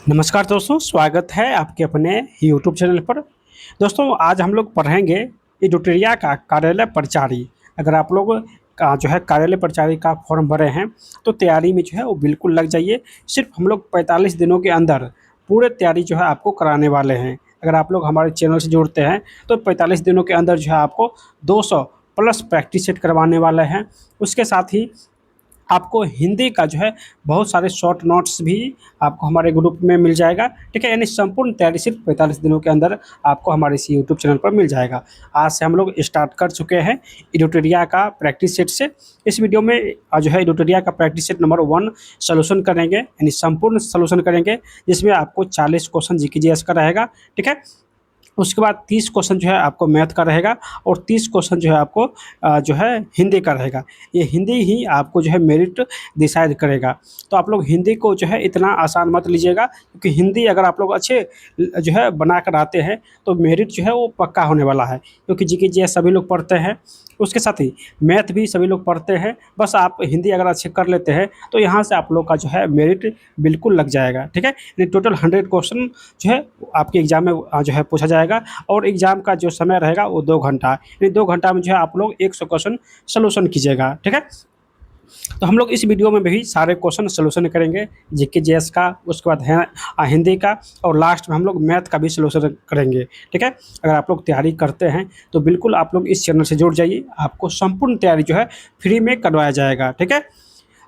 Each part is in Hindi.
नमस्कार दोस्तों, स्वागत है आपके अपने यूट्यूब चैनल पर। दोस्तों, आज हम लोग पढ़ेंगे एडिटोरिया का कार्यालय परिचारी। अगर आप लोग का जो है कार्यालय परिचारी का फॉर्म भरे हैं तो तैयारी में जो है वो बिल्कुल लग जाइए। सिर्फ हम लोग 45 दिनों के अंदर पूरे तैयारी जो है आपको कराने वाले हैं। अगर आप लोग हमारे चैनल से जुड़ते हैं तो 45 दिनों के अंदर जो है आपको 200 प्लस प्रैक्टिस सेट करवाने वाले हैं। उसके साथ ही आपको हिंदी का जो है बहुत सारे शॉर्ट नोट्स भी आपको हमारे ग्रुप में मिल जाएगा। ठीक है, यानी संपूर्ण तैयारी सिर्फ 45 दिनों के अंदर आपको हमारे इस यूट्यूब चैनल पर मिल जाएगा। आज से हम लोग स्टार्ट कर चुके हैं एडिटोरिया का प्रैक्टिस सेट से। इस वीडियो में जो है एडिटोरिया का प्रैक्टिस सेट नंबर 1 सोल्यूशन करेंगे, यानी संपूर्ण सोल्यूशन करेंगे, जिसमें आपको 40 क्वेश्चन जीके का रहेगा। ठीक है, उसके बाद 30 क्वेश्चन जो है आपको मैथ का रहेगा और 30 क्वेश्चन जो है आपको जो है हिंदी का रहेगा। ये हिंदी ही आपको जो है मेरिट डिसाइड करेगा। तो आप लोग हिंदी को जो है इतना आसान मत लीजिएगा, क्योंकि हिंदी अगर आप लोग अच्छे जो है बना कर आते हैं तो मेरिट जो है वो पक्का होने वाला है, क्योंकि जीके जीएस सभी लोग पढ़ते हैं। उसके साथ ही मैथ भी सभी लोग पढ़ते हैं। बस आप हिंदी अगर अच्छे कर लेते हैं तो यहाँ से आप लोग का जो है मेरिट बिल्कुल लग जाएगा। ठीक है, यानी टोटल 100 क्वेश्चन जो है आपके एग्ज़ाम में जो है पूछा जाएगा और एग्ज़ाम का जो समय रहेगा वो 2 घंटा, यानी 2 घंटा में जो है आप लोग 100 क्वेश्चन सॉल्यूशन कीजिएगा। ठीक है, तो हम लोग इस वीडियो में भी सारे क्वेश्चन सॉल्यूशन करेंगे, जीके जीएस का, उसके बाद है हिंदी का, और लास्ट में हम लोग मैथ का भी सॉल्यूशन करेंगे। ठीक है, अगर आप लोग तैयारी करते हैं तो बिल्कुल आप लोग इस चैनल से जुड़ जाइए। आपको संपूर्ण तैयारी जो है फ्री में करवाया जाएगा। ठीक है,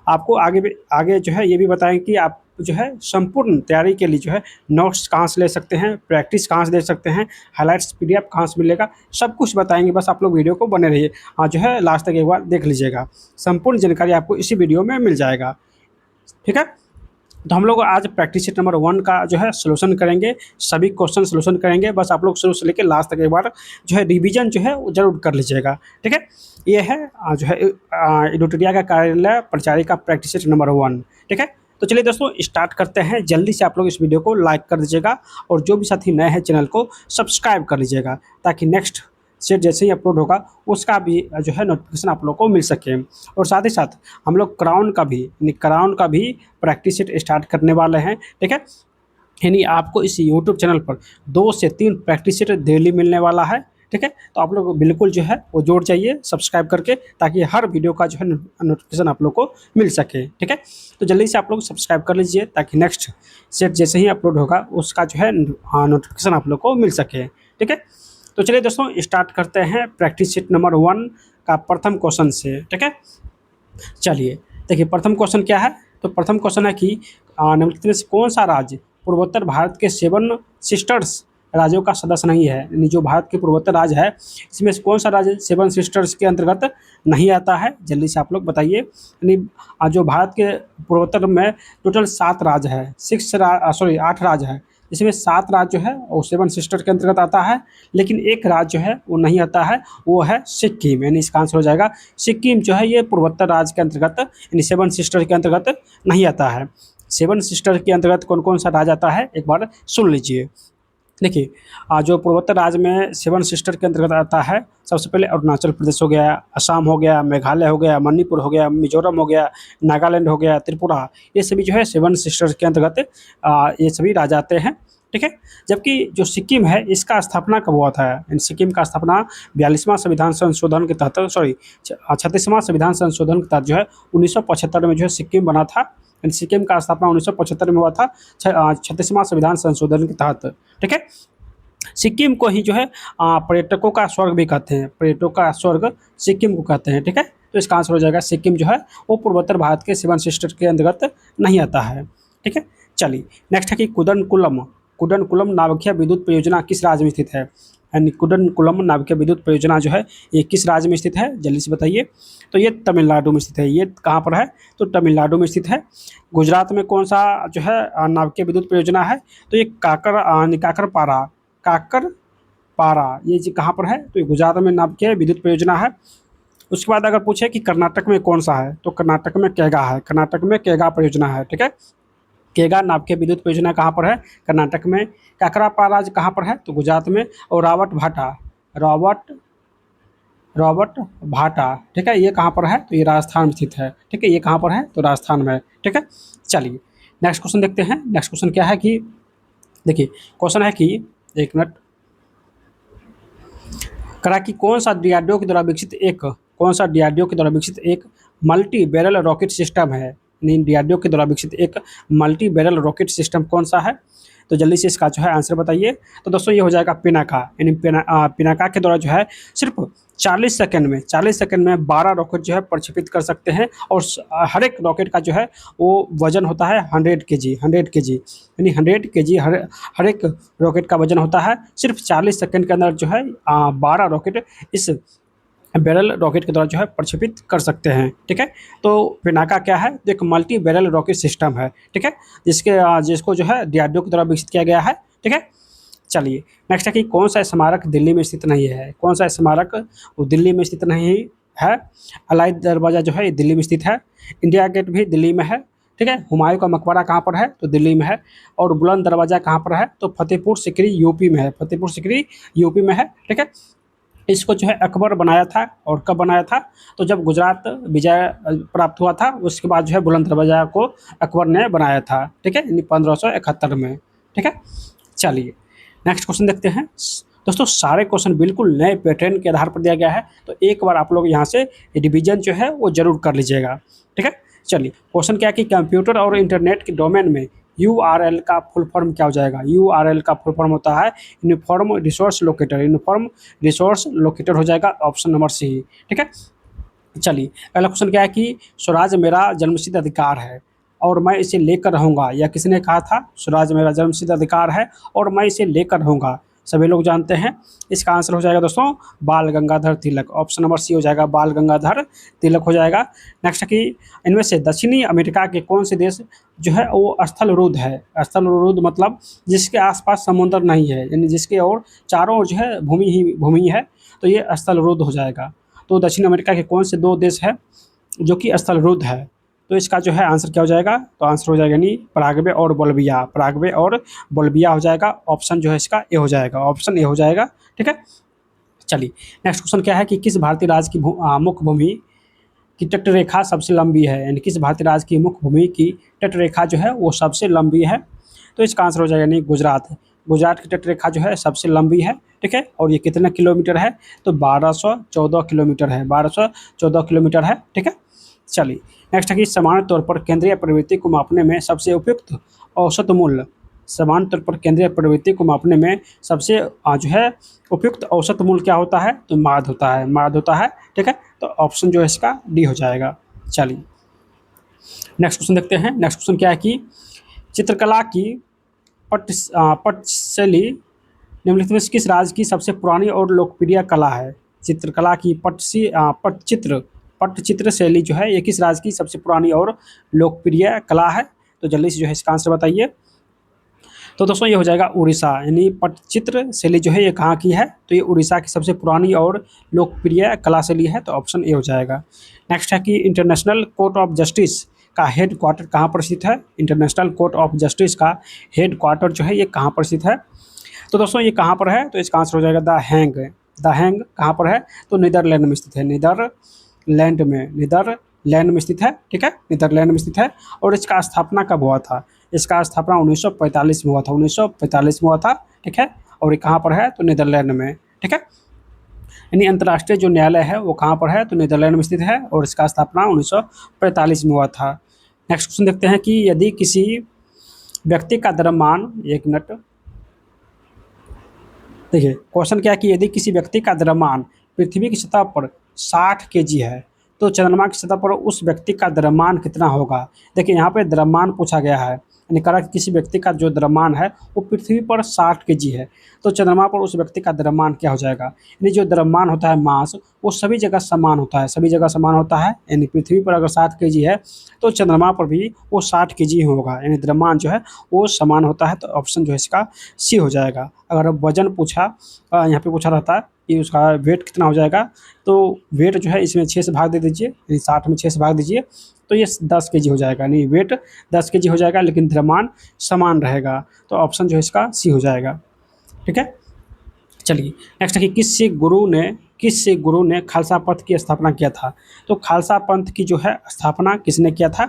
आपको आगे जो है ये भी बताएं कि आप जो है संपूर्ण तैयारी के लिए जो है नोट्स कहाँ से ले सकते हैं, प्रैक्टिस कहाँ से दे सकते हैं, हाइलाइट्स पीडीएफ कहाँ से मिलेगा, सब कुछ बताएंगे। बस आप लोग वीडियो को बने रहिए, हाँ जो है लास्ट तक एक बार देख लीजिएगा। संपूर्ण जानकारी आपको इसी वीडियो में मिल जाएगा। ठीक है, तो हम लोग आज प्रैक्टिस सेट नंबर 1 का जो है सॉल्यूशन करेंगे, सभी क्वेश्चन सॉल्यूशन करेंगे। बस आप लोग शुरू से लेकर लास्ट तक एक बार जो है रिवीजन जो है वो जरूर कर लीजिएगा। ठीक है, ये है जो है एडिटोरिया का कार्यालय परिचारी का प्रैक्टिस सेट नंबर 1। ठीक है, तो चलिए दोस्तों स्टार्ट करते हैं। जल्दी से आप लोग इस वीडियो को लाइक कर दीजिएगा और जो भी साथी नए हैं चैनल को सब्सक्राइब कर लीजिएगा, ताकि नेक्स्ट सेट जैसे ही अपलोड होगा उसका भी जो है नोटिफिकेशन आप लोग को मिल सके। और साथ ही साथ हम लोग क्राउन का भी प्रैक्टिस सेट स्टार्ट करने वाले हैं। ठीक है, यानी आपको इस यूट्यूब चैनल पर 2 से 3 प्रैक्टिस सेट डेली मिलने वाला है। ठीक है, तो आप लोग बिल्कुल जो है वो जोड़ जाइए सब्सक्राइब करके, ताकि हर वीडियो का जो है नोटिफिकेशन आप लोग को मिल सके। ठीक है, तो जल्दी से आप लोग सब्सक्राइब कर लीजिए, ताकि नेक्स्ट सेट जैसे ही अपलोड होगा उसका जो है नोटिफिकेशन आप लोग को मिल सके। ठीक है, तो चलिए दोस्तों स्टार्ट करते हैं प्रैक्टिस सेट नंबर 1 का प्रथम क्वेश्चन से। ठीक है, चलिए देखिए प्रथम क्वेश्चन क्या है। तो प्रथम क्वेश्चन है कि निम्नलिखित में से कौन सा राज्य पूर्वोत्तर भारत के 7 सिस्टर्स राज्यों का सदस्य नहीं है। यानी जो भारत के पूर्वोत्तर राज्य है इसमें से कौन सा राज्य 7 सिस्टर्स के अंतर्गत नहीं आता है, जल्दी से आप लोग बताइए। यानी जो भारत के पूर्वोत्तर में टोटल 7 राज्य है, 8 राज्य है, जिसमें 7 राज्य जो है वो 7 सिस्टर के अंतर्गत आता है, लेकिन एक राज्य जो है वो नहीं आता है, वो है सिक्किम। यानी इसका आंसर हो जाएगा सिक्किम जो है ये पूर्वोत्तर राज्य के अंतर्गत, यानी 7 सिस्टर के अंतर्गत नहीं आता है। 7 सिस्टर के अंतर्गत कौन कौन सा राज्य आता है एक बार सुन लीजिए। देखिए जो पूर्वोत्तर राज्य में 7 सिस्टर के अंतर्गत आता है, सबसे पहले अरुणाचल प्रदेश हो गया, असम हो गया, मेघालय हो गया, मणिपुर हो गया, मिजोरम हो गया, नागालैंड हो गया, त्रिपुरा, ये सभी जो है 7 सिस्टर्स के अंतर्गत ये सभी राज्य आते हैं। ठीक है, जबकि जो सिक्किम है इसका स्थापना कब हुआ था। सिक्किम का स्थापना 42वां संविधान संशोधन के तहत 36वां संविधान संशोधन के तहत जो है 1975 में जो है सिक्किम बना था। सिक्किम का स्थापना 1975 में हुआ था 36वां संविधान संशोधन के तहत। ठीक है, सिक्किम को ही जो है पर्यटकों का स्वर्ग भी कहते हैं, पर्यटकों का स्वर्ग सिक्किम को कहते हैं। ठीक है, तो इसका आंसर हो जाएगा सिक्किम जो है वो पूर्वोत्तर भारत के 7 सिस्टर के अंतर्गत नहीं आता है। ठीक है, चलिए नेक्स्ट है कि कुडनकुलम नाभिकीय विद्युत परियोजना किस राज्य में स्थित है। यानी कुडनकुलम नाभिकीय विद्युत परियोजना जो है ये किस राज्य में स्थित है, जल्दी से बताइए। तो ये तमिलनाडु में स्थित है। ये कहाँ पर है, तो तमिलनाडु में स्थित है। गुजरात में कौन सा जो है नाभिकीय विद्युत परियोजना है, तो ये काकरपारा ये जी कहाँ पर है, तो ये गुजरात में नाभिकीय विद्युत परियोजना है। उसके बाद अगर पूछे कि कर्नाटक में कौन सा है, तो कर्नाटक में केगा है, कर्नाटक में केगा परियोजना है। ठीक है, केगा नाभिकीय विद्युत परियोजना कहाँ पर है, कर्नाटक में। काकरापारा कहाँ पर है, तो गुजरात में। और रॉबर्ट भाटा, ठीक है, ये कहाँ पर है, तो ये राजस्थान में स्थित है। ठीक है, ये कहाँ पर है, तो राजस्थान में है। ठीक है, चलिए नेक्स्ट क्वेश्चन देखते हैं। नेक्स्ट क्वेश्चन क्या है कि देखिए क्वेश्चन है कि एक मिनट करा कि कौन सा डीआरडीओ के द्वारा विकसित एक मल्टी बैरल रॉकेट सिस्टम है, यानी डीआरडीओ के द्वारा विकसित एक मल्टी बैरल रॉकेट सिस्टम कौन सा है। तो जल्दी से इसका जो है आंसर बताइए। तो दोस्तों ये हो जाएगा पिनाका, यानी पिनाका के द्वारा जो है सिर्फ 40 सेकंड में 12 रॉकेट जो है प्रक्षेपित कर सकते हैं, और हर एक रॉकेट का जो है वो वजन होता है 100 kg, यानी 100 kg हर एक रॉकेट का वजन होता है। सिर्फ 40 सेकंड के अंदर जो है 12 रॉकेट इस बैरल रॉकेट के द्वारा जो है प्रक्षेपित कर सकते हैं। ठीक है, तो पिनाका क्या है, तो एक मल्टी बैरल रॉकेट सिस्टम है। ठीक है, जिसको जो है डीआरडीओ के द्वारा विकसित किया गया है। ठीक है, चलिए नेक्स्ट है कि कौन सा स्मारक दिल्ली में स्थित नहीं है। कौन सा स्मारक वो दिल्ली में स्थित नहीं है। अलाई दरवाज़ा जो है ये दिल्ली में स्थित है। इंडिया गेट भी दिल्ली में है। ठीक है, हुमायूं का मकबरा कहाँ पर है, तो दिल्ली में है। और बुलंद दरवाज़ा कहाँ पर है, तो फतेहपुर सिकरी यूपी में है। फतेहपुर सिकरी यूपी में है। ठीक है, इसको जो है अकबर बनाया था, और कब बनाया था, तो जब गुजरात विजय प्राप्त हुआ था उसके बाद जो है बुलंद दरवाज़ा को अकबर ने बनाया था। ठीक है, 1571 में। ठीक है, चलिए नेक्स्ट क्वेश्चन देखते हैं। दोस्तों सारे क्वेश्चन बिल्कुल नए पैटर्न के आधार पर दिया गया है, तो एक बार आप लोग यहाँ से रिवीजन जो है वो जरूर कर लीजिएगा। ठीक है, चलिए क्वेश्चन क्या है कि कंप्यूटर और इंटरनेट के डोमेन में URL का फुल फॉर्म क्या हो जाएगा। URL का फुल फॉर्म होता है uniform resource locator. Uniform resource locator हो जाएगा ऑप्शन नंबर सी। ठीक है, चलिए अगला क्वेश्चन क्या है कि स्वराज मेरा जन्मसिद्ध अधिकार है और मैं इसे लेकर रहूँगा। यह किसने कहा था, स्वराज मेरा जन्मसिद्ध अधिकार है और मैं इसे लेकर रहूँगा, सभी लोग जानते हैं। इसका आंसर हो जाएगा दोस्तों बाल Gangadhar Tilak. Option number C हो जाएगा, बाल गंगाधर तिलक हो जाएगा। नेक्स्ट है कि इनमें से दक्षिणी अमेरिका के कौन से देश जो है वो स्थल रुद्ध है। स्थल रुद्ध मतलब जिसके आसपास समुद्र नहीं है, यानी जिसके और चारों ओर जो है भूमि है, तो ये स्थल रुद्ध हो जाएगा। तो दक्षिण अमेरिका के कौन से 2 देश है जो कि स्थल रुद्ध है, तो इसका जो है आंसर क्या हो जाएगा, तो आंसर हो जाएगा यानी पराग्वे और बोल्विया। पराग्वे और बोल्विया हो जाएगा। ऑप्शन जो है इसका ए हो जाएगा, ऑप्शन ए हो जाएगा। ठीक है, चलिए नेक्स्ट क्वेश्चन क्या है कि किस भारतीय राज्य की मुख्य भूमि की तटरेखा सबसे लंबी है, यानी किस भारतीय राज्य की मुख्य भूमि की तटरेखा जो है वो सबसे लंबी है। तो इसका आंसर हो जाएगा यानी गुजरात। गुजरात की तटरेखा जो है सबसे लंबी है। ठीक है, और ये कितना किलोमीटर है, तो 1214 किलोमीटर है। 1214 किलोमीटर है। ठीक है, चलिए नेक्स्ट है कि सामान्य तौर पर केंद्रीय प्रवृत्ति को मापने में सबसे उपयुक्त औसत मूल्य। सामान्य तौर पर केंद्रीय प्रवृत्ति को मापने में सबसे जो है उपयुक्त औसत मूल्य क्या होता है, तो माद होता है। माद होता है। ठीक है, तो ऑप्शन जो है इसका डी हो जाएगा। चलिए नेक्स्ट क्वेश्चन देखते हैं। नेक्स्ट क्वेश्चन क्या है कि चित्रकला की पटशैली निम्नलिखित में से किस राज्य की सबसे पुरानी और लोकप्रिय कला है। चित्रकला की पटचित्र शैली जो है ये किस राज्य की सबसे पुरानी और लोकप्रिय कला है। तो जल्दी से जो है इसका आंसर बताइए। तो दोस्तों ये हो जाएगा उड़ीसा, यानी पटचित्र शैली जो है ये कहाँ की है, तो ये उड़ीसा की सबसे पुरानी और लोकप्रिय कला शैली है। तो ऑप्शन ए हो जाएगा। नेक्स्ट है कि इंटरनेशनल कोर्ट ऑफ जस्टिस का हेड क्वार्टर कहाँ पर स्थित है। इंटरनेशनल कोर्ट ऑफ जस्टिस का हेड क्वार्टर जो है ये कहाँ पर स्थित है। तो दोस्तों ये कहाँ पर है, तो इसका आंसर हो जाएगा द हैंग। द हैंग कहाँ पर है, तो नीदरलैंड में स्थित है। नीदरलैंड में स्थित है। ठीक है, नीदरलैंड में स्थित है। और इसका स्थापना कब हुआ था, इसका स्थापना 1945 में हुआ था। 1945 में हुआ था। ठीक है, और ये कहाँ पर है, तो नीदरलैंड में। ठीक है, यानी अंतर्राष्ट्रीय जो न्यायालय है वो कहाँ पर है, तो नीदरलैंड में स्थित है, और इसका स्थापना 1945 में हुआ था। नेक्स्ट क्वेश्चन देखते हैं कि यदि किसी व्यक्ति का द्रव्यमान, एक मिनट देखिए क्वेश्चन क्या है कि यदि किसी व्यक्ति का द्रव्यमान पृथ्वी की सतह पर 60 kg है, तो चंद्रमा की सतह पर उस व्यक्ति का द्रव्यमान कितना होगा। देखिए यहाँ पे द्रव्यमान पूछा गया है, यानी कहा कि किसी व्यक्ति का जो द्रव्यमान है वो पृथ्वी पर 60 kg है, तो चंद्रमा पर उस व्यक्ति का द्रव्यमान क्या हो जाएगा। यानी जो द्रव्यमान होता है मास वो सभी जगह समान होता है, सभी जगह समान होता है। यानी पृथ्वी पर अगर 60 kg है तो चंद्रमा पर भी वो 60 kg ही होगा, यानी द्रव्यमान जो है वो समान होता है। तो ऑप्शन जो है इसका सी हो जाएगा। अगर वजन पूछा यहाँ पे पूछा रहता है कि उसका वेट कितना हो जाएगा, तो वेट जो है इसमें 6 से भाग दे दीजिए, यानी 60 में 6 से भाग दीजिए, तो ये 10 kg हो जाएगा। नहीं, वेट 10 kg हो जाएगा लेकिन द्रव्यमान समान रहेगा। तो ऑप्शन जो है इसका सी हो जाएगा। ठीक है, चलिए नेक्स्ट है कि किस गुरु ने खालसा पंथ की स्थापना किया था। तो खालसा पंथ की जो है स्थापना किसने किया था,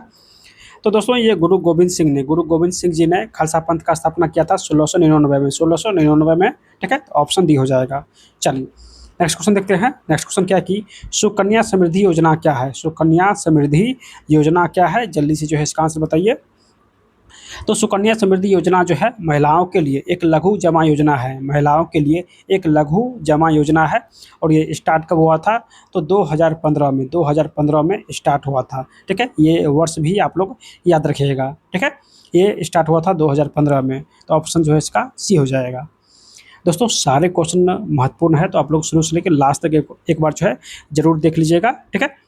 तो दोस्तों ये गुरु गोविंद सिंह जी ने खालसा पंथ का स्थापना किया था 1699 में। ठीक है, तो ऑप्शन डी हो जाएगा। चलिए नेक्स्ट क्वेश्चन देखते हैं। नेक्स्ट क्वेश्चन क्या है कि सुकन्या समृद्धि योजना क्या है? सुकन्या समृद्धि योजना क्या है? जल्दी से जो है इसका आंसर बताइए। तो सुकन्या समृद्धि योजना जो है महिलाओं के लिए एक लघु जमा योजना है। महिलाओं के लिए एक लघु जमा योजना है और ये स्टार्ट कब हुआ था? तो 2015 में स्टार्ट हुआ था। ठीक है, ये वर्ष भी आप लोग याद रखिएगा। ठीक है, ये स्टार्ट हुआ था 2015 में। तो ऑप्शन जो है इसका सी हो जाएगा। दोस्तों सारे क्वेश्चन महत्वपूर्ण है, तो आप लोग शुरू से लेकर लास्ट तक एक बार जो है ज़रूर देख लीजिएगा। ठीक है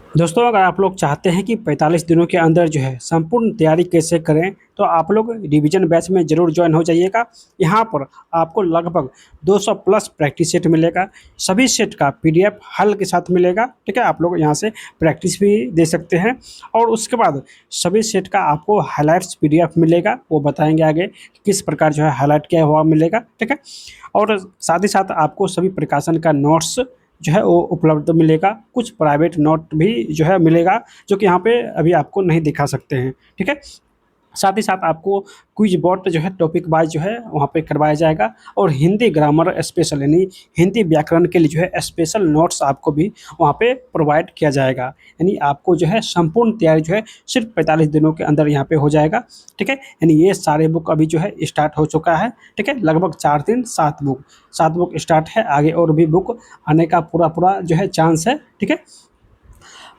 दोस्तों, अगर आप लोग चाहते हैं कि 45 दिनों के अंदर जो है संपूर्ण तैयारी कैसे करें, तो आप लोग रिवीजन बैच में ज़रूर ज्वाइन हो जाइएगा। यहाँ पर आपको लगभग 200 प्लस प्रैक्टिस सेट मिलेगा। सभी सेट का पीडीएफ हल के साथ मिलेगा। ठीक है, आप लोग यहाँ से प्रैक्टिस भी दे सकते हैं और उसके बाद सभी सेट का आपको हाईलाइट्स पीडीएफ मिलेगा। वो बताएंगे आगे कि किस प्रकार जो है हाईलाइट किया हुआ मिलेगा। ठीक है, और साथ ही साथ आपको सभी प्रकाशन का नोट्स जो है वो उपलब्ध मिलेगा। कुछ प्राइवेट नोट भी जो है मिलेगा, जो कि यहाँ पे अभी आपको नहीं दिखा सकते हैं। ठीक है, साथ ही साथ आपको क्विज बोर्ड जो है टॉपिक वाइज जो है वहाँ पे करवाया जाएगा और हिंदी ग्रामर स्पेशल यानी हिंदी व्याकरण के लिए जो है स्पेशल नोट्स आपको भी वहाँ पे प्रोवाइड किया जाएगा। यानी आपको जो है संपूर्ण तैयारी जो है सिर्फ 45 दिनों के अंदर यहाँ पे हो जाएगा। ठीक है, यानी ये सारे बुक अभी जो है स्टार्ट हो चुका है। ठीक है, लगभग 4 दिन 7 बुक स्टार्ट है। आगे और भी बुक आने का पूरा जो है चांस है। ठीक है,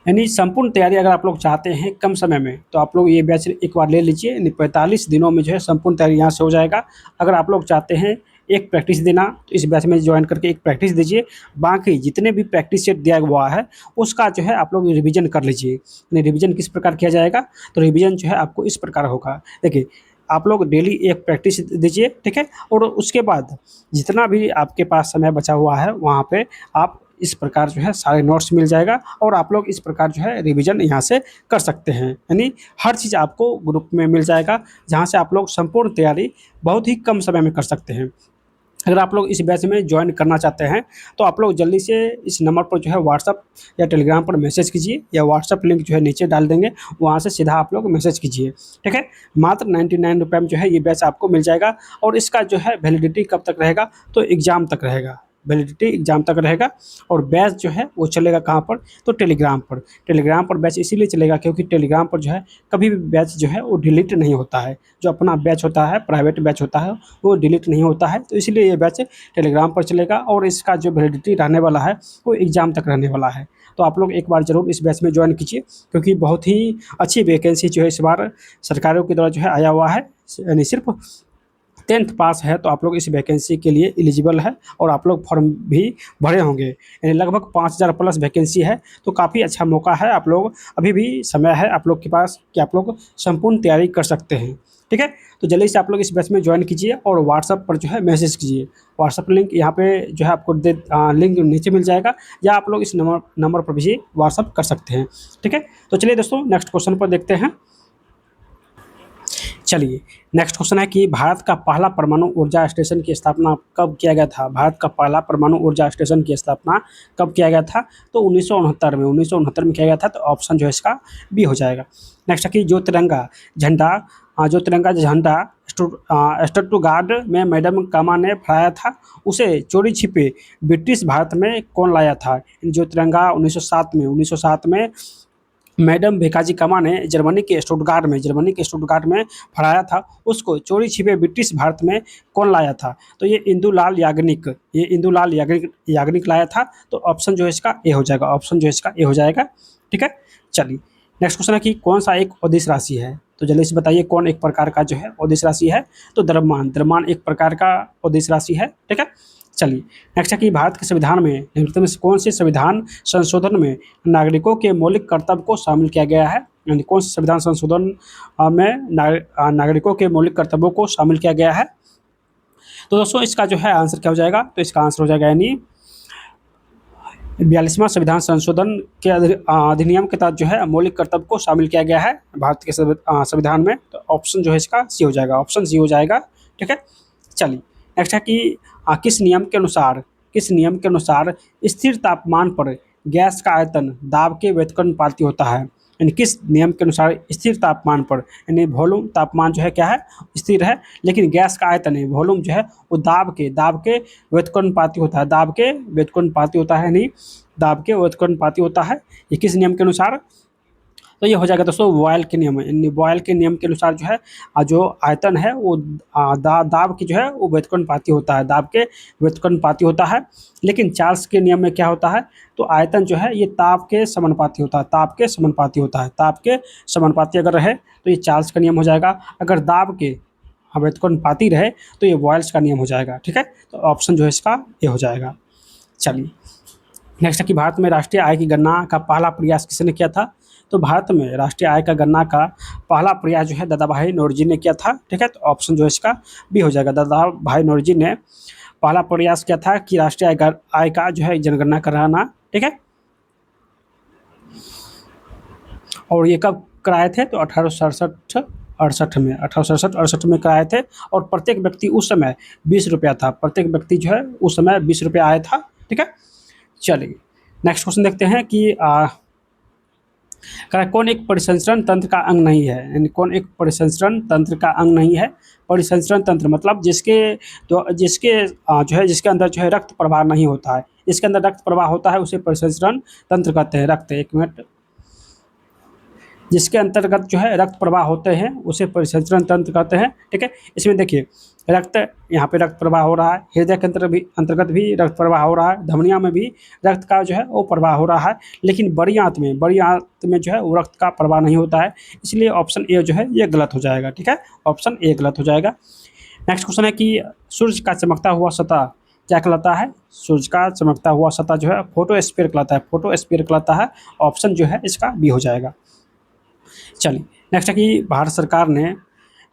यानी संपूर्ण तैयारी अगर आप लोग चाहते हैं कम समय में, तो आप लोग ये बैच एक बार ले लीजिए। यानी 45 दिनों में जो है संपूर्ण तैयारी यहाँ से हो जाएगा। अगर आप लोग चाहते हैं एक प्रैक्टिस देना, तो इस बैच में ज्वाइन करके एक प्रैक्टिस दीजिए। बाकी जितने भी प्रैक्टिस सेट दिया हुआ है उसका जो है आप लोग रिवीजन कर लीजिए। यानी रिवीजन किस प्रकार किया जाएगा? तो रिवीजन जो है आपको इस प्रकार होगा। देखिए, आप लोग डेली एक प्रैक्टिस दीजिए। ठीक है, और उसके बाद जितना भी आपके पास समय बचा हुआ है वहाँ पे आप इस प्रकार जो है सारे नोट्स मिल जाएगा और आप लोग इस प्रकार जो है रिवीजन यहाँ से कर सकते हैं। यानी हर चीज़ आपको ग्रुप में मिल जाएगा, जहाँ से आप लोग संपूर्ण तैयारी बहुत ही कम समय में कर सकते हैं। अगर आप लोग इस बैच में ज्वाइन करना चाहते हैं, तो आप लोग जल्दी से इस नंबर पर जो है व्हाट्सअप या टेलीग्राम पर मैसेज कीजिए, या व्हाट्सअप लिंक जो है नीचे डाल देंगे, वहाँ से सीधा आप लोग मैसेज कीजिए। ठीक है, मात्र 99 रुपये में जो है ये बैच आपको मिल जाएगा और इसका जो है वैलिडिटी कब तक रहेगा? तो एग्ज़ाम तक रहेगा। वैलिडिटी एग्ज़ाम तक रहेगा और बैच जो है वो चलेगा कहाँ पर? तो टेलीग्राम पर। टेलीग्राम पर बैच इसीलिए चलेगा क्योंकि टेलीग्राम पर जो है कभी भी बैच जो है वो डिलीट नहीं होता है। जो अपना बैच होता है, प्राइवेट बैच होता है, वो डिलीट नहीं होता है। तो इसीलिए ये बैच टेलीग्राम पर चलेगा और इसका जो वैलिडिटी रहने वाला है वो एग्ज़ाम तक रहने वाला है। तो आप लोग एक बार ज़रूर इस बैच में ज्वाइन कीजिए, क्योंकि बहुत ही अच्छी वैकेंसी जो है इस बार सरकारों के द्वारा जो है आया हुआ है। यानी सिर्फ 10th पास है तो आप लोग इस वैकेंसी के लिए एलिजिबल है और आप लोग फॉर्म भी भरे होंगे। यानी लगभग 5000 प्लस वैकेंसी है, तो काफ़ी अच्छा मौका है। आप लोग अभी भी समय है आप लोग के पास कि आप लोग संपूर्ण तैयारी कर सकते हैं। ठीक है, तो जल्दी से आप लोग इस बैच में ज्वाइन कीजिए और व्हाट्सअप पर जो है मैसेज कीजिए। व्हाट्सअप लिंक यहाँ पे जो है आपको लिंक नीचे मिल जाएगा, या आप लोग इस नंबर पर भी व्हाट्सअप कर सकते हैं। ठीक है, तो चलिए दोस्तों नेक्स्ट क्वेश्चन पर देखते हैं। चलिए नेक्स्ट क्वेश्चन है कि भारत का पहला परमाणु ऊर्जा स्टेशन की स्थापना कब किया गया था? भारत का पहला परमाणु ऊर्जा स्टेशन की स्थापना कब किया गया था? तो 1969 में किया गया था। तो ऑप्शन जो है इसका बी हो जाएगा। नेक्स्ट है कि जो तिरंगा झंडा स्टुटगार्ट में मैडम कामा ने फहराया था, उसे चोरी छिपे ब्रिटिश भारत में कौन लाया था? जो तिरंगा 1907 में मैडम भिकाजी कामा ने जर्मनी के स्टुटगार्ट में फहराया था, उसको चोरी छिपे ब्रिटिश भारत में कौन लाया था? तो ये इंदुलाल याग्निक लाया था। तो ऑप्शन जो है इसका ए हो जाएगा। ठीक है, चलिए नेक्स्ट क्वेश्चन है कि कौन सा एक अदिश राशि है? तो जल्दी से बताइए कौन एक प्रकार का जो है अदिश राशि है? तो द्रव्यमान एक प्रकार का अदिश राशि है। ठीक है, चलिए नेक्स्ट है कि भारत के संविधान में निम्नलिखित में से कौन से संविधान संशोधन में नागरिकों के मौलिक कर्तव्य को शामिल किया गया है? यानी कौन से संविधान संशोधन में नागरिकों के मौलिक कर्तव्यों को शामिल किया गया है? तो दोस्तों इसका जो है आंसर क्या हो जाएगा? तो इसका आंसर हो जाएगा यानी 42वां संविधान संशोधन के अधिनियम के तहत जो है मौलिक कर्तव्य को शामिल किया गया है भारत के संविधान में। तो ऑप्शन जो है इसका सी हो जाएगा, ऑप्शन सी हो जाएगा। ठीक है, चलिए नेक्स्ट है कि किस नियम के अनुसार स्थिर तापमान पर गैस का आयतन दाब के व्युत्क्रमानुपाती होता है? यानी किस नियम के अनुसार स्थिर तापमान पर, यानी वॉल्यूम तापमान जो है क्या है, स्थिर है, लेकिन गैस का आयतन है, वॉल्यूम जो है वो दाब के व्युत्क्रमानुपाती होता है, दाब के व्युत्क्रमानुपाती होता है, नहीं दाब के व्युत्क्रमानुपाती होता है। ये किस नियम के अनुसार, तो ये हो जाएगा दोस्तों बॉयल के नियम, यानी बॉयल के नियम के अनुसार जो है जो आयतन है वो दाब की जो है वो व्युत्क्रमानुपाती होता है, दाब के व्युत्क्रमानुपाती होता है। लेकिन चार्ल्स के नियम में क्या होता है, तो आयतन जो है ये ताप के समानुपाती होता है, ताप के समानुपाती होता है, ताप के समानुपाती अगर रहे तो ये चार्ल्स का नियम हो जाएगा, अगर दाब के व्युत्क्रमानुपाती रहे तो ये बॉयल्स का नियम हो जाएगा। ठीक है, तो ऑप्शन जो है इसका ये हो जाएगा। चलिए नेक्स्ट है कि भारत में राष्ट्रीय आय की गणना का पहला प्रयास किसने किया था, तो भारत में राष्ट्रीय आय का गणना का पहला प्रयास जो है दादा भाई नौरोजी ने किया था। ठीक है, तो ऑप्शन जो है इसका बी हो जाएगा, दादा भाई नौरोजी ने पहला प्रयास किया था कि राष्ट्रीय आय का जो है जनगणना कराना। ठीक है, और ये कब कराए थे, तो 1867 में कराए थे, और प्रत्येक व्यक्ति उस समय 20 रुपया था, प्रत्येक व्यक्ति जो है उस समय 20 रुपया आया था। ठीक है, चलिए नेक्स्ट क्वेश्चन देखते हैं कि कौन एक परिसंचरण तंत्र का अंग नहीं है, यानी कौन एक परिसंचरण तंत्र का अंग नहीं है। परिसंचरण तंत्र मतलब जिसके अंदर जो है रक्त प्रवाह नहीं होता है, इसके अंदर रक्त प्रवाह होता है उसे परिसंचरण तंत्र कहते हैं। एक मिनट, जिसके अंतर्गत जो है रक्त प्रवाह होते हैं उसे परिसंचरण तंत्र कहते हैं। ठीक है, इसमें देखिए रक्त, यहाँ पे रक्त प्रवाह हो रहा है, हृदय के अंतर्गत भी रक्त प्रवाह हो रहा है, धमनियों में भी रक्त का जो है वो प्रवाह हो रहा है, लेकिन बड़ी आंत में जो है वो रक्त का प्रवाह नहीं होता है, इसलिए ऑप्शन ए जो है ये गलत हो जाएगा। ठीक है, ऑप्शन ए गलत हो जाएगा। नेक्स्ट क्वेश्चन है कि सूर्य का चमकता हुआ सतह क्या कहलाता है, सूर्य का चमकता हुआ सतह जो है फोटोस्फीयर कहलाता है, फोटोस्फीयर कहलाता है, ऑप्शन जो है इसका बी हो जाएगा। चलिए नेक्स्ट है कि भारत सरकार ने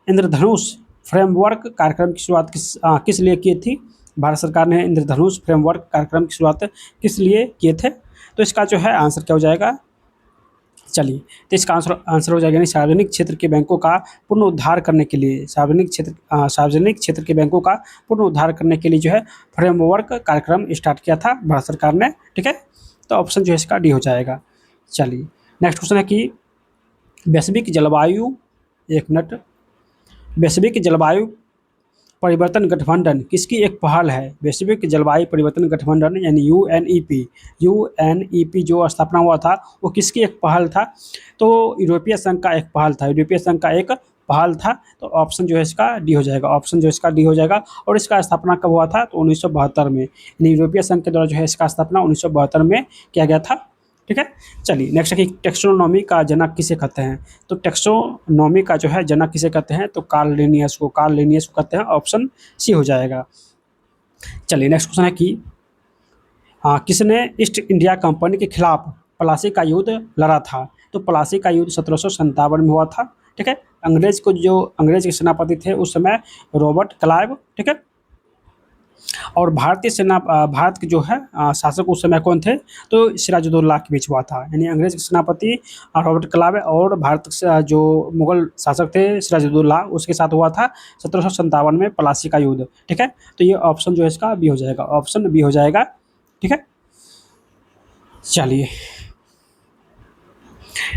इंद्रधनुष फ्रेमवर्क कार्यक्रम की शुरुआत किस लिए की थी, भारत सरकार ने इंद्रधनुष फ्रेमवर्क कार्यक्रम की शुरुआत किस लिए किए थे, तो इसका जो है आंसर क्या हो जाएगा, चलिए तो इसका आंसर हो जाएगा यानी सार्वजनिक क्षेत्र के बैंकों का पुनरुद्धार करने के लिए, सार्वजनिक क्षेत्र के बैंकों का पुनरुद्धार करने के लिए जो है फ्रेमवर्क कार्यक्रम स्टार्ट किया था भारत सरकार ने। ठीक है, तो ऑप्शन जो है इसका डी हो जाएगा। चलिए नेक्स्ट क्वेश्चन है कि वैश्विक जलवायु, एक मिनट, वैश्विक जलवायु परिवर्तन गठबंधन किसकी एक पहल है, वैश्विक जलवायु परिवर्तन गठबंधन यानी यूएनईपी जो स्थापना हुआ था वो किसकी एक पहल था, तो यूरोपीय संघ का एक पहल था, यूरोपीय संघ का एक पहल था, तो ऑप्शन जो है इसका डी हो जाएगा, ऑप्शन जो इसका डी हो जाएगा। और इसका स्थापना कब हुआ था, तो 1972 में, यानी यूरोपीय संघ के द्वारा जो है इसका स्थापना 1972 में किया गया था। ठीक है, चलिए नेक्स्ट है कि टेक्सोनोमी का जनक किसे कहते हैं, तो टेक्सोनोमी का जो है जनक किसे कहते हैं, तो कार्ल लिनियस को कहते हैं, ऑप्शन सी हो जाएगा। चलिए नेक्स्ट क्वेश्चन है कि किसने ईस्ट इंडिया कंपनी के खिलाफ प्लासी का युद्ध लड़ा था, तो प्लासी का युद्ध 1757 में हुआ था। ठीक है, अंग्रेज के सेनापति थे उस समय रॉबर्ट क्लाइव। ठीक है, और भारत के जो है शासक उस समय कौन थे, तो सिराजुद्दौला के बीच हुआ था, यानी अंग्रेज के सेनापति रॉबर्ट क्लाइव और भारत के जो मुगल शासक थे सिराजुद्दौला उसके साथ हुआ था 1757 में प्लासी का युद्ध। ठीक है, तो ये ऑप्शन जो है इसका बी हो जाएगा, ऑप्शन बी हो जाएगा। ठीक है, चलिए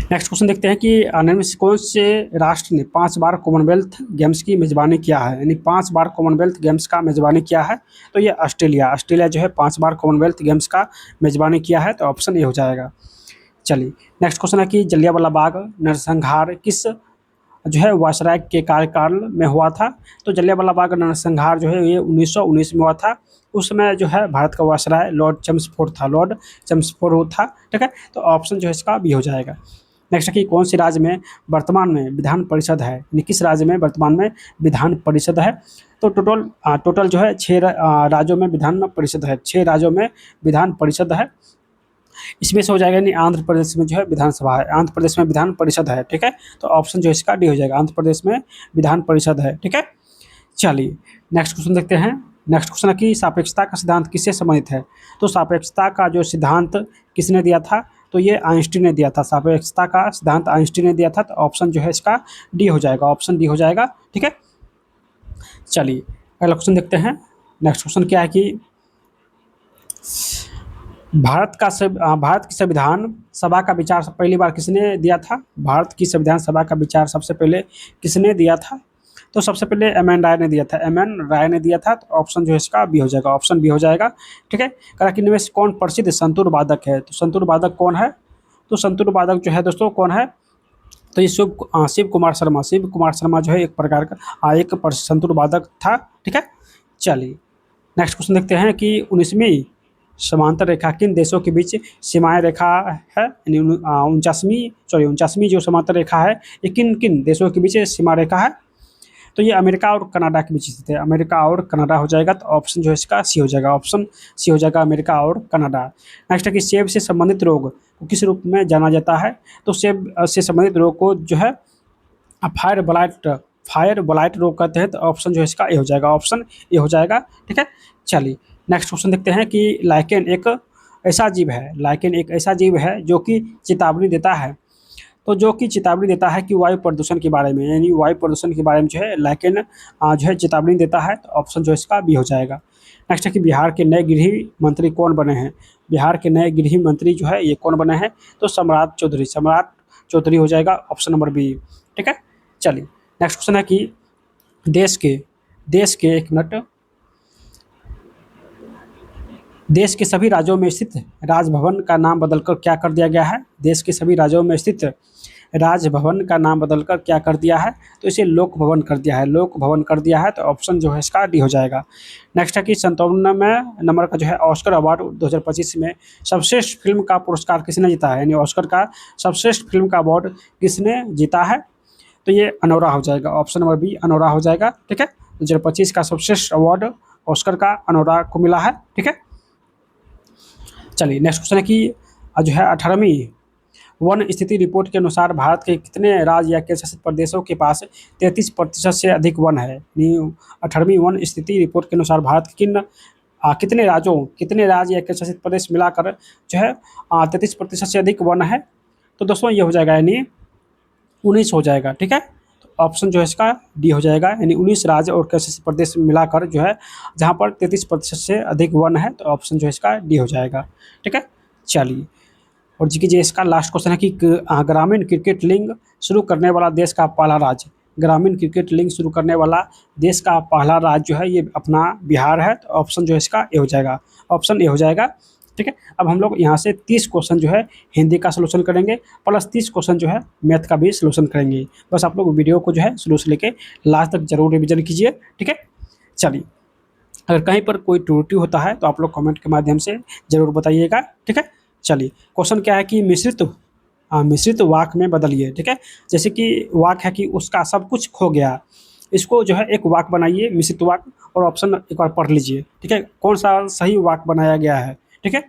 नेक्स्ट क्वेश्चन देखते हैं कि निम्न से कौन से राष्ट्र ने 5 बार कॉमनवेल्थ गेम्स की मेजबानी किया है, यानी 5 बार कॉमनवेल्थ गेम्स का मेजबानी किया है, तो ये ऑस्ट्रेलिया जो है 5 बार कॉमनवेल्थ गेम्स का मेजबानी किया है, तो ऑप्शन ए हो जाएगा। चलिए नेक्स्ट क्वेश्चन है कि जलियांवाला बाग नरसंहार किस जो है वायसराय के कार्यकाल में हुआ था, तो जलियांवाला बाग नरसंहार जो है ये 1919 में हुआ था, उस समय जो है भारत का वायसराय लॉर्ड चेम्सफोर्ड था। ठीक है, तो ऑप्शन जो है इसका बी हो जाएगा। नेक्स्ट है कि कौन से राज्य में वर्तमान में विधान परिषद है, यानी किस राज्य में वर्तमान में विधान परिषद है, तो टोटल जो है 6 राज्यों में विधान परिषद है, 6 राज्यों में विधान परिषद है, इसमें से हो जाएगा, यानी आंध्र प्रदेश में जो है विधानसभा है, आंध्र प्रदेश में विधान परिषद है। ठीक है, तो ऑप्शन जो है इसका डी हो जाएगा, आंध्र प्रदेश में विधान परिषद है। ठीक है, चलिए नेक्स्ट क्वेश्चन देखते हैं। नेक्स्ट क्वेश्चन है कि सापेक्षता का सिद्धांत किससे संबंधित है, तो सापेक्षता का जो सिद्धांत किसने दिया था, तो ये आइंस्टीन ने दिया था, सापेक्षता का सिद्धांत आइंस्टीन ने दिया था, तो ऑप्शन जो है इसका डी हो जाएगा, ऑप्शन डी हो जाएगा। ठीक है, चलिए अगला क्वेश्चन देखते हैं। नेक्स्ट क्वेश्चन क्या है कि भारत की संविधान सभा का विचार पहली बार किसने दिया था? भारत की संविधान सभा का विचार सबसे पहले किसने दिया था? तो सबसे पहले एम एन राय ने दिया था। एम एन राय ने दिया था, तो ऑप्शन जो है इसका बी हो जाएगा, ऑप्शन बी हो जाएगा। ठीक है, कहा कि इनमें से कौन प्रसिद्ध संतूर वादक है? तो संतूर वादक कौन है? तो संतूर वादक जो है दोस्तों कौन है? तो ये शिव कुमार शर्मा। शिव कुमार शर्मा जो है एक प्रकार का संतूर वादक था। ठीक है, चलिए नेक्स्ट क्वेश्चन देखते हैं कि 19वीं समांतर रेखा किन देशों के बीच सीमाएं रेखा है? यानी 49वीं जो समांतर रेखा है ये किन किन देशों के बीच सीमा रेखा है? तो ये अमेरिका और कनाडा के बीच स्थित है। अमेरिका और कनाडा हो जाएगा, तो ऑप्शन जो है इसका सी हो जाएगा, ऑप्शन सी हो जाएगा, अमेरिका और कनाडा। नेक्स्ट है कि सेब से संबंधित रोग को किस रूप में जाना जाता है? तो सेब से संबंधित रोग को जो है फायर ब्लाइट रोग कहते हैं, तो ऑप्शन जो है इसका ए हो जाएगा, ऑप्शन ए हो जाएगा। ठीक है, चलिए नेक्स्ट क्वेश्चन देखते हैं कि लाइकेन एक ऐसा जीव है, लाइकेन एक ऐसा जीव है जो कि चेतावनी देता है। तो जो कि चेतावनी देता है कि वायु प्रदूषण के बारे में, यानी वायु प्रदूषण के बारे में जो है लाइकेन जो है चेतावनी देता है, तो ऑप्शन जो है इसका बी हो जाएगा। नेक्स्ट है कि बिहार के नए गृह मंत्री कौन बने हैं? बिहार के नए गृह मंत्री जो है ये कौन बने हैं? तो सम्राट चौधरी हो जाएगा, ऑप्शन नंबर बी। ठीक है, चलिए नेक्स्ट क्वेश्चन है कि देश के एक मिनट देश के सभी राज्यों में स्थित राजभवन का नाम बदलकर क्या कर दिया गया है? देश के सभी राज्यों में स्थित राजभवन का नाम बदलकर क्या कर दिया है? तो इसे लोक भवन कर दिया है, लोक भवन कर दिया है, तो ऑप्शन जो है इसका डी हो जाएगा। नेक्स्ट है कि 57वें नंबर का जो है ऑस्कर अवार्ड 2025 में सर्वश्रेष्ठ फिल्म का पुरस्कार किसने जीता है? यानी ऑस्कर का सर्वश्रेष्ठ फिल्म का अवार्ड किसने जीता है? तो ये अनोरा हो जाएगा, ऑप्शन नंबर बी अनोरा हो जाएगा। ठीक है, 2025 का सर्वश्रेष्ठ अवार्ड ऑस्कर का अनोरा को मिला है। ठीक है, चलिए नेक्स्ट क्वेश्चन है कि जो है 18वीं वन स्थिति रिपोर्ट के अनुसार भारत के कितने राज्य या केंद्र शासित प्रदेशों के पास 33% से अधिक वन है? 18वीं वन स्थिति रिपोर्ट के अनुसार भारत के कितने राज्य या केंद्र शासित प्रदेश मिलाकर जो है 33% से अधिक वन है? तो दोस्तों ये हो जाएगा यानी 19 हो जाएगा। ठीक है, तो ऑप्शन जो है इसका डी हो जाएगा, यानी 19 राज्य और केंद्र शासित प्रदेश मिलाकर जो है जहाँ पर 33% से अधिक वन है, तो ऑप्शन जो है इसका डी हो जाएगा। ठीक है, चलिए और जी इसका लास्ट क्वेश्चन है कि ग्रामीण क्रिकेट लीग शुरू करने वाला देश का पहला राज्य, ग्रामीण क्रिकेट लीग शुरू करने वाला देश का पहला राज्य जो है ये अपना बिहार है, तो ऑप्शन जो है इसका ए हो जाएगा, ऑप्शन ए हो जाएगा। ठीक है, अब हम लोग यहाँ से 30 क्वेश्चन जो है हिंदी का सोल्यूशन करेंगे, प्लस 30 क्वेश्चन जो है मैथ का भी सोल्यूशन करेंगे। बस आप लोग वीडियो को जो है शुरू से लेके लास्ट तक जरूर रिविजन कीजिए। ठीक है, चलिए अगर कहीं पर कोई त्रुटि होता है तो आप लोग कमेंट के माध्यम से ज़रूर बताइएगा। ठीक है, चलिए क्वेश्चन क्या है कि मिश्रित वाक्य में बदलिए। ठीक है, जैसे कि वाक्य है कि उसका सब कुछ खो गया, इसको जो है एक वाक्य बनाइए मिश्रित वाक्य, और ऑप्शन एक बार पढ़ लीजिए। ठीक है, कौन सा सही वाक्य बनाया गया है? ठीक है,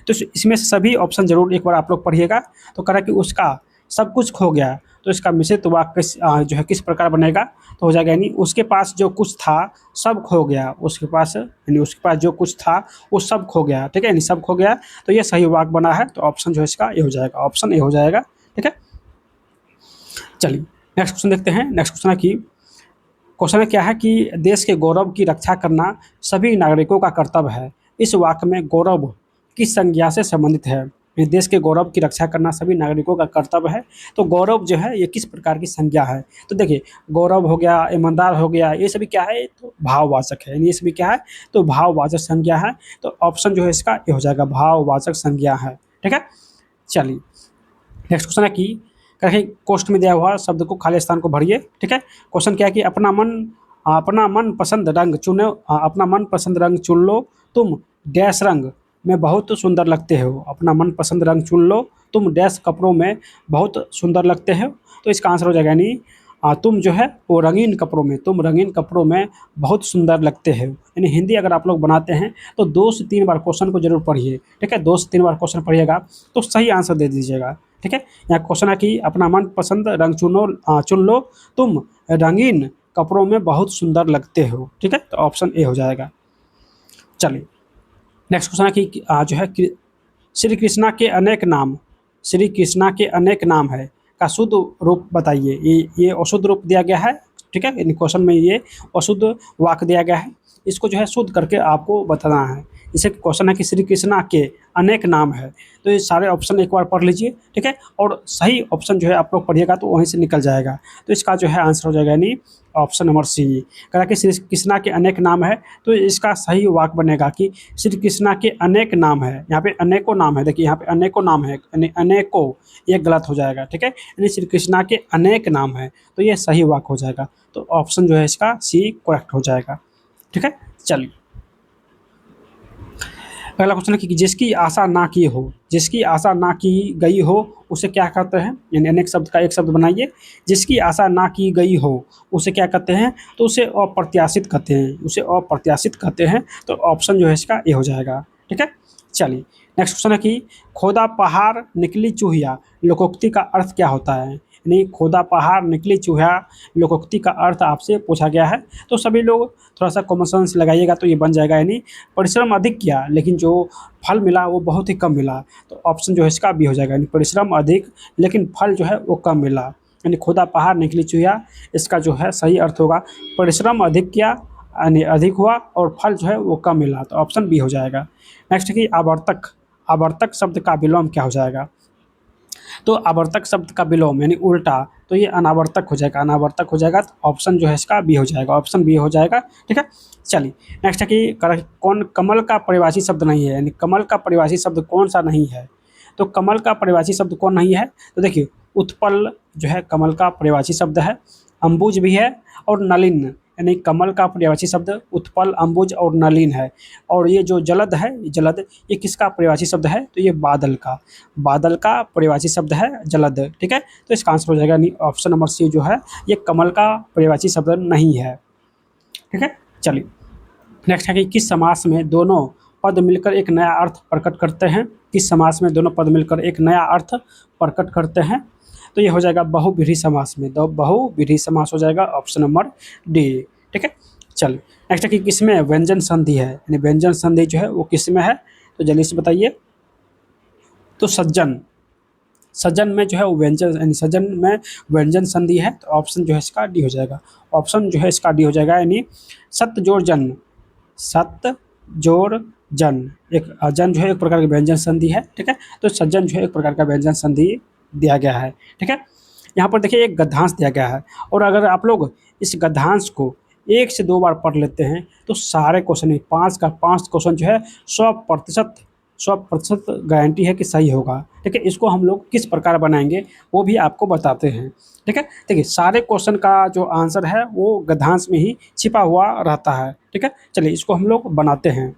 तो इसमें से सभी ऑप्शन जरूर एक बार आप लोग पढ़िएगा। तो कह रहा है कि उसका सब कुछ खो गया, तो इसका मिश्रित वाक्य जो है किस प्रकार बनेगा? तो हो जाएगा यानी उसके पास जो कुछ था सब खो गया, उसके पास जो कुछ था वो सब खो गया। ठीक है, यानी सब खो गया, तो ये सही वाक्य बना है, तो ऑप्शन जो है इसका ए हो जाएगा, ऑप्शन ए हो जाएगा। ठीक है, चलिए नेक्स्ट क्वेश्चन देखते हैं। नेक्स्ट क्वेश्चन क्या है कि देश के गौरव की रक्षा करना सभी नागरिकों का कर्तव्य है। इस वाक्य में गौरव किस संज्ञा से संबंधित है? देश के गौरव की रक्षा करना सभी नागरिकों का कर्तव्य है, तो गौरव जो है ये किस प्रकार की संज्ञा है? तो देखिए गौरव हो गया, ईमानदार हो गया, ये सभी क्या है? तो भाववाचक है, ये सभी क्या है? तो भाववाचक संज्ञा है, तो ऑप्शन जो है इसका ये हो जाएगा, भाववाचक संज्ञा है। ठीक है, चलिए नेक्स्ट क्वेश्चन है कि कहीं कोष्ठ में दिया हुआ शब्द को खाली स्थान को भरिए। ठीक है, क्वेश्चन क्या है कि अपना मन पसंद रंग चुनो, अपना मन पसंद रंग चुन लो, तुम डैश रंग में बहुत सुंदर लगते हो। अपना मन पसंद रंग चुन लो, तुम डैश कपड़ों में बहुत सुंदर लगते हो, तो इसका आंसर हो जाएगा यानी तुम जो है वो तुम रंगीन कपड़ों में बहुत सुंदर लगते हो। यानी हिंदी अगर आप लोग बनाते हैं तो 2 से 3 बार क्वेश्चन को जरूर पढ़िए। ठीक है, 2 से 3 बार क्वेश्चन पढ़िएगा तो सही आंसर दे दीजिएगा। ठीक है, यहाँ क्वेश्चन है कि अपना मनपसंद रंग चुन लो, तुम रंगीन कपड़ों में बहुत सुंदर लगते हो। ठीक है, तो ऑप्शन ए हो जाएगा। चलिए नेक्स्ट क्वेश्चन है कि जो है श्री कृष्णा के अनेक नाम है का शुद्ध रूप बताइए। ये अशुद्ध रूप दिया गया है। ठीक है, इन क्वेश्चन में ये अशुद्ध वाक्य दिया गया है, इसको जो है शुद्ध करके आपको बताना है। जैसे क्वेश्चन है कि श्री कृष्णा के अनेक नाम है, तो ये सारे ऑप्शन एक बार पढ़ लीजिए, ठीक है, और सही ऑप्शन जो है आप लोग पढ़िएगा तो वहीं से निकल जाएगा। तो इसका जो है आंसर हो जाएगा यानी ऑप्शन नंबर सी। कहा कि श्री कृष्णा के अनेक नाम है, तो इसका सही वाक्य बनेगा कि श्री कृष्णा के अनेक नाम है। यहाँ पे अनेकों नाम है, देखिए यहाँ पे अनेकों नाम है, यानी अनेकों, ये गलत हो जाएगा, ठीक है, यानी श्री कृष्णा के अनेक नाम है, तो ये सही वाक्य हो जाएगा। तो ऑप्शन जो है इसका सी करेक्ट हो जाएगा, ठीक है। चलिए अगला क्वेश्चन है कि जिसकी आशा ना की हो, जिसकी आशा ना की गई हो उसे क्या कहते हैं, यानी अनेक शब्द का एक शब्द बनाइए। जिसकी आशा ना की गई हो उसे क्या कहते हैं, तो उसे अप्रत्याशित कहते हैं, उसे अप्रत्याशित कहते हैं। तो ऑप्शन जो है इसका ए हो जाएगा, ठीक है। चलिए नेक्स्ट क्वेश्चन है कि खोदा पहाड़ निकली चूहिया लोकोक्ति का अर्थ क्या होता है, यानी खोदा पहाड़ निकली चूहिया लोकोक्ति का अर्थ आपसे पूछा गया है। तो सभी लोग थोड़ा सा कॉमन सेंस लगाइएगा तो ये बन जाएगा, यानी परिश्रम अधिक किया लेकिन जो फल मिला वो बहुत ही कम मिला। तो ऑप्शन जो है इसका बी हो जाएगा, यानी परिश्रम अधिक लेकिन फल जो है वो कम मिला, यानी खोदा पहाड़ निकली चूहिया, इसका जो है सही अर्थ होगा परिश्रम अधिक किया यानी अधिक हुआ और फल जो है वो कम मिला। तो ऑप्शन बी हो जाएगा। नेक्स्ट कि आवर्तक, आवर्तक शब्द का विलोम क्या हो जाएगा, तो आवर्तक शब्द का विलोम यानी उल्टा, तो ये अनावर्तक हो जाएगा, अनावर्तक हो जाएगा। तो ऑप्शन जो है इसका बी हो जाएगा, ऑप्शन बी हो जाएगा, ठीक है। चलिए नेक्स्ट है कि कौन कमल का परिभाषी शब्द नहीं है, यानी कमल का परिभाषी शब्द कौन सा नहीं है। तो कमल का परिभाषी शब्द कौन नहीं है, तो देखिए उत्पल जो है कमल का परिभाषी शब्द है, अम्बुज भी है और नलिन, यानी कमल का परिभाषी शब्द उत्पल, अम्बुज और नलिन है। और ये जो जलद है, जलद, ये किसका परिभाषी शब्द है, तो ये बादल का, बादल का परिभाषी शब्द है जलद, ठीक है। तो इसका आंसर हो जाएगा यानी ऑप्शन नंबर सी जो है ये कमल का परिभाषी शब्द नहीं है, ठीक है। चलिए नेक्स्ट है कि किस समास में दोनों पद मिलकर एक नया अर्थ प्रकट करते हैं, किस समास में दोनों पद मिलकर एक नया अर्थ प्रकट करते हैं। तो ये हो जाएगा बहुव्रीहि समास में, दो बहुव्रीहि समास हो जाएगा, ऑप्शन नंबर डी, ठीक है। चलिए नेक्स्ट है कि किसमें व्यंजन संधि है, यानी व्यंजन संधि जो है वो किसमें है, तो जल्दी से बताइए। तो सज्जन, सज्जन में जो है वो व्यंजन, यानी सज्जन में व्यंजन संधि है। तो ऑप्शन जो है इसका डी हो जाएगा, ऑप्शन जो है इसका डी हो जाएगा, यानी सत्य जोड़ जन, सत्य जोड़ जन, एक जन जो है एक प्रकार की व्यंजन संधि है, ठीक है। तो सज्जन जो है एक प्रकार का व्यंजन संधि दिया गया है, ठीक है। यहाँ पर देखिए एक गद्यांश दिया गया है, और अगर आप लोग इस गद्यांश को 1 से 2 बार पढ़ लेते हैं तो सारे क्वेश्चन, 5 का 5 क्वेश्चन जो है 100% 100% गारंटी है कि सही होगा, ठीक है। इसको हम लोग किस प्रकार बनाएंगे वो भी आपको बताते हैं, ठीक है। देखिए सारे क्वेश्चन का जो आंसर है वो गद्यांश में ही छिपा हुआ रहता है, ठीक है। चलिए इसको हम लोग बनाते हैं।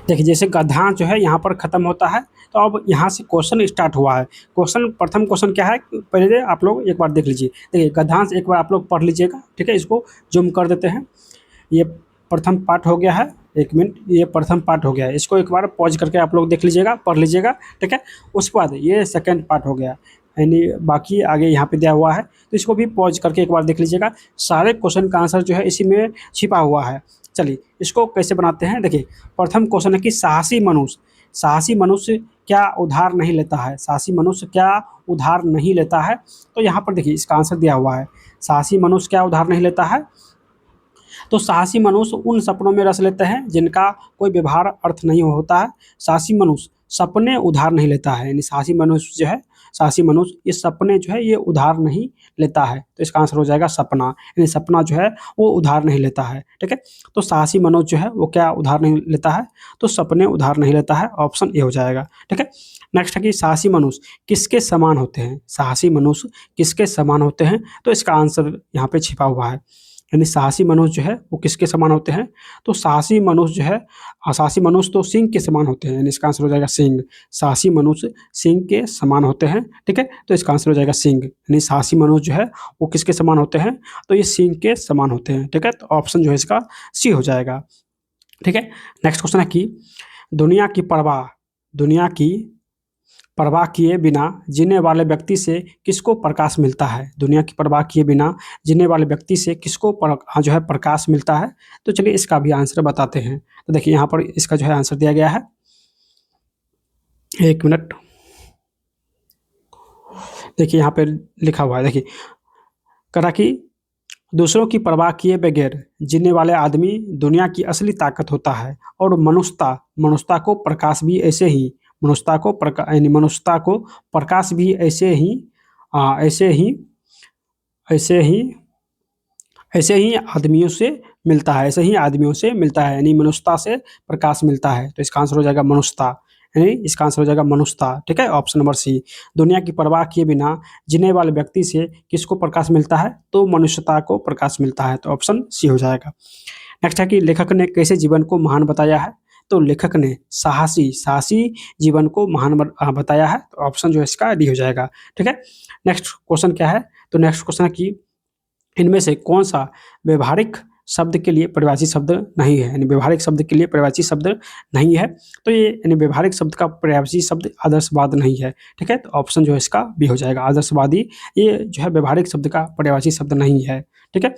देखिए जैसे गद्यांश जो है यहाँ पर ख़त्म होता है, तो अब यहाँ से क्वेश्चन स्टार्ट हुआ है। क्वेश्चन, प्रथम क्वेश्चन क्या है, पहले आप लोग एक बार देख लीजिए। देखिए गद्यांश एक बार आप लोग पढ़ लीजिएगा, ठीक है। इसको जूम कर देते हैं। ये प्रथम पार्ट हो गया है, 1 मिनट, ये प्रथम पार्ट हो गया है। इसको एक बार पॉज करके आप लोग देख लीजिएगा, पढ़ लीजिएगा, ठीक है। उसके बाद ये सेकंड पार्ट हो गया, यानी बाकी आगे यहाँ पे दिया हुआ है, तो इसको भी पॉज करके एक बार देख लीजिएगा। सारे क्वेश्चन का आंसर जो है इसी में छिपा हुआ है। चलिए इसको कैसे बनाते हैं, देखिए प्रथम क्वेश्चन है कि साहसी मनुष्य, साहसी मनुष्य क्या उधार नहीं लेता है, साहसी मनुष्य क्या उधार नहीं लेता है। तो यहाँ पर देखिए इसका आंसर दिया हुआ है, साहसी मनुष्य क्या उधार नहीं लेता है। तो साहसी मनुष्य उन सपनों में रस लेते हैं जिनका कोई व्यवहार अर्थ नहीं होता है। साहसी मनुष्य सपने उधार नहीं लेता है, यानी साहसी मनुष्य जो है, साहसी मनुष्य ये सपने जो है ये उधार नहीं लेता है। तो इसका आंसर हो जाएगा सपना, यानी सपना जो है वो उधार नहीं लेता है, ठीक है। तो साहसी मनुष्य जो है वो क्या उधार नहीं लेता है, तो सपने उधार नहीं लेता है, ऑप्शन ए हो जाएगा, ठीक है। नेक्स्ट है कि साहसी मनुष्य किसके समान होते हैं, साहसी मनुष्य किसके समान होते हैं। तो इसका आंसर यहाँ पे छिपा हुआ है, यानी साहसी मनुष्य जो है वो किसके समान होते हैं। तो साहसी मनुष्य जो है, साहसी मनुष्य तो सिंह के समान होते हैं, यानी इसका आंसर हो जाएगा सिंह। साहसी मनुष्य सिंह के समान होते हैं, ठीक है। तो इसका आंसर हो जाएगा सिंह, यानी साहसी मनुष्य जो है वो किसके समान होते हैं, तो ये सिंह के समान होते हैं, ठीक है। तो ऑप्शन जो है इसका सी हो जाएगा, ठीक है। नेक्स्ट क्वेश्चन है कि दुनिया की परवाह, दुनिया की परवाह किए बिना जीने वाले व्यक्ति से किसको प्रकाश मिलता है, दुनिया की परवाह किए बिना जीने वाले व्यक्ति से किसको जो है प्रकाश मिलता है। तो चलिए इसका भी आंसर बताते हैं। तो देखिए यहाँ पर इसका जो है आंसर दिया गया है, 1 मिनट, देखिए यहाँ पे लिखा हुआ है, देखिए करा कि दूसरों की परवाह किए बगैर जीने वाले आदमी दुनिया की असली ताकत होता है। और मनुष्यता मनुष्यता को प्रकाश भी ऐसे ही मनुष्यता को प्रकाश भी ऐसे ही ऐसे ही ऐसे ही आदमियों से मिलता है, ऐसे ही आदमियों से मिलता है, यानी मनुष्यता से प्रकाश मिलता है। तो इसका आंसर हो जाएगा मनुष्यता, यानी इसका आंसर हो जाएगा मनुष्यता। ठीक है, ऑप्शन नंबर सी। दुनिया की परवाह किए बिना जीने वाले व्यक्ति से किसको प्रकाश मिलता है? तो मनुष्यता को प्रकाश मिलता है। तो ऑप्शन सी हो जाएगा। नेक्स्ट है कि लेखक ने कैसे जीवन को महान बताया है? तो लेखक ने साहसी साहसी जीवन को महान बताया है। तो ऑप्शन जो है इसका डी हो जाएगा। ठीक है, नेक्स्ट क्वेश्चन क्या है? तो नेक्स्ट क्वेश्चन है कि इनमें से कौन सा व्यवहारिक शब्द के लिए परिभाषित शब्द नहीं है? यानी व्यवहारिक शब्द के लिए परिभाषित शब्द नहीं है। तो ये यानी व्यवहारिक शब्द का परिभाषित शब्द आदर्शवाद नहीं है। ठीक है, तो ऑप्शन जो है इसका बी हो जाएगा, आदर्शवादी। ये जो है व्यवहारिक शब्द का परिभाषित शब्द नहीं है। ठीक है,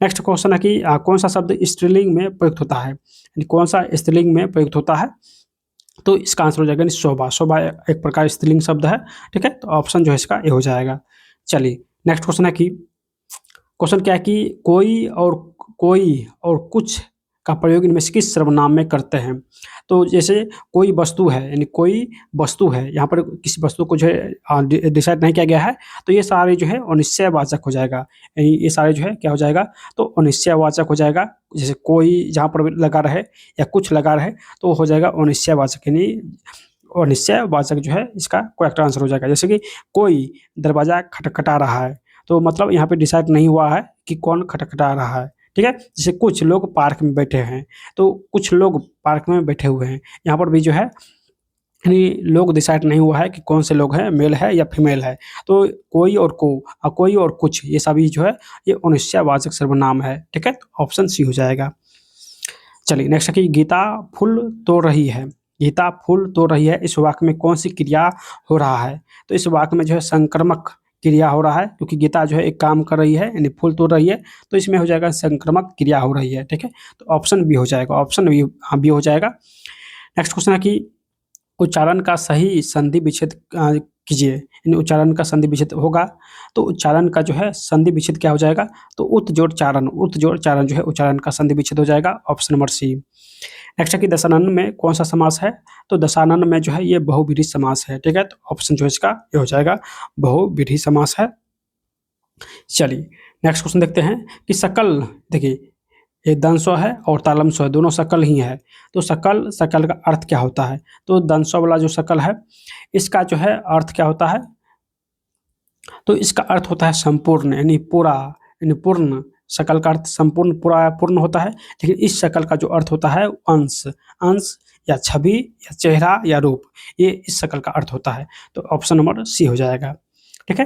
नेक्स्ट क्वेश्चन है कि कौन सा शब्द स्त्रीलिंग में प्रयुक्त होता है? यानी कौन सा स्त्रीलिंग में प्रयुक्त होता है? तो इसका आंसर हो जाएगा शोभा। शोभा एक प्रकार स्त्रीलिंग शब्द है। ठीक है, तो ऑप्शन जो है इसका ए हो जाएगा। चलिए, नेक्स्ट क्वेश्चन है कि क्वेश्चन क्या है कि कोई और कुछ का प्रयोग इनमें से किस सर्वनाम में करते हैं? तो जैसे कोई वस्तु है, यानी कोई वस्तु है, यहाँ पर किसी वस्तु को जो है डिसाइड नहीं किया गया है, तो ये सारे जो है अनिश्चयवाचक हो जाएगा। यानी ये सारे जो है क्या हो जाएगा? तो अनिश्चयवाचक हो जाएगा। जैसे कोई जहाँ पर लगा रहे या कुछ लगा रहे तो हो जाएगा अनिश्चयवाचक, यानी अनिश्चयवाचक जो है इसका करेक्ट आंसर हो जाएगा। जैसे कि कोई दरवाज़ा खटखटा रहा है, तो मतलब यहाँ पे डिसाइड नहीं हुआ है कि कौन खटखटा रहा है। ठीक है, जैसे कुछ लोग पार्क में बैठे हैं, तो कुछ लोग पार्क में बैठे हुए हैं, यहाँ पर भी जो है यानी लोग डिसाइड नहीं हुआ है कि कौन से लोग हैं, मेल है या फीमेल है। तो कोई और कुछ ये सभी जो है ये अनिश्चयवाचक सर्वनाम है। ठीक है, तो ऑप्शन सी हो जाएगा। चलिए, नेक्स्ट है कि गीता फूल तोड़ रही है। गीता फूल तोड़ रही है, इस वाक्य में कौन सी क्रिया हो रहा है? तो इस वाक्य में जो है संक्रामक क्रिया हो रहा है, क्योंकि गीता जो है एक काम कर रही है, यानी फूल तोड़ रही है, तो इसमें हो जाएगा संक्रामक क्रिया हो रही है। ठीक है, तो ऑप्शन बी हो जाएगा, ऑप्शन बी, हाँ बी हो जाएगा। नेक्स्ट क्वेश्चन है कि उच्चारण का सही संधि विच्छेद कीजिए, यानी उच्चारण का संधि विच्छेद होगा, तो उच्चारण का जो है संधि विच्छेद क्या हो जाएगा? तो उत जोड़ चारण जो है उच्चारण का संधि विच्छेद हो जाएगा। Option number C. नेक्स्ट है कि दशानन में कौन सा समास है? तो दशानन में जो है ये बहुव्रीहि समास है। ठीक है, तो ऑप्शन जो है इसका ये हो जाएगा, बहुव्रीहि समास है। चलिए, नेक्स्ट क्वेश्चन देखते हैं कि सकल, देखिए ये दंसो है और तालमसो है, दोनों सकल ही है। तो सकल का अर्थ क्या होता है? तो दंसो वाला जो सकल है इसका जो है अर्थ क्या होता है? तो इसका अर्थ होता है संपूर्ण, यानी पूरा, यानी पूर्ण। सकल का अर्थ संपूर्ण, पूरा, पूर्ण होता है। लेकिन इस सकल का जो अर्थ होता है अंश, अंश या छवि या चेहरा या रूप, ये इस सकल का अर्थ होता है। तो ऑप्शन नंबर सी हो जाएगा। ठीक है,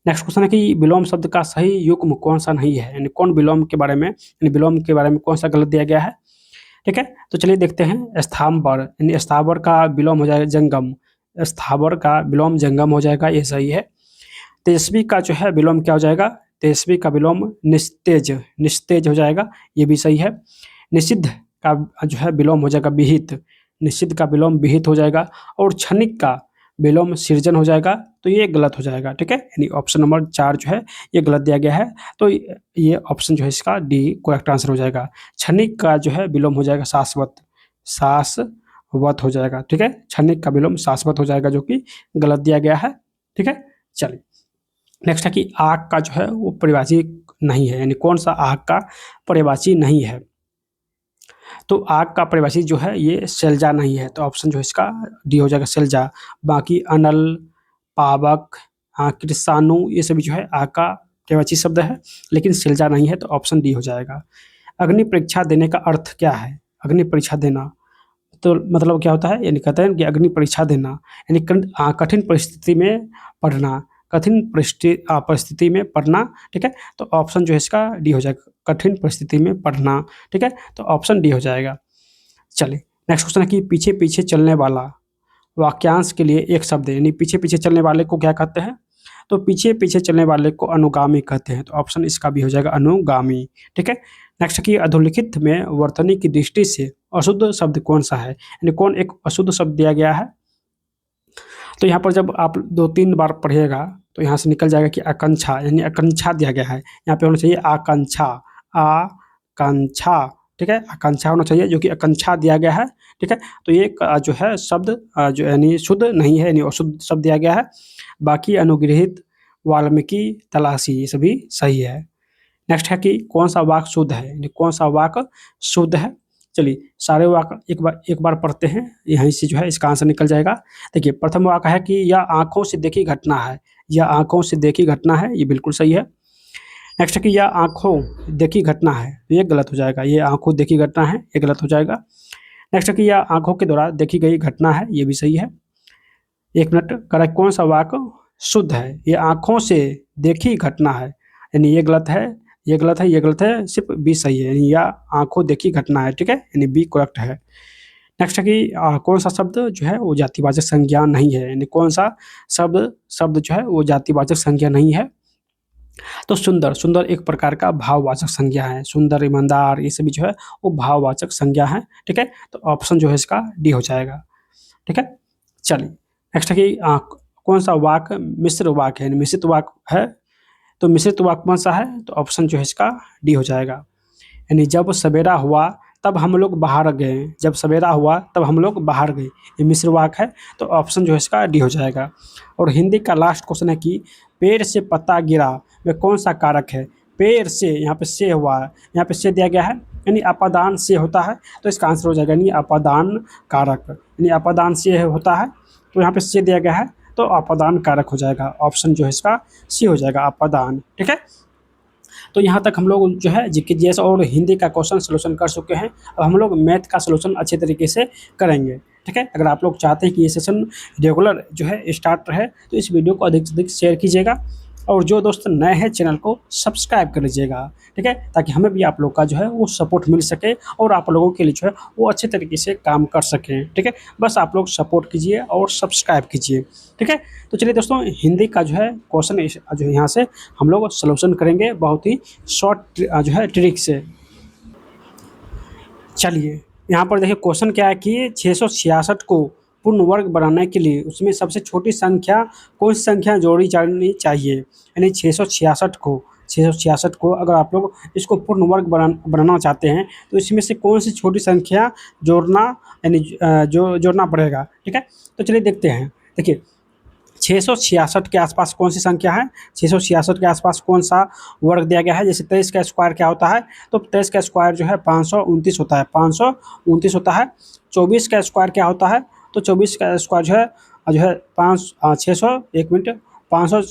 नेक्स्ट क्वेश्चन है कि विलोम शब्द का सही युग्म कौन सा नहीं है? यानी कौन विलोम के बारे में, यानी विलोम के बारे में कौन सा गलत दिया गया है? ठीक है, तो चलिए देखते हैं। स्थावर, यानी स्थावर का विलोम हो जाएगा जंगम, स्थावर का विलोम जंगम हो जाएगा, ये सही है। तेजस्वी का जो है विलोम क्या हो जाएगा? तेजस्वी का विलोम निस्तेज, निस्तेज हो जाएगा, ये भी सही है। निषिद्ध का जो है विलोम हो जाएगा विहित, निषिद्ध का विलोम विहित हो जाएगा। और क्षणिक का विलोम सृजन हो जाएगा, तो ये गलत हो जाएगा। ठीक है, यानी ऑप्शन नंबर 4 जो है ये गलत दिया गया है। तो ये ऑप्शन जो है इसका डी करेक्ट आंसर हो जाएगा। क्षणिक का जो है विलोम हो जाएगा शाश्वत, शाश्वत हो जाएगा। ठीक है, क्षणिक का विलोम शाश्वत हो जाएगा, जो कि गलत दिया गया है। ठीक है, चलिए नेक्स्ट है कि आग का जो है वो पर्यायवाची नहीं है, यानी कौन सा आग का पर्यायवाची नहीं है? तो आग का पर्यायवाची जो है ये शैलजा नहीं है। तो ऑप्शन जो है इसका डी हो जाएगा, शैलजा। बाकी अनल, पावक, कृषाणु, ये सभी जो है आग का पर्यायवाची शब्द है, लेकिन शैलजा नहीं है। तो ऑप्शन डी हो जाएगा। अग्नि परीक्षा देने का अर्थ क्या है? अग्नि परीक्षा देना तो मतलब क्या होता है? यानी कहते हैं कि अग्नि परीक्षा देना यानी कठिन परिस्थिति में पढ़ना, कठिन परिस्थिति में पढ़ना। ठीक है, तो ऑप्शन जो है इसका डी हो जाएगा, कठिन परिस्थिति में पढ़ना। ठीक है, तो ऑप्शन डी हो जाएगा। चलिए, नेक्स्ट क्वेश्चन है कि पीछे पीछे चलने वाला वाक्यांश के लिए एक शब्द है, यानी पीछे पीछे चलने वाले को क्या कहते हैं? तो पीछे पीछे चलने वाले को अनुगामी कहते हैं। तो ऑप्शन इसका भी हो जाएगा अनुगामी। ठीक है, नेक्स्ट कि अधोलिखित में वर्तनी की दृष्टि से अशुद्ध शब्द कौन सा है? यानी कौन एक अशुद्ध शब्द दिया गया है? तो यहाँ पर जब आप 2-3 बार पढ़िएगा तो यहाँ से निकल जाएगा कि आकांक्षा, यानी आकांक्षा दिया गया है, यहाँ पे होना चाहिए आकांक्षा, आकांक्षा, ठीक है, आकांक्षा होना चाहिए, जो कि आकांक्षा दिया गया है, ठीक है। तो ये जो है शब्द जो यानी शुद्ध नहीं है, यानी अशुद्ध शब्द दिया गया है। बाकी अनुग्रहित, वाल्मीकि, तलाशी, ये सभी सही है। नेक्स्ट है कि कौन सा वाक्य शुद्ध है, यानी कौन सा वाक्य शुद्ध है। चलिए सारे वाक्य एक बार पढ़ते हैं, यहीं से जो है इसका आंसर निकल जाएगा। देखिए प्रथम वाक्य है कि यह आंखों से देखी घटना है, यह आंखों से देखी घटना है, ये बिल्कुल सही है। नेक्स्ट है कि यह आंखों देखी घटना है, तो ये गलत हो जाएगा, ये आंखों देखी घटना है, ये गलत हो जाएगा। नेक्स्ट है कि यह आंखों के द्वारा देखी गई घटना है, ये भी सही है। एक मिनट, करेक्ट कौन सा वाक्य शुद्ध है, ये आंखों से देखी घटना है, यानी ये गलत है, ये गलत है, ये गलत है, सिर्फ बी सही है, यानी यह आंखों देखी घटना है, ठीक है, यानी बी करेक्ट है। नेक्स्ट है कि कौन सा शब्द जो है वो जातिवाचक संज्ञा नहीं है, यानी कौन सा शब्द जो है वो जातिवाचक संज्ञा नहीं है। तो सुंदर, सुंदर एक प्रकार का भाववाचक संज्ञा है, सुंदर, ईमानदार, ये सभी जो है वो भाववाचक संज्ञा है, ठीक है। तो ऑप्शन जो है इसका डी हो जाएगा, ठीक है। चलिए नेक्स्ट है कि कौन सा वाक्य मिश्र वाक्य है, मिश्रित वाक्य है। तो मिश्रित वाक्य कौन सा है, तो ऑप्शन जो है इसका डी हो जाएगा, यानी जब सवेरा हुआ तब हम लोग बाहर गए, जब सवेरा हुआ तब हम लोग बाहर गए, ये मिश्र वाक्य है, तो ऑप्शन जो है इसका डी हो जाएगा। और हिंदी का लास्ट क्वेश्चन है कि पेड़ से पत्ता गिरा वह कौन सा कारक है। पेड़ से, यहाँ पे से हुआ है, यहाँ पे से दिया गया है, यानी अपादान से होता है, तो इसका आंसर हो जाएगा यानी अपादान कारक, यानी अपादान से होता है, तो यहाँ पे से दिया गया है, तो अपादान कारक हो जाएगा। ऑप्शन जो है इसका सी हो जाएगा, अपादान, ठीक है। तो यहाँ तक हम लोग जो है जीके जीएस और हिंदी का क्वेश्चन सोल्यूशन कर चुके हैं। अब हम लोग मैथ का सोल्यूशन अच्छे तरीके से करेंगे, ठीक है। अगर आप लोग चाहते हैं कि ये सेशन रेगुलर जो है स्टार्ट रहे, तो इस वीडियो को अधिक से अधिक शेयर कीजिएगा, और जो दोस्त नए हैं चैनल को सब्सक्राइब कर लीजिएगा, ठीक है, ताकि हमें भी आप लोग का जो है वो सपोर्ट मिल सके और आप लोगों के लिए जो है वो अच्छे तरीके से काम कर सकें, ठीक है। बस आप लोग सपोर्ट कीजिए और सब्सक्राइब कीजिए, ठीक है। तो चलिए दोस्तों, हिंदी का जो है क्वेश्चन जो है यहाँ से हम लोग सोल्यूशन करेंगे बहुत ही शॉर्ट जो है ट्रिक से। चलिए यहाँ पर देखिए क्वेश्चन क्या है कि 666 को पूर्ण वर्ग बनाने के लिए उसमें सबसे छोटी संख्या कौन सी संख्या जोड़ी जानी चाहिए, यानी 666 को अगर आप लोग इसको पूर्ण वर्ग बनाना चाहते हैं, तो इसमें से कौन सी छोटी संख्या जोड़ना, यानी जो जोड़ना पड़ेगा, ठीक है। तो चलिए देखते हैं। देखिए 666 के आसपास कौन सी संख्या है, 666 के आसपास कौन सा वर्ग दिया गया है। जैसे 23 का स्क्वायर क्या होता है, तो 23 का स्क्वायर जो है 529 होता है, 529 होता है। 24 का स्क्वायर क्या होता है, तो 24 का स्क्वायर जो है 600, एक मिनट, 500,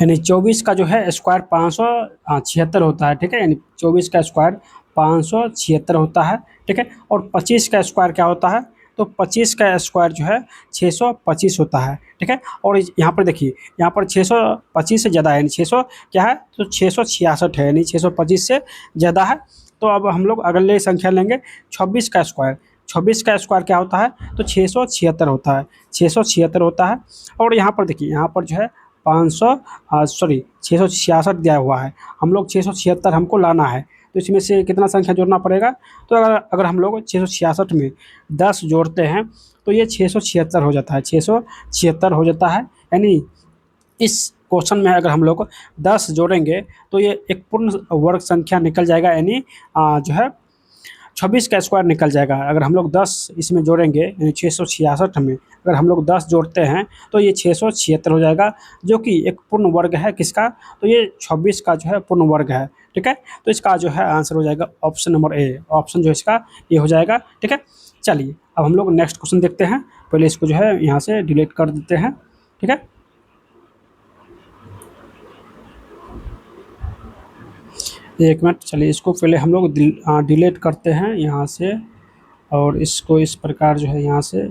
यानी 24 का जो है स्क्वायर 576 होता है, ठीक है, यानी 24 का स्क्वायर 576 होता है, ठीक है। और 25 का स्क्वायर क्या होता है, तो 25 का स्क्वायर जो है 625 होता है, ठीक है। और यहाँ पर देखिए, यहाँ पर 625 से ज़्यादा है, यानी 600 क्या है, तो 666 है, यानी 625 से ज़्यादा है। तो अब हम लोग अगले संख्या लेंगे 26 का स्क्वायर। 26 का स्क्वायर क्या होता है, तो 676 होता है, 676 होता है। और यहाँ पर देखिए, यहाँ पर जो है 666 दिया हुआ है, हम लोग 676 हमको लाना है, तो इसमें से कितना संख्या जोड़ना पड़ेगा। तो अगर हम लोग 666 में 10 जोड़ते हैं, तो ये 676 हो जाता है, 676 हो जाता है। यानी इस क्वेश्चन में अगर हम लोग 10 जोड़ेंगे, तो ये एक पूर्ण वर्ग संख्या निकल जाएगा, यानी जो है 26 का स्क्वायर निकल जाएगा। अगर हम लोग 10 इसमें जोड़ेंगे, यानी 666 में अगर हम लोग 10 जोड़ते हैं, तो ये 676 हो जाएगा, जो कि एक पूर्ण वर्ग है किसका, तो ये 26 का जो है पूर्ण वर्ग है, ठीक है। तो इसका जो है आंसर हो जाएगा ऑप्शन नंबर ए, ऑप्शन जो है इसका ये हो जाएगा, ठीक है। चलिए अब हम लोग नेक्स्ट क्वेश्चन देखते हैं। पहले इसको जो है यहाँ से डिलीट कर देते हैं, ठीक है। एक मिनट, चलिए इसको पहले हम लोग डिलीट करते हैं यहाँ से, और इसको इस प्रकार जो है यहाँ से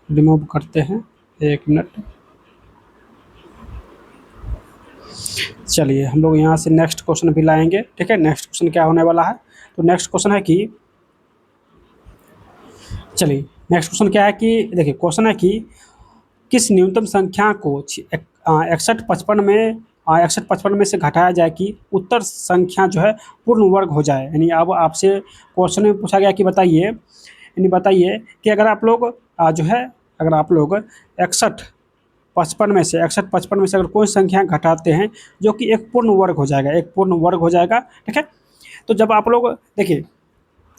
रिमूव करते हैं। एक मिनट, चलिए हम लोग यहाँ से नेक्स्ट क्वेश्चन भी लाएंगे, ठीक है। नेक्स्ट क्वेश्चन क्या होने वाला है, तो नेक्स्ट क्वेश्चन है कि, चलिए नेक्स्ट क्वेश्चन क्या है कि, देखिए क्वेश्चन है कि किस न्यूनतम संख्या को 6155 में से घटाया जाए कि उत्तर संख्या जो है पूर्ण वर्ग हो जाए। यानी अब आपसे क्वेश्चन में पूछा गया कि बताइए, यानी बताइए कि अगर आप लोग जो है, अगर आप लोग 61 55 में से 61 55 में से अगर कोई संख्या घटाते हैं जो कि एक पूर्ण वर्ग हो जाएगा, एक पूर्ण वर्ग हो जाएगा, ठीक है। तो जब आप लोग देखिए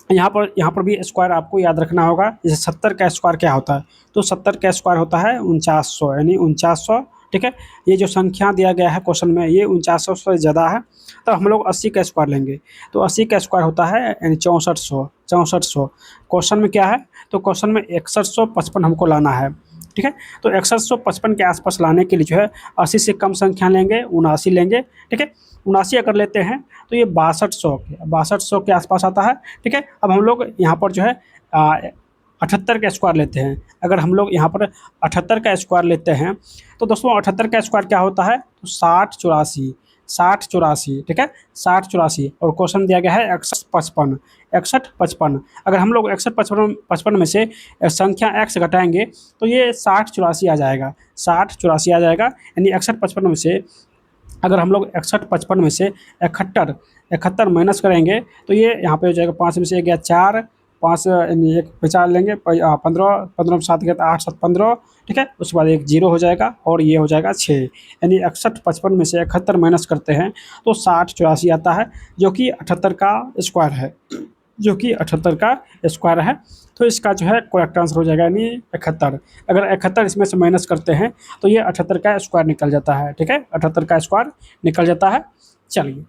यहाँ पर भी स्क्वायर आपको याद रखना होगा। जैसे 70 का स्क्वायर क्या होता है, तो 70 का स्क्वायर होता है 4900, यानी 4900, ठीक है। ये जो संख्या दिया गया है क्वेश्चन में ये 4900 से ज़्यादा है, तो हम लोग 80 का स्क्वायर लेंगे, तो 80 का स्क्वायर होता है यानी 6400। क्वेश्चन में क्या है, तो क्वेश्चन में 6155 हमको लाना है, ठीक है। तो 6155 के आसपास लाने के लिए जो है 80 से कम संख्या लेंगे, 79 लेंगे, ठीक है। 79 अगर लेते हैं तो ये 6200 के आसपास आता है, ठीक है। अब हम लोग यहाँ पर जो है 78 का स्क्वायर लेते हैं। अगर हम लोग यहाँ पर 78 का स्क्वायर लेते हैं तो दोस्तों 78 का स्क्वायर क्या होता है, तो 60 84, ठीक है, 60 84। और क्वेश्चन दिया गया है 61 55। अगर हम लोग 61 55 में से संख्या x घटाएंगे तो ये 60 84 आ जाएगा, 60 84 आ जाएगा। यानी 61 55 में से अगर हम लोग 61 55 में से 71 माइनस करेंगे तो ये यहाँ पे हो जाएगा, 5 में से 1 गया 4, 5 यानी 1 बचा लेंगे, 15 15 में 7 गया तो 8 7 15, ठीक है। उसके बाद एक 0 हो जाएगा और ये हो जाएगा 6। यानी 61 55 में से 71 माइनस करते हैं तो 60 84 आता है, जो कि 78 का स्क्वायर है, जो कि 78 का स्क्वायर है। तो इसका जो है करेक्ट आंसर हो जाएगा यानी 71। अगर 71 इसमें से माइनस करते हैं तो ये 78 का स्क्वायर निकल जाता है, ठीक है, 78 का स्क्वायर निकल जाता है। चलिए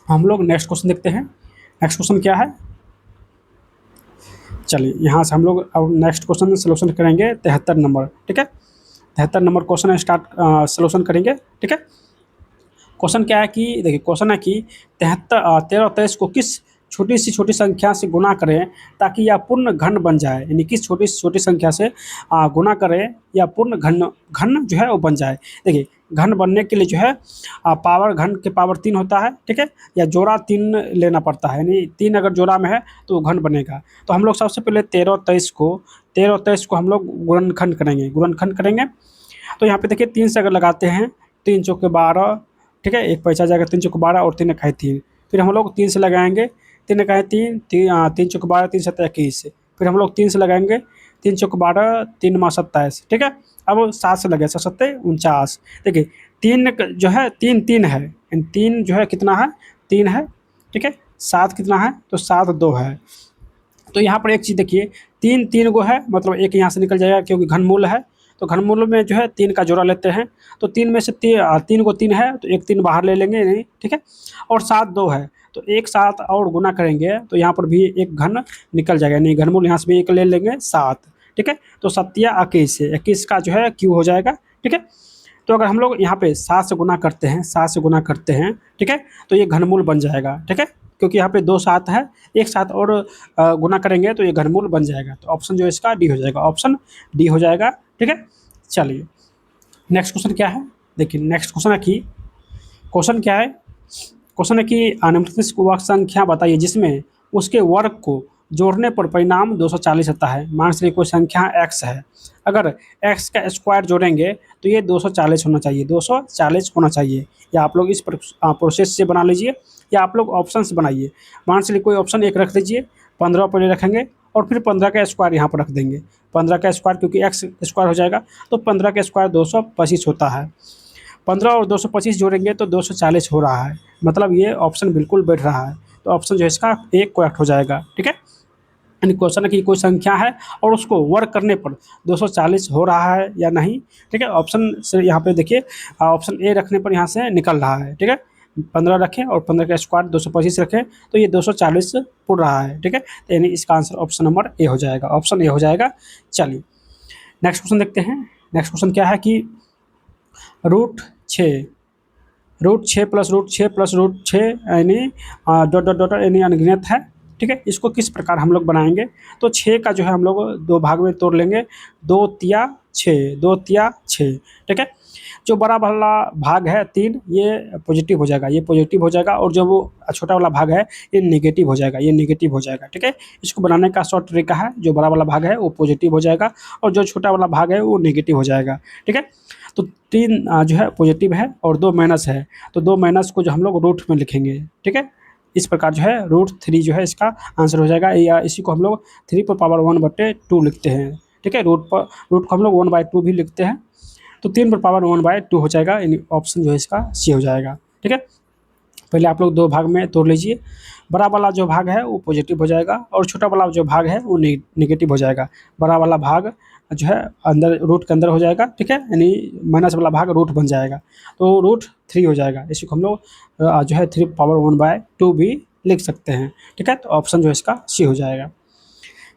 हम लोग नेक्स्ट क्वेश्चन देखते हैं। नेक्स्ट क्वेश्चन क्या है, चलिए यहाँ से हम लोग अब नेक्स्ट क्वेश्चन सोल्यूशन करेंगे 73 नंबर, ठीक है। 73 नंबर क्वेश्चन स्टार्ट सोल्यूशन करेंगे, ठीक है। क्वेश्चन क्या है कि देखिए, क्वेश्चन है कि 13 और 23 को किस छोटी से छोटी संख्या से गुना करें ताकि यह पूर्ण घन बन जाए। यानी किस छोटी से छोटी संख्या से गुना करें या पूर्ण घन जो है वो बन जाए। देखिए घन बनने के लिए जो है पावर, घन के पावर 3 होता है, ठीक है, या जोड़ा 3 लेना पड़ता है। यानी 3 अगर जोड़ा में है तो वो घन बनेगा। तो हम लोग सबसे पहले 13 और 23 को हम लोग गुणनखंड करेंगे। तो यहाँ पे देखिए 3 से अगर लगाते हैं, 3 चौके 12, ठीक है, एक पैसा जाएगा, 3 चौके 12 और 3 इकाई 3। फिर हम लोग 3 से लगाएंगे, 3 इकाई 3, 3 चौके 12, 3 7 21। फिर हम लोग 3 से लगाएंगे, 3 चौके 12, 3 मा 27, ठीक है। अब 7 से लगे, 7 7 49। देखिए 3 जो है 3 है, 3 जो है कितना है, 3 है, ठीक है। 7 कितना है, तो 7 2 है। तो यहाँ पर एक चीज़ देखिए, 3 गो है, मतलब एक यहाँ से निकल जाएगा क्योंकि घनमूल है। तो घनमूल में जो है 3 का जोड़ा लेते हैं, तो 3 में से 3 को 3 है तो एक 3 बाहर ले लेंगे, नहीं, ठीक है। और 7 2 है तो एक 7 और गुना करेंगे तो यहाँ पर भी एक घन निकल जाएगा, नहीं, घनमूल यहाँ से भी एक ले लेंगे 7, ठीक है। तो 7 या 21 का जो है क्यू हो जाएगा, ठीक है। तो अगर हम लोग यहाँ पे 7 से गुना करते हैं, ठीक है, तो ये घनमूल बन जाएगा, ठीक है, क्योंकि यहाँ पे 2 7 है, एक 7 और गुना करेंगे तो ये घनमूल बन जाएगा। तो ऑप्शन जो है इसका डी हो जाएगा, ऑप्शन डी हो जाएगा, ठीक है। चलिए नेक्स्ट क्वेश्चन क्या है, देखिए नेक्स्ट क्वेश्चन है कि निम्नलिखित वह संख्या बताइए जिसमें उसके वर्ग को जोड़ने पर परिणाम 240 आता है। मान लीजिए कोई संख्या x है, अगर x का स्क्वायर जोड़ेंगे तो ये 240 होना चाहिए, 240 होना चाहिए। या आप लोग इस प्रोसेस से बना लीजिए या आप लोग ऑप्शन से बनाइए। मान लीजिए कोई ऑप्शन एक रख दीजिए, 15 पहले रखेंगे और फिर 15 का स्क्वायर यहाँ पर रख देंगे। 15 का स्क्वायर क्योंकि x स्क्वायर हो जाएगा तो 15 का स्क्वायर 225 होता है। 15 और 225 जोड़ेंगे तो 240 हो रहा है, मतलब ये ऑप्शन बिल्कुल बैठ रहा है। तो ऑप्शन जो है इसका एक करेक्ट हो जाएगा, ठीक है। यानी क्वेश्चन है कि कोई संख्या है और उसको वर्ग करने पर 240 हो रहा है या नहीं, ठीक है। ऑप्शन से यहाँ पे देखिए ऑप्शन ए रखने पर यहाँ से निकल रहा है, ठीक है। 15 रखें और 15 का स्क्वायर 225 रखें तो ये 240 पुर रहा है, ठीक है। तो यानी इसका आंसर ऑप्शन नंबर ए हो जाएगा, ऑप्शन ए हो जाएगा। चलिए नेक्स्ट क्वेश्चन देखते हैं। नेक्स्ट क्वेश्चन क्या है कि रूट 6 प्लस रूट 6 यानी डॉट डॉट डॉट यानी अनगिनत है, ठीक है। इसको किस प्रकार हम लोग बनाएंगे, तो 6 का जो है हम लोग 2 भाग में तोड़ लेंगे, 2 तिया 6, ठीक है। जो बड़ा वाला भाग है 3 ये पॉजिटिव हो जाएगा, और जो वो छोटा वाला भाग है ये नेगेटिव हो जाएगा, ठीक है। इसको बनाने का शॉर्ट तरीका है, जो बड़ा वाला भाग है वो पॉजिटिव हो जाएगा और जो छोटा वाला भाग है वो नेगेटिव हो जाएगा, ठीक है। तो 3 जो है पॉजिटिव है और 2 माइनस है, तो 2 माइनस को जो हम लोग रूट में लिखेंगे, ठीक है। इस प्रकार जो है रूट 3 जो है इसका आंसर हो जाएगा, या इसी को हम लोग 3 पर पावर 1/2 लिखते हैं, ठीक है। रूट को हम लोग 1/2 भी लिखते हैं, तो 3/1/2 हो जाएगा, यानी ऑप्शन जो है इसका सी हो जाएगा। ठीक है, पहले आप लोग 2 भाग में तोड़ लीजिए। बड़ा वाला जो भाग है वो पॉजिटिव हो जाएगा और छोटा वाला जो भाग है वो नेगेटिव हो जाएगा। बड़ा वाला भाग जो है अंदर रूट के अंदर हो जाएगा। ठीक है, यानी माइनस वाला भाग रूट बन जाएगा, तो √3 हो जाएगा। इसी को हम लोग जो है 3/1/2 भी लिख सकते हैं। ठीक है, तो ऑप्शन जो है इसका सी हो जाएगा।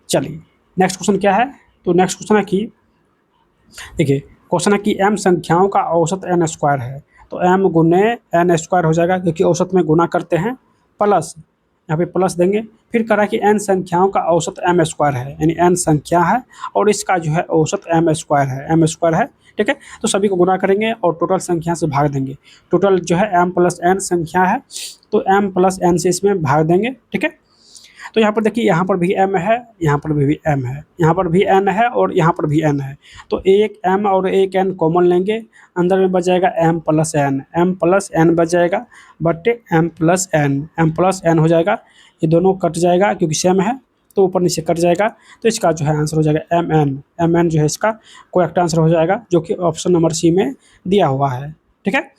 चलिए नेक्स्ट क्वेश्चन क्या है, तो नेक्स्ट क्वेश्चन है कि देखिए क्वेश्चन है कि m संख्याओं का औसत n² है, तो m गुने n² हो जाएगा, क्योंकि औसत में गुना करते हैं, प्लस यहाँ पे प्लस देंगे। फिर कह रहा है कि n संख्याओं का औसत m² है, यानी n संख्या है और इसका जो है औसत m² है। ठीक है, तो सभी को गुना करेंगे और टोटल संख्या से भाग देंगे। टोटल जो है m + n संख्या है, तो m + n से इसमें भाग देंगे। ठीक है, तो यहाँ पर देखिए, यहाँ पर भी m है, यहाँ पर भी m है, यहाँ पर भी n है और यहाँ पर भी n है, तो एक m और एक n कॉमन लेंगे, अंदर में बच जाएगा m + n बच जाएगा, बटे m + n हो जाएगा। ये दोनों कट जाएगा क्योंकि सेम है, तो ऊपर नीचे कट जाएगा, तो इसका जो है आंसर हो जाएगा mn जो है इसका करेक्ट आंसर हो जाएगा, जो कि ऑप्शन नंबर सी में दिया हुआ है। ठीक है,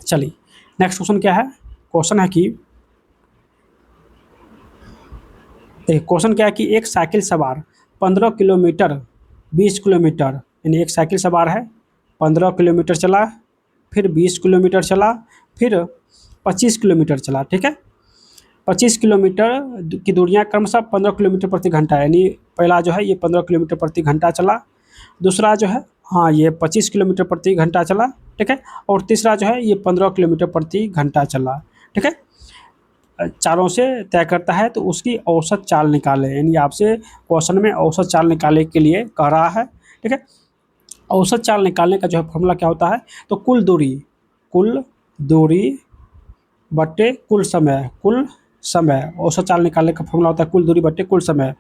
चलिए नेक्स्ट क्वेश्चन क्या है, क्वेश्चन है कि क्वेश्चन क्या है कि एक साइकिल सवार 15 किलोमीटर 20 किलोमीटर, यानी एक साइकिल सवार है 15 किलोमीटर चला, फिर 20 किलोमीटर चला, फिर 25 किलोमीटर चला। ठीक है, 25 किलोमीटर की दूरियां क्रमशः 15 किलोमीटर प्रति घंटा, यानी पहला जो है ये 15 किलोमीटर प्रति घंटा चला, दूसरा जो है हाँ ये 25 किलोमीटर प्रति घंटा चला। ठीक है, और तीसरा जो है ये 15 किलोमीटर प्रति घंटा चला। ठीक है, चारों से तय करता है, तो उसकी औसत चाल निकालें, यानी आपसे क्वेश्चन में औसत चाल निकालने के लिए कह रहा है। ठीक है, औसत चाल निकालने का जो है फॉर्मूला क्या होता है, तो कुल दूरी बटे कुल समय औसत चाल निकालने का फॉर्मूला होता है कुल दूरी बटे कुल समय।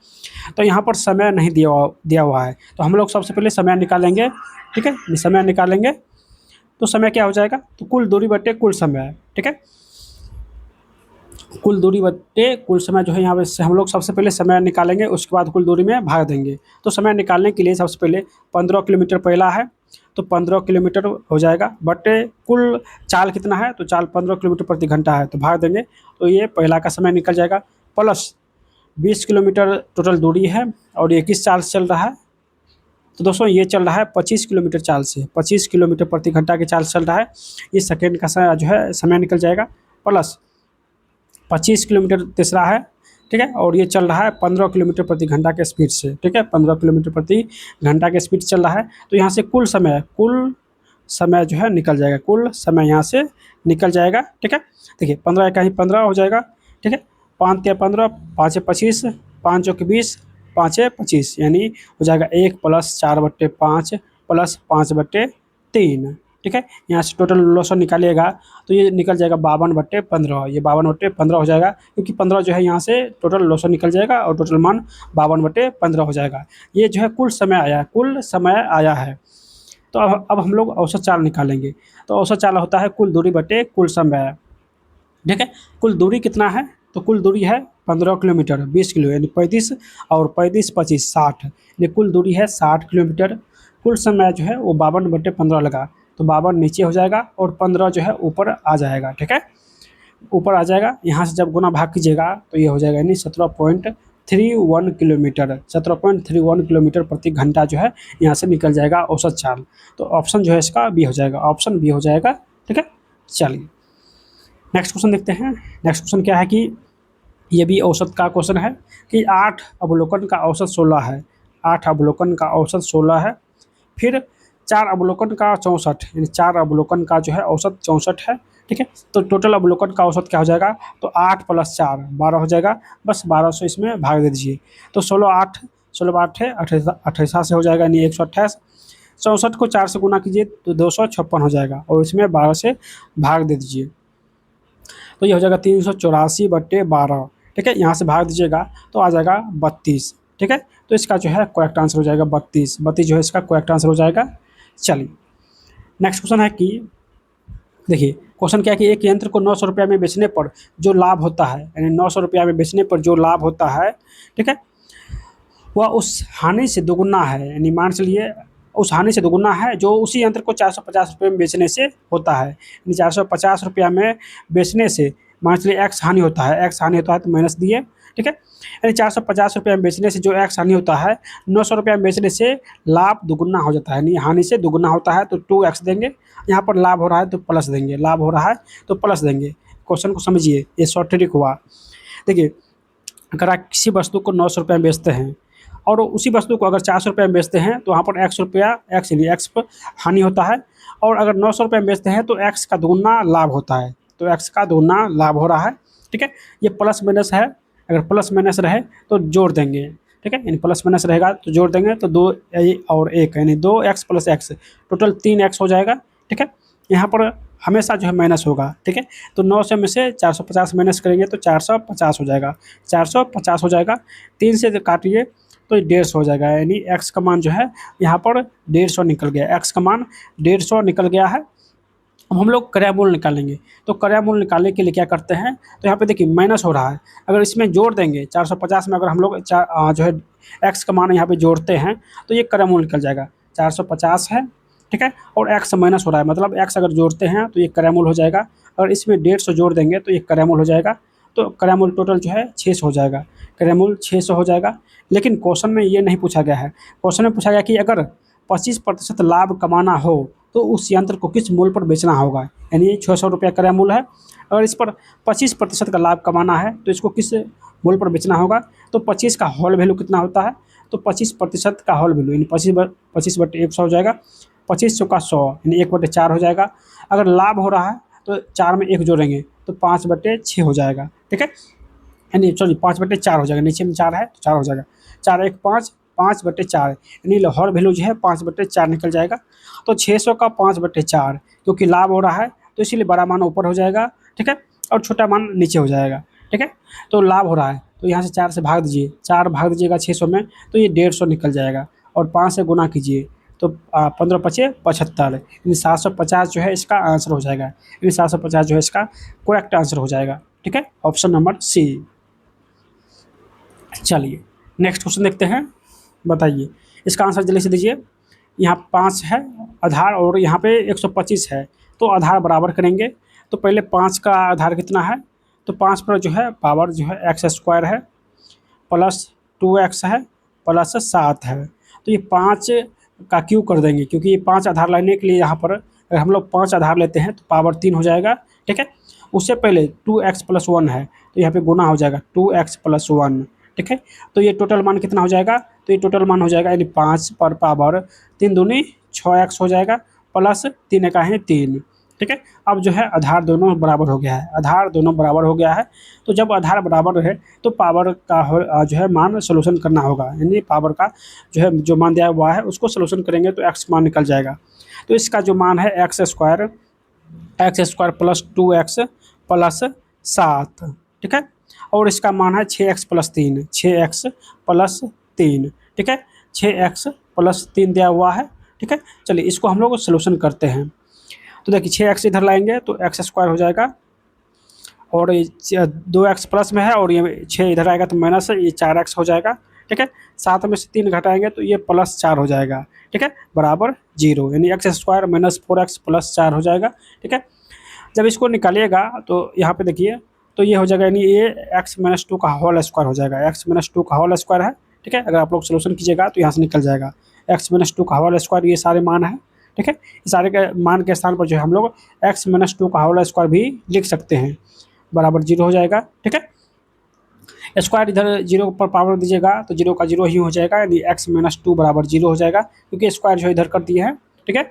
तो यहाँ पर समय नहीं दिया हुआ है, तो हम लोग सबसे पहले समय निकालेंगे। ठीक है, समय निकालेंगे तो समय क्या हो जाएगा, तो कुल दूरी बटे कुल समय। ठीक है, कुल दूरी बटे कुल समय जो है यहाँ से हम लोग सबसे पहले समय निकालेंगे, उसके बाद कुल दूरी में भाग देंगे। तो समय निकालने के लिए सबसे पहले 15 किलोमीटर पहला है, तो 15 किलोमीटर हो जाएगा, बटे कुल चाल कितना है, तो चाल 15 किलोमीटर प्रति घंटा है, तो भाग देंगे, तो ये पहला का समय निकल जाएगा, प्लस 20 किलोमीटर टोटल दूरी है और ये किस चाल से चल रहा है, तो दोस्तों ये चल रहा है 25 किलोमीटर चाल से, 25 किलोमीटर प्रति घंटा की चाल चल रहा है। ये सेकेंड का जो है समय निकल जाएगा, प्लस 25 किलोमीटर तीसरा है। ठीक है, और ये चल रहा है 15 किलोमीटर प्रति घंटा के स्पीड से। ठीक है, 15 किलोमीटर प्रति घंटा के स्पीड चल रहा है, तो यहाँ से कुल समय जो है निकल जाएगा, कुल समय यहाँ से निकल जाएगा। ठीक है, देखिए 15 का ही 15 हो जाएगा। ठीक है, 5 × 15 5 × 25 5 × 20 5 × 25, यानी हो जाएगा 1 + 4/5 + 5/3। ठीक है, यहाँ से टोटल लॉस निकालिएगा तो ये निकल जाएगा 52/15, ये 52/15 हो जाएगा, क्योंकि 15 जो है यहाँ से टोटल लॉस निकल जाएगा और टोटल मान 52/15 हो जाएगा। ये जो है कुल समय आया है। तो अब हम लोग औसत चाल निकालेंगे, तो औसत चाल होता है कुल दूरी बटे कुल समय। ठीक है, कुल दूरी कितना है, तो कुल दूरी है 15 किलोमीटर 20 किलो, यानी 35 और 35 25 60, यानी कुल दूरी है 60 किलोमीटर। कुल समय जो है वो 52/15 लगा, तो 52 नीचे हो जाएगा और 15 जो है ऊपर आ जाएगा। ठीक है, ऊपर आ जाएगा, यहाँ से जब गुना भाग कीजिएगा तो ये हो जाएगा, यानी 17.31 किलोमीटर 17.31 किलोमीटर प्रति घंटा जो है यहाँ से निकल जाएगा औसत चाल। तो ऑप्शन जो है इसका बी हो जाएगा, ऑप्शन बी हो जाएगा। ठीक है, चलिए नेक्स्ट क्वेश्चन देखते हैं। नेक्स्ट क्वेश्चन क्या है कि ये भी औसत का क्वेश्चन है कि 8 अवलोकन का औसत 16 है, 8 अवलोकन का औसत 16 है, फिर 4 अवलोकन का 64, यानी 4 अवलोकन का जो है औसत 64 है। ठीक है, तो टोटल अवलोकन का औसत क्या हो जाएगा, तो 8 + 4 12 हो जाएगा, बस 12 से इसमें भाग दे दीजिए, तो 16 है 28 से हो जाएगा, यानी 128। 64 को 4 से गुना कीजिए तो 256 हो जाएगा, और इसमें 12 से भाग दे दीजिए, तो ये हो जाएगा 384/12। ठीक है, यहाँ से भाग दीजिएगा तो आ जाएगा 32। ठीक है, तो इसका जो है करेक्ट आंसर हो जाएगा 32 जो है इसका करेक्ट आंसर हो जाएगा। चलिए नेक्स्ट क्वेश्चन है कि देखिए क्वेश्चन क्या है कि एक यंत्र को 900 रुपये में बेचने पर जो लाभ होता है, यानी 900 रुपया में बेचने पर जो लाभ होता है, ठीक है, वह उस हानि से दोगुना है, यानी मान चलिए उस हानि से दोगुना है जो उसी यंत्र को 450 रुपये में बेचने से होता है। यानी 450 रुपया में बेचने से मान चलिए एक्स हानि होता है, एक्स हानि होता है तो माइनस दिए, ठीक है। यानी 450 रुपया में बेचने से जो एक्स हानि होता है, 900 रुपया में बेचने से लाभ दुगुना हो जाता है। यानी हानि से दुगुना होता है तो 2x देंगे, यहाँ पर लाभ हो रहा है तो प्लस देंगे, लाभ हो रहा है तो प्लस देंगे। क्वेश्चन को समझिए, ये शॉर्ट ट्रिक हुआ। देखिए, अगर आप किसी वस्तु को 900 रुपये में बेचते हैं और उसी वस्तु को अगर 400 रुपये में बेचते हैं तो वहाँ पर एक्स रुपया, एक्स यानी एक्स पर हानि होता है। और अगर 900 रुपये में बेचते हैं तो एक्स का दुगुना लाभ होता है, तो एक्स का दुगुना लाभ हो रहा है, ठीक है। ये प्लस माइनस है, अगर प्लस माइनस रहे तो जोड़ देंगे, ठीक है। यानी प्लस माइनस रहेगा तो जोड़ देंगे, तो 2 और 1 यानी 2x plus x, total 3x हो जाएगा, ठीक है। यहाँ पर हमेशा जो है माइनस होगा, ठीक है। तो 900 में से 450 माइनस करेंगे तो 450 हो जाएगा, 450 हो जाएगा। 3 से काटिए तो 150 हो जाएगा, यानी x का मान जो है यहाँ पर 150 निकल गया, x का मान 150 निकल गया है। अब हम लोग क्रयमूल्य निकालेंगे, तो क्रयमूल्य निकालने के लिए क्या करते हैं, तो यहाँ पे देखिए माइनस हो रहा है, अगर इसमें जोड़ देंगे 450 में, अगर हम लोग जो है x का मान यहाँ पे जोड़ते हैं तो ये क्रयमूल्य निकल जाएगा। 450 है, ठीक है, और x माइनस हो रहा है, मतलब x अगर जोड़ते हैं तो ये क्रयमूल्य हो जाएगा। अगर इसमें 150 जोड़ देंगे तो ये क्रयमूल्य हो जाएगा, तो क्रयमूल्य टोटल जो है 600 हो जाएगा, क्रयमूल्य 600 हो जाएगा। लेकिन क्वेश्चन में ये नहीं पूछा गया है, क्वेश्चन में पूछा गया कि अगर 25% लाभ कमाना हो तो उस यंत्र को किस मूल्य पर बेचना होगा। यानी 600 रुपया क्रयमूल्य है, अगर इस पर 25% का लाभ कमाना है तो इसको किस मूल्य पर बेचना होगा। तो 25 का होल वैल्यू कितना होता है, तो 25% का होल वैल्यू यानी 25/100 हो जाएगा, 25 का 100 यानी 1/4 हो जाएगा। अगर लाभ हो रहा है तो 4 में 1 जोड़ेंगे तो 5/6 हो जाएगा, ठीक है। यानी सॉरी 5/4 हो जाएगा, नीचे में 4 है तो 4 हो जाएगा, 4 1 5, 5/4 यानी लाहौर वैल्यू जो है 5/4 निकल जाएगा। तो 600 का 5/4, क्योंकि लाभ हो रहा है तो इसीलिए बड़ा मान ऊपर हो जाएगा, ठीक है, और छोटा मान नीचे हो जाएगा, ठीक है। तो लाभ हो रहा है तो यहाँ से 4 से भाग दीजिए, 4 भाग दीजिएगा 600 में तो ये 150 निकल जाएगा, और 5 से गुना कीजिए तो 15×5 = 75, यानी 750 जो है इसका आंसर हो जाएगा, यानी 750 जो है इसका करेक्ट आंसर हो जाएगा, ठीक है, ऑप्शन नंबर सी। चलिए नेक्स्ट क्वेश्चन देखते हैं, बताइए इसका आंसर जल्दी से दीजिए। यहाँ 5 है आधार और यहाँ पे 125 है, तो आधार बराबर करेंगे। तो पहले 5 का आधार कितना है, तो 5 पर जो है पावर जो है x² है, प्लस 2x है, प्लस 7 है। तो ये 5 का क्यू कर देंगे, क्योंकि ये 5 आधार लेने के लिए यहाँ पर अगर हम लोग 5 आधार लेते हैं तो पावर 3 हो जाएगा, ठीक है। उससे पहले 2x + 1 है तो यहाँ पे गुना हो जाएगा 2x + 1, ठीक है। तो ये टोटल मान कितना हो जाएगा, तो ये टोटल मान हो जाएगा यानी 5 पर पावर 3 दूनी 6x हो जाएगा, प्लस 3 एका है 3, ठीक है। अब जो है आधार दोनों बराबर हो गया है, आधार दोनों बराबर हो गया है। तो जब आधार बराबर रहे तो पावर का जो है मान सोल्यूशन करना होगा, यानी पावर का जो है जो मान दिया हुआ है उसको सोल्यूशन करेंगे तो x मान निकल जाएगा। तो इसका जो मान है x² + 2x + 7, ठीक है। और इसका मान है 6x + 3, 6x + 3, ठीक है, 6x + 3 दिया हुआ है, ठीक है। चलिए इसको हम लोग सोल्यूशन करते हैं। तो देखिए 6x इधर लाएंगे तो x² हो जाएगा, और 2x प्लस में है और ये 6 इधर आएगा तो माइनस है, ये 4x हो जाएगा, ठीक है। 7 में से 3 घटाएंगे तो ये +4 हो जाएगा, ठीक है, बराबर 0, यानी x² - 4x + 4 हो जाएगा, ठीक है। जब इसको निकालिएगा तो यहाँ पे देखिए तो ये हो जाएगा, यानी ये x - 2 का होल स्क्वायर हो जाएगा, x - 2 का होल स्क्वायर है, ठीक है। अगर आप लोग सोल्यूशन कीजिएगा तो यहाँ से निकल जाएगा x - 2 का होल स्क्वायर, ये सारे मान है, ठीक है। इस सारे के मान के स्थान पर जो है हम लोग x - 2 का होल स्क्वायर भी लिख सकते हैं, बराबर 0 हो जाएगा, ठीक है। स्क्वायर इधर 0 पर पावर दीजिएगा तो 0 का 0 ही हो जाएगा, यानी x - 2 बराबर 0 हो जाएगा, क्योंकि स्क्वायर जो इधर कर दिए हैं, ठीक है।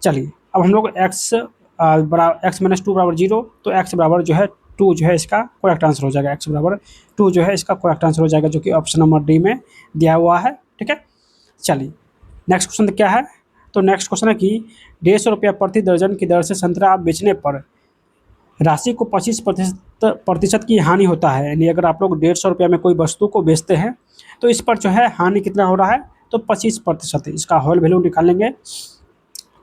चलिए अब हम लोग x - 2 बराबर 0, तो x बराबर जो है 2 जो है इसका करेक्ट आंसर हो जाएगा, x बराबर 2 जो है इसका करेक्ट आंसर हो जाएगा, जो कि ऑप्शन नंबर डी में दिया हुआ है, ठीक है। चलिए नेक्स्ट क्वेश्चन क्या है, तो नेक्स्ट क्वेश्चन है कि 150 रुपया प्रति दर्जन की दर से संतरा बेचने पर राशि को 25% की हानि होता है। यानी अगर आप लोग 150 रुपया में कोई वस्तु को बेचते हैं तो इस पर जो है हानि कितना हो रहा है, तो 25%। इसका होल वैल्यू निकालेंगे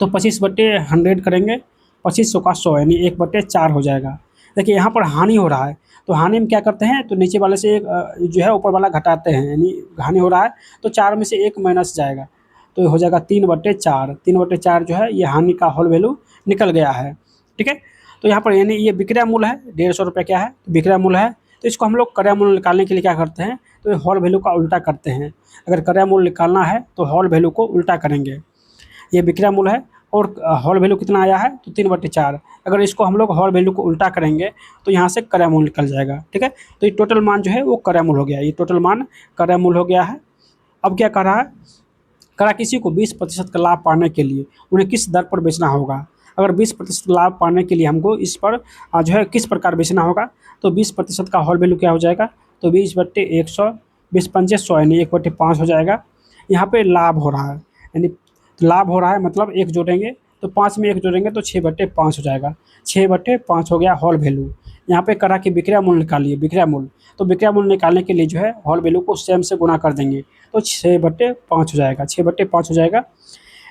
तो 25/100 करेंगे, 2500 का 100 यानी 1/4 हो जाएगा। देखिए यहाँ पर हानि हो रहा है, तो हानि में क्या करते हैं, तो नीचे वाले से एक जो है ऊपर वाला घटाते हैं, यानी हानि हो रहा है तो 4 में से 1 माइनस जाएगा, तो ये हो जाएगा 3/4। 3/4 जो है ये हानि का होल वैल्यू निकल गया है, ठीक है। तो यहाँ पर यानी ये विक्रय मूल्य है, 150 रुपये क्या है, विक्रय मूल्य है। तो इसको हम लोग क्रय मूल्य निकालने के लिए क्या करते हैं, तो ये होल वैल्यू का उल्टा करते हैं। अगर क्रय मूल्य निकालना है तो होल वैल्यू को उल्टा करेंगे। ये विक्रय मूल्य है और होल वैल्यू कितना आया है, तो 3/4। अगर इसको हम लोग होल वैल्यू को उल्टा करेंगे तो यहाँ से क्रय मूल्य निकल जाएगा, ठीक है। तो ये टोटल मान जो है वो क्रय मूल्य हो गया, ये टोटल मान क्रय मूल्य हो गया है। अब क्या कर रहा है, करा किसी को 20% का लाभ पाने के लिए उन्हें किस दर पर बेचना होगा। अगर 20% लाभ पाने के लिए हमको इस पर जो है किस प्रकार बेचना होगा, तो 20% का होल वैल्यू क्या हो जाएगा, तो 20/100, 20×5 यानी 1/5 हो जाएगा। यहाँ पे लाभ हो रहा है, यानी लाभ हो रहा है मतलब 1 जोड़ेंगे तो 5 में 1 जोड़ेंगे तो 6/5 हो जाएगा। 6/5 हो गया होल वैल्यू। यहाँ पे करा कि विक्रय मूल्य निकालिए, विक्रय मूल्य। तो विक्रय मूल्य निकालने के लिए जो है होल वैल्यू को सेम से गुणा कर देंगे तो 6/5 हो जाएगा, 6/5 हो जाएगा।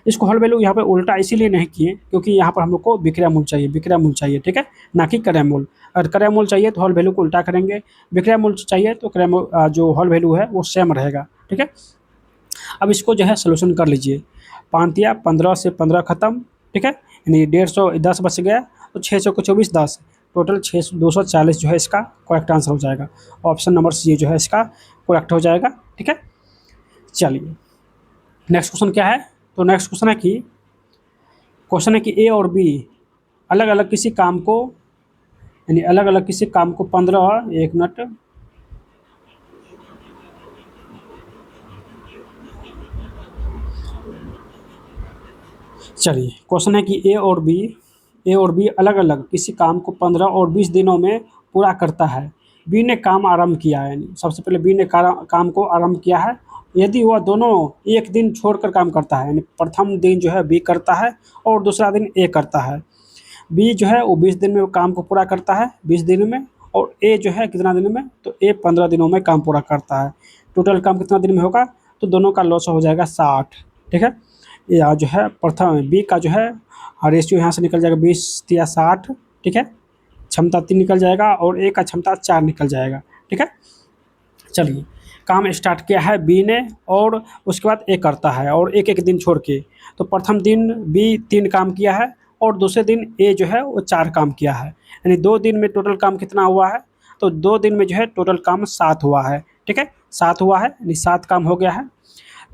इसको होल वैल्यू यहाँ पे उल्टा इसीलिए नहीं किए क्योंकि यहाँ पर हम लोग को विक्रय मूल्य चाहिए, विक्रय मूल्य चाहिए, ठीक है, ना कि क्रय मूल्य। अगर क्रय मूल्य चाहिए तो होल वैल्यू को उल्टा करेंगे, विक्रय मूल्य चाहिए तो क्रय मूल्य जो होल वैल्यू है वो सेम रहेगा, ठीक है। अब इसको जो है सोल्यूशन कर लीजिए। 5 15 से 15 खत्म, ठीक है, यानी 150 10 बच गया तो 600 को 24 10, टोटल 240 जो है इसका करेक्ट आंसर हो जाएगा। ऑप्शन नंबर सी जो है इसका करेक्ट हो जाएगा, ठीक है। चलिए नेक्स्ट क्वेश्चन क्या है, तो नेक्स्ट क्वेश्चन है कि ए और बी अलग अलग किसी काम को, यानी अलग अलग किसी काम को 15 एक मिनट, चलिए क्वेश्चन है कि ए और बी अलग अलग किसी काम को 15 और 20 दिनों में पूरा करता है। बी ने काम आरंभ किया है, यानी सबसे पहले बी ने काम को आरंभ किया है। यदि वह दोनों एक दिन छोड़कर काम करता है, यानी प्रथम दिन जो है बी करता है और दूसरा दिन ए करता है। बी जो है वो 20 दिन में काम को पूरा करता है, 20 दिन में, और ए जो है कितना दिन में, तो ए 15 दिनों में काम पूरा करता है। टोटल काम कितना दिन में होगा, तो दोनों का लॉस हो जाएगा 60, ठीक है। या जो है प्रथम बी का जो है रेशियो यहाँ से निकल जाएगा 20/60, ठीक है, क्षमता 3 निकल जाएगा और ए का क्षमता 4 निकल जाएगा, ठीक है। चलिए काम स्टार्ट किया है बी ने और उसके बाद ए करता है और एक एक दिन छोड़ के। तो प्रथम दिन बी 3 काम किया है और दूसरे दिन ए जो है वो 4 काम किया है, यानी 2 दिन में टोटल काम कितना हुआ है, तो 2 दिन में जो है टोटल काम 7 हुआ है, ठीक है, 7 हुआ है, यानी 7 काम हो गया है।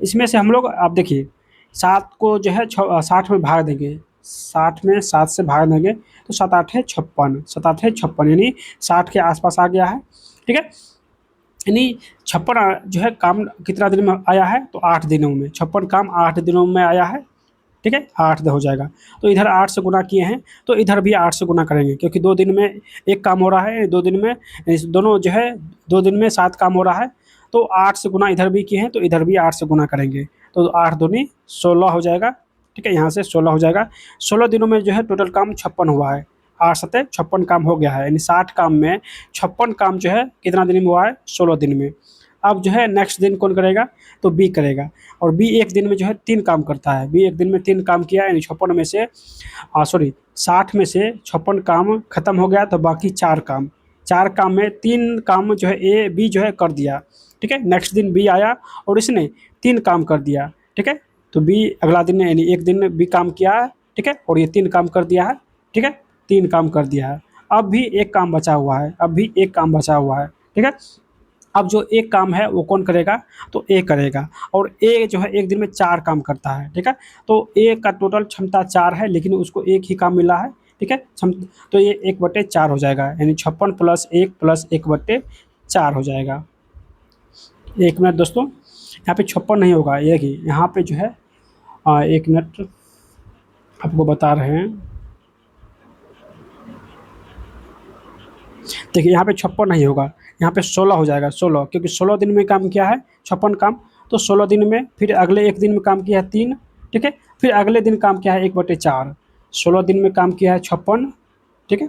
इसमें से हम लोग आप देखिए 7 को जो है 60 में भाग देंगे, 60 में 7 से भाग देंगे तो 7 8 है 56, 7 8 है 56, यानी 60 के आसपास आ गया है, ठीक है। यानी 56 जो है काम कितना दिन में आया है, तो 8 दिनों में, 56 काम 8 दिनों में आया है, ठीक है, 8 हो जाएगा। तो इधर 8 से गुना किए हैं तो इधर भी 8 से गुना करेंगे क्योंकि 2 दिन में एक काम हो रहा है, 2 दिन में दोनों जो है 2 दिन में 7 काम हो रहा है, तो 8 से गुना इधर भी किए हैं तो इधर भी 8 से गुना करेंगे तो 8 दूनी 16 हो जाएगा, ठीक है, यहाँ से 16 हो जाएगा। 16 दिनों में जो है टोटल काम 56 हुआ है, 8 सत्ते 56 काम हो गया है, यानी 60 काम में 56 काम जो है कितना दिन में हुआ है, 16 दिन में। अब जो है नेक्स्ट दिन कौन करेगा, तो बी करेगा, और बी एक दिन में जो है 3 काम करता है। बी एक दिन में 3 काम किया, यानी 56 में से 60 में से 56 काम खत्म हो गया तो बाकी 4 काम, 4 काम में 3 काम जो है ए बी जो है कर दिया, ठीक है। नेक्स्ट दिन बी आया और इसने 3 काम कर दिया, ठीक है, तो बी अगला दिन यानी एक दिन बी काम किया है, ठीक है, और ये 3 काम कर दिया है, ठीक है, 3 काम कर दिया है। अब भी एक काम बचा हुआ है, अब भी एक काम बचा हुआ है, ठीक है। अब जो एक काम है वो कौन करेगा, तो ए करेगा, और ए जो है एक दिन में 4 काम करता है, ठीक है। तो ए का टोटल क्षमता 4 है लेकिन उसको एक ही काम मिला है, ठीक है, तो ये 1/4 हो जाएगा, यानी 56 + 1 + 1/4 हो जाएगा। एक मिनट दोस्तों, यहाँ पे 56 नहीं होगा, ये कि यहाँ पे जो है 1 मिनट आपको बता रहे हैं। देखिए यहाँ पे 56 नहीं होगा, यहाँ पे 16 हो जाएगा, 16, क्योंकि 16 दिन में काम किया है 56 काम, तो 16 दिन में फिर अगले एक दिन में काम किया है 3, ठीक है, फिर अगले दिन काम किया है 1/4। 16 दिन में काम किया है 56, ठीक है,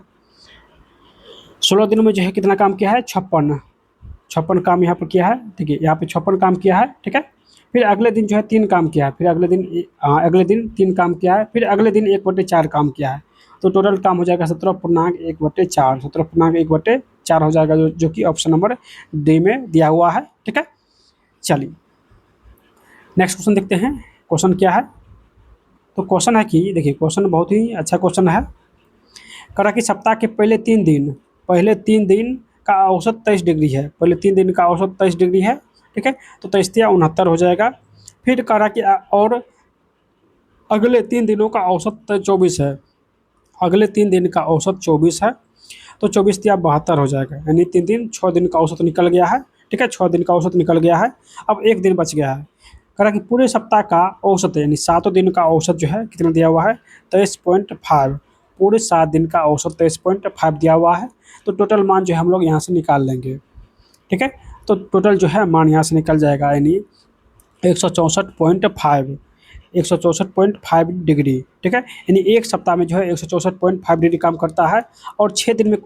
16 दिनों में जो है कितना काम किया है, 56 काम यहाँ पर किया है। देखिए यहाँ पे 56 काम किया है, ठीक है, फिर अगले दिन जो है 3 काम किया है, फिर अगले दिन 3 काम किया है, फिर अगले दिन 1/4 काम किया है, तो टोटल काम हो जाएगा 17.1/4, 17.1/4 हो जाएगा, जो कि ऑप्शन नंबर डी में दिया हुआ है, ठीक है। चलिए नेक्स्ट क्वेश्चन देखते हैं। क्वेश्चन क्या है? तो क्वेश्चन है कि देखिए, क्वेश्चन बहुत ही अच्छा क्वेश्चन है। करा कि सप्ताह के पहले 3 दिन का औसत 23 डिग्री है। पहले 3 दिन का औसत 23 डिग्री है, ठीक है। तो 23 हो जाएगा। फिर करा कि और अगले 3 दिनों का औसत 24 है। अगले 3 दिन का औसत 24 है, तो 24 या 72 हो जाएगा। यानी 3 दिन 6 दिन का औसत निकल गया है, ठीक है। 6 दिन का औसत निकल गया है। अब एक दिन बच गया है। कह रहा कि पूरे सप्ताह का औसत यानी 7 दिन का औसत जो है कितना दिया हुआ है? 23.5। पूरे 7 दिन का औसत 23.5 दिया हुआ है। तो टोटल मान जो है हम लोग यहाँ से निकाल लेंगे, ठीक है। तो टोटल जो है मान यहाँ से निकल जाएगा, यानी 164.5, 164.5 डिग्री, ठीक है। यानी एक सप्ताह में जो है 164.5 डिग्री काम करता है। और 6 दिन में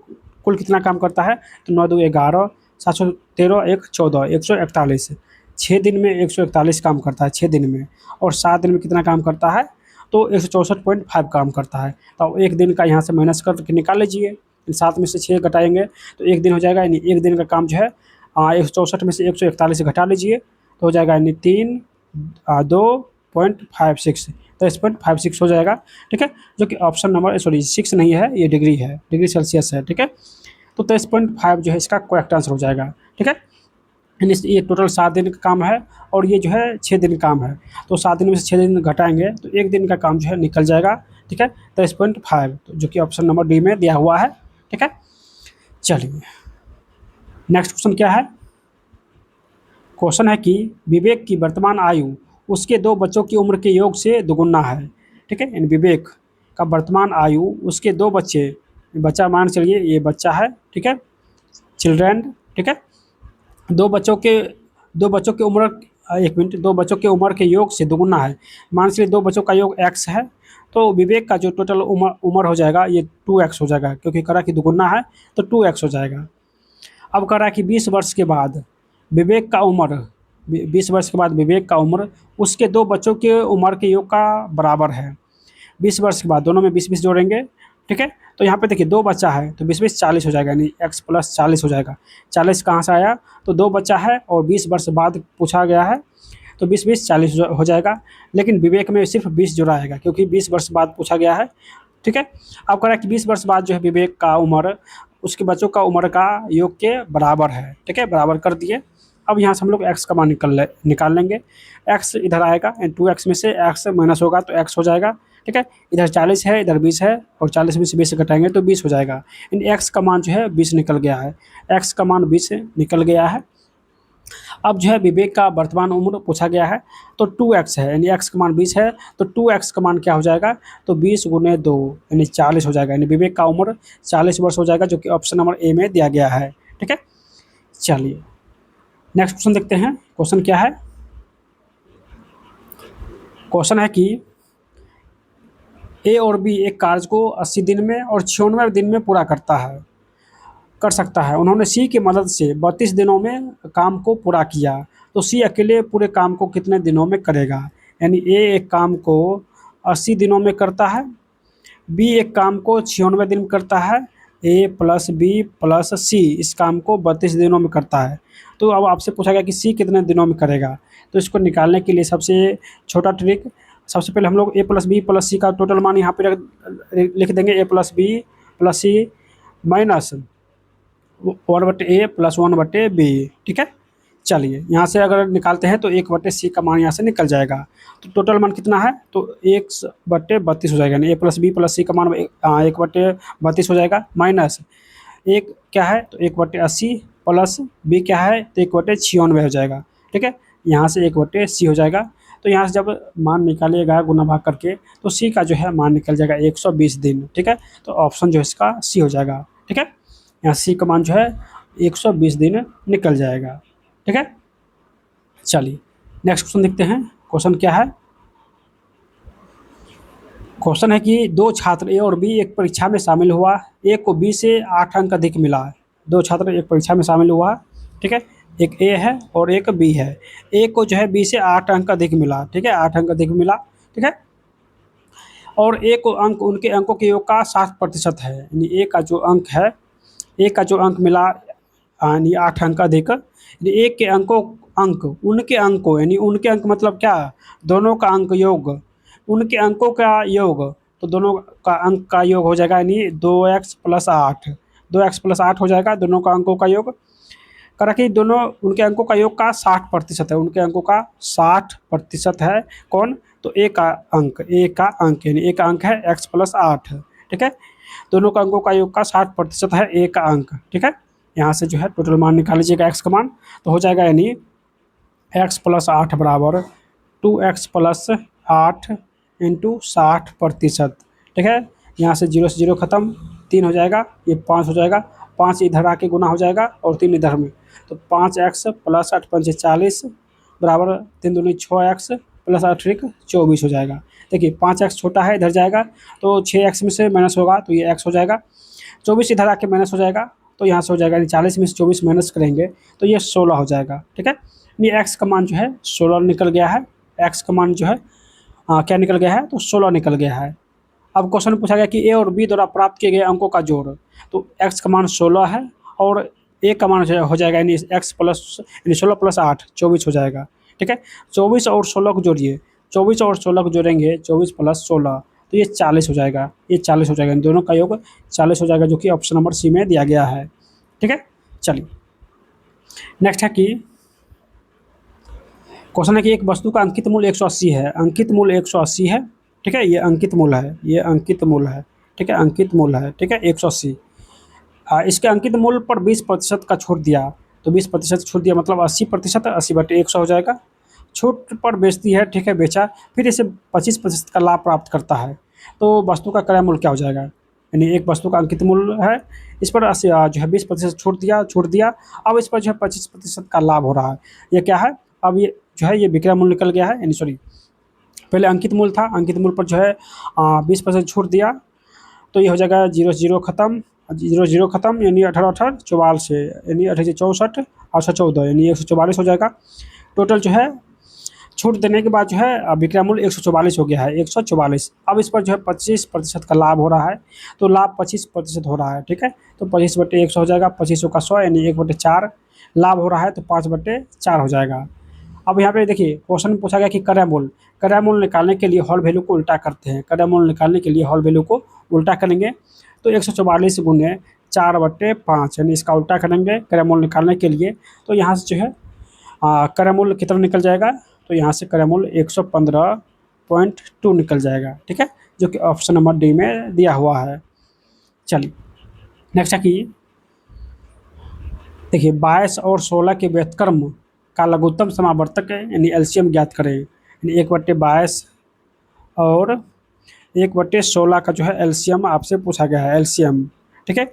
कुल कितना काम करता है? तो 9 2 11, 713, 1 14, 141। 6 दिन में 141 काम करता है 6 दिन में। और 7 दिन में कितना काम करता है? तो 164.5 काम करता है। तो एक दिन का यहाँ से माइनस करके निकाल लीजिए। 7 में से 6 घटाएंगे तो एक दिन हो जाएगा। यानी एक दिन का काम जो है 164 में से 141 घटा लीजिए तो हो जाएगा, यानी 2.56, 23.56 हो जाएगा, ठीक है। जो कि ऑप्शन नंबर 6 नहीं है, ये डिग्री है, डिग्री सेल्सियस है, ठीक है। तो 23.5 जो है इसका करेक्ट आंसर हो जाएगा, ठीक है। यानी ये टोटल 7 दिन का काम है और ये जो है 6 दिन काम है। तो 7 दिन में से 6 दिन घटाएंगे तो एक दिन का काम जो है निकल जाएगा, ठीक है। 23.5, तो जो कि ऑप्शन नंबर डी में दिया हुआ है, ठीक है। चलिए नेक्स्ट क्वेश्चन क्या है? क्वेश्चन है कि विवेक की वर्तमान आयु उसके 2 बच्चों की उम्र के योग से दोगुना है, ठीक है। यानी विवेक का वर्तमान आयु उसके 2 बच्चे, बच्चा मान चलिए ये बच्चा है, ठीक है, चिल्ड्रन, ठीक है। दो बच्चों के 2 बच्चों की उम्र, एक मिनट, 2 बच्चों की उम्र के योग से दोगुना है। मान चलिए 2 बच्चों का योग x है, तो विवेक का जो टोटल उम्र हो जाएगा ये 2x हो जाएगा, क्योंकि करा कि दोगुना है तो 2x हो जाएगा। अब कह रहा है कि 20 वर्ष के बाद विवेक का उम्र, 20 वर्ष के बाद विवेक का उम्र उसके 2 बच्चों के उम्र के योग का बराबर है। 20 वर्ष के बाद दोनों में 20 20 जोड़ेंगे, ठीक है। तो यहाँ पे देखिए 2 बच्चा है तो 20 20 40 हो जाएगा, यानी x + 40 हो जाएगा। 40 कहाँ से आया? तो 2 बच्चा है और 20 वर्ष बाद पूछा गया है, तो 20 20 40 हो जाएगा। लेकिन विवेक में सिर्फ 20 जुड़ा आएगा क्योंकि 20 वर्ष बाद पूछा गया है, ठीक है। अब कह रहा है कि 20 वर्ष बाद जो है विवेक का उम्र उसके बच्चों का उम्र का योग के बराबर है, ठीक है, बराबर कर दिए। अब यहाँ से हम लोग x का मान निकाल लेंगे। x इधर आएगा, 2x में से x माइनस होगा तो x हो जाएगा, ठीक है। इधर 40 है, इधर 20 है, और 40 में से 20 घटाएंगे तो 20 हो जाएगा। इन x का मान जो है 20 निकल गया है, x का मान 20 निकल गया है। अब जो है विवेक का वर्तमान उम्र पूछा गया है तो 2x है, यानी x का मान 20 है तो 2x का मान क्या हो जाएगा? तो 20 × 2 यानी 40 हो जाएगा। यानी विवेक का उम्र 40 वर्ष हो जाएगा, जो कि ऑप्शन नंबर ए में दिया गया है, ठीक है। चलिए नेक्स्ट क्वेश्चन देखते हैं। क्वेश्चन क्या है? क्वेश्चन है कि ए और बी एक कार्य को 80 दिन में और 96 दिन में पूरा कर सकता है। उन्होंने सी की मदद से 32 दिनों में काम को पूरा किया, तो सी अकेले पूरे काम को कितने दिनों में करेगा? यानी ए एक काम को 80 दिनों में करता है, बी एक काम को 96 दिन में करता है, ए + बी + सी इस काम को 32 दिनों में करता है। तो अब आपसे पूछा गया कि सी कितने दिनों में करेगा। तो इसको निकालने के लिए सबसे छोटा ट्रिक, सबसे पहले हम लोग ए + बी + सी का टोटल मान यहाँ पे लिख देंगे, ए + बी + सी माइनस 1/a + 1/b, ठीक है। चलिए यहाँ से अगर निकालते हैं तो 1/c का मान यहाँ से निकल जाएगा। तो टोटल मान कितना है? तो 1/32 हो जाएगा, यानी a + b + c का मान 1/32 हो जाएगा, माइनस एक क्या है तो 1/80 प्लस b क्या है तो 1/96 हो जाएगा, ठीक है। यहाँ से 1/c हो जाएगा। तो यहाँ से जब मान निकालिएगा गुना भाग करके तो c का जो है मान निकल जाएगा 120 दिन, ठीक है। तो ऑप्शन जो है इसका c हो जाएगा, ठीक है। यहाँ सी का मान जो है 120 दिन निकल जाएगा, ठीक है। चलिए नेक्स्ट क्वेश्चन देखते हैं। क्वेश्चन क्या है? क्वेश्चन है कि 2 छात्र ए और बी एक परीक्षा में शामिल हुआ, ए को बी से 8 अंक अधिक मिला। 2 छात्र एक परीक्षा में शामिल हुआ, ठीक है, एक ए है और एक बी है। ए को जो है बी से 8 अंक अधिक मिला, ठीक है, 8 अंक अधिक मिला, ठीक है। और ए को अंक उनके अंकों के योग का 60% है, यानी ए का जो अंक है, ए का जो अंक मिला यानी 8 अंक अधिक, यानी ए के अंक, उनके अंक को, यानी उनके अंक मतलब क्या, दोनों का अंक योग, उनके अंकों का योग, तो दोनों का अंक का योग हो जाएगा यानी 2x+8, 2x+8 हो जाएगा दोनों का अंकों का योग। करा कि दोनों उनके अंकों का योग का 60% है, उनके अंकों का 60% है कौन, तो ए का अंक यानी ए का अंक है x+8, ठीक है। दोनों का अंकों का योग का 60% है ए का अंक, ठीक है। यहाँ से जो है टोटल मान निकाल लीजिएगा एक्स का मान, तो हो जाएगा यानी x+8 बराबर 2x+8 इंटू 60%, ठीक है। यहाँ से 0 से 0 खत्म, 3 हो जाएगा, ये 5 हो जाएगा, 5 इधर आके गुना हो जाएगा और 3 इधर में, तो 5x+8 पंचे 40 बराबर 3 दूनी 6x प्लस 8 24 हो जाएगा। देखिए 5x छोटा है इधर जाएगा, तो 6x में से माइनस होगा तो ये x हो जाएगा, 24 इधर आके माइनस हो जाएगा, तो यहाँ से हो जाएगा 40 में से 24 माइनस करेंगे तो ये 16 हो जाएगा, ठीक है। ये x का मान जो है 16 निकल गया है, x का मान जो है क्या निकल गया है, तो 16 निकल गया है। अब क्वेश्चन में पूछा गया कि ए और बी द्वारा प्राप्त किए गए अंकों का जोड़, तो x का मान 16 है और ए का मान हो जाएगा यानी x प्लस यानी 16+8 24 हो जाएगा, ठीक है। 24 और 16 को जोड़िए, 24 और 16 को जोड़ेंगे 24 + 16 तो ये 40 हो जाएगा, ये 40 हो जाएगा, इन दोनों का योग 40 हो जाएगा, जो कि ऑप्शन नंबर सी में दिया गया है, ठीक है। चलिए नेक्स्ट है कि क्वेश्चन है कि एक वस्तु का अंकित मूल्य 180 है, अंकित मूल्य 180 है, ठीक है। ये अंकित मूल्य है, ये अंकित मूल्य है, ठीक है, अंकित मूल्य है, ठीक है 180। इसके अंकित मूल्य पर 20% का छूट दिया, तो 20% छूट दिया मतलब 80%, 80/100 हो जाएगा। छूट पर बेचती है, ठीक है, बेचा, फिर इसे 25% का लाभ प्राप्त करता है, तो वस्तु का क्रय मूल्य क्या हो जाएगा, यानी एक वस्तु का अंकित मूल्य है, इस पर जो है 20% छूट दिया, अब इस पर जो है 25% का लाभ हो रहा है, ये क्या है, अब ये जो है ये विक्रय मूल्य निकल गया है, यानी सॉरी पहले अंकित मूल्य था, अंकित मूल्य पर जो है 20% छूट दिया, तो ये हो जाएगा 0 से 0 खत्म, 0 0 खत्म, यानी 18 44 यानी 18 64 814 यानी 144 हो जाएगा। टोटल जो है छूट देने के बाद जो है विक्रय मूल्य 144 हो गया है, 144। अब इस पर जो है 25% का लाभ हो रहा है, तो लाभ 25% हो रहा है, ठीक है। तो 25/100 हो जाएगा, 25 का 100 यानी 1/4 लाभ हो रहा है, तो 5/4 हो जाएगा। अब यहाँ पे देखिए क्वेश्चन में पूछा गया कि क्रय मूल्य निकालने के लिए हॉल वैल्यू को उल्टा करते हैं, क्रय मूल्य निकालने के लिए हॉल वैल्यू को उल्टा करेंगे, तो 144 गुने 4/5 यानी इसका उल्टा करेंगे क्रय मूल्य निकालने के लिए, तो यहाँ से जो है क्रय मूल्य कितना निकल जाएगा, तो यहाँ से क्रय मूल्य 115.2 निकल जाएगा, ठीक है, जो कि ऑप्शन नंबर डी में दिया हुआ है। चलिए नेक्स्ट है कि देखिए 22 और 16 के व्युत्क्रम का लघुत्तम समावर्तक यानी एलसीएम ज्ञात करें, यानी 1/22 और 1/16 का जो है एलसीएम आपसे पूछा गया है, एलसीएम, ठीक है।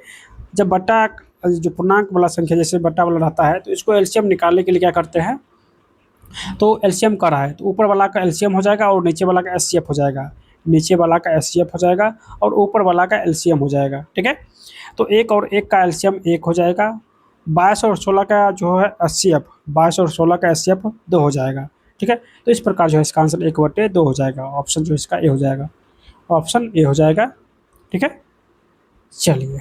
जब बट्टा जो पूर्णांक वाला संख्या जैसे बट्टा वाला रहता है, तो इसको एलसीएम निकालने के लिए क्या करते हैं, तो एलसीएम कर रहा है तो ऊपर वाला का एलसीएम हो जाएगा और नीचे वाला का एचसीएफ हो जाएगा, नीचे वाला का एचसीएफ हो जाएगा और ऊपर वाला का एलसीएम हो जाएगा, ठीक है। तो 1 और 1 का एलसीएम 1 हो जाएगा, 22 और 16 का जो है एचसीएफ, 22 और 16 का एचसीएफ 2 हो जाएगा, ठीक है। तो इस प्रकार जो है इसका आंसर 1/2 हो जाएगा, ऑप्शन जो इसका ए हो जाएगा, ऑप्शन ए हो जाएगा, ठीक है। चलिए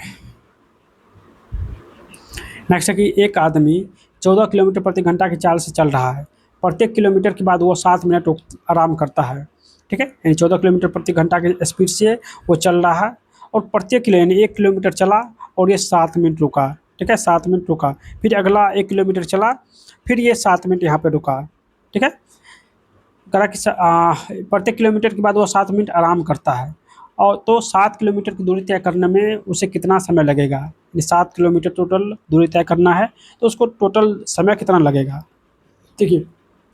नेक्स्ट है कि एक आदमी 14 किलोमीटर प्रति घंटा की चाल से चल रहा है, प्रत्येक किलोमीटर के बाद वो 7 मिनट आराम करता है, ठीक है, यानी 14 किलोमीटर प्रति घंटा की स्पीड से वो चल रहा है और प्रत्येक किलो यानी 1 किलोमीटर चला और ये 7 मिनट रुका, ठीक है, 7 मिनट रुका, फिर अगला 1 किलोमीटर चला, फिर ये 7 मिनट यहाँ पे रुका, ठीक है। करा कि प्रत्येक किलोमीटर के बाद वो 7 मिनट आराम करता है, और तो 7 किलोमीटर की दूरी तय करने में उसे कितना समय लगेगा, यानी 7 किलोमीटर टोटल दूरी तय करना है, तो उसको टोटल समय कितना लगेगा। देखिए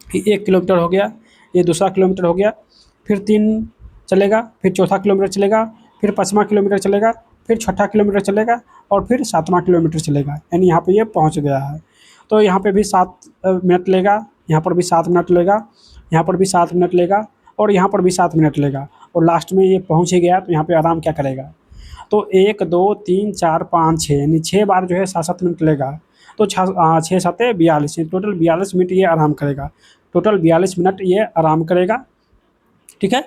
1 किलोमीटर हो गया, ये दूसरा किलोमीटर हो गया, फिर 3 चलेगा, फिर चौथा किलोमीटर चलेगा, फिर 5वां किलोमीटर चलेगा, फिर छठा किलोमीटर चलेगा और फिर 7वां किलोमीटर चलेगा, यानी यहाँ पे ये पहुँच गया है। तो यहाँ पे भी 7 मिनट लेगा, यहाँ पर भी 7 मिनट लेगा, यहाँ पर भी 7 मिनट लेगा और यहाँ पर भी 7 मिनट लेगा, और लास्ट में ये पहुँच ही गया, तो यहाँ पे आराम क्या करेगा, तो 1 2 3 4 5 6 यानी 6 बार जो है 7-7 मिनट लेगा, तो 6 7 42 टोटल 42 मिनट ये आराम करेगा, टोटल 42 मिनट ये आराम करेगा, ठीक है।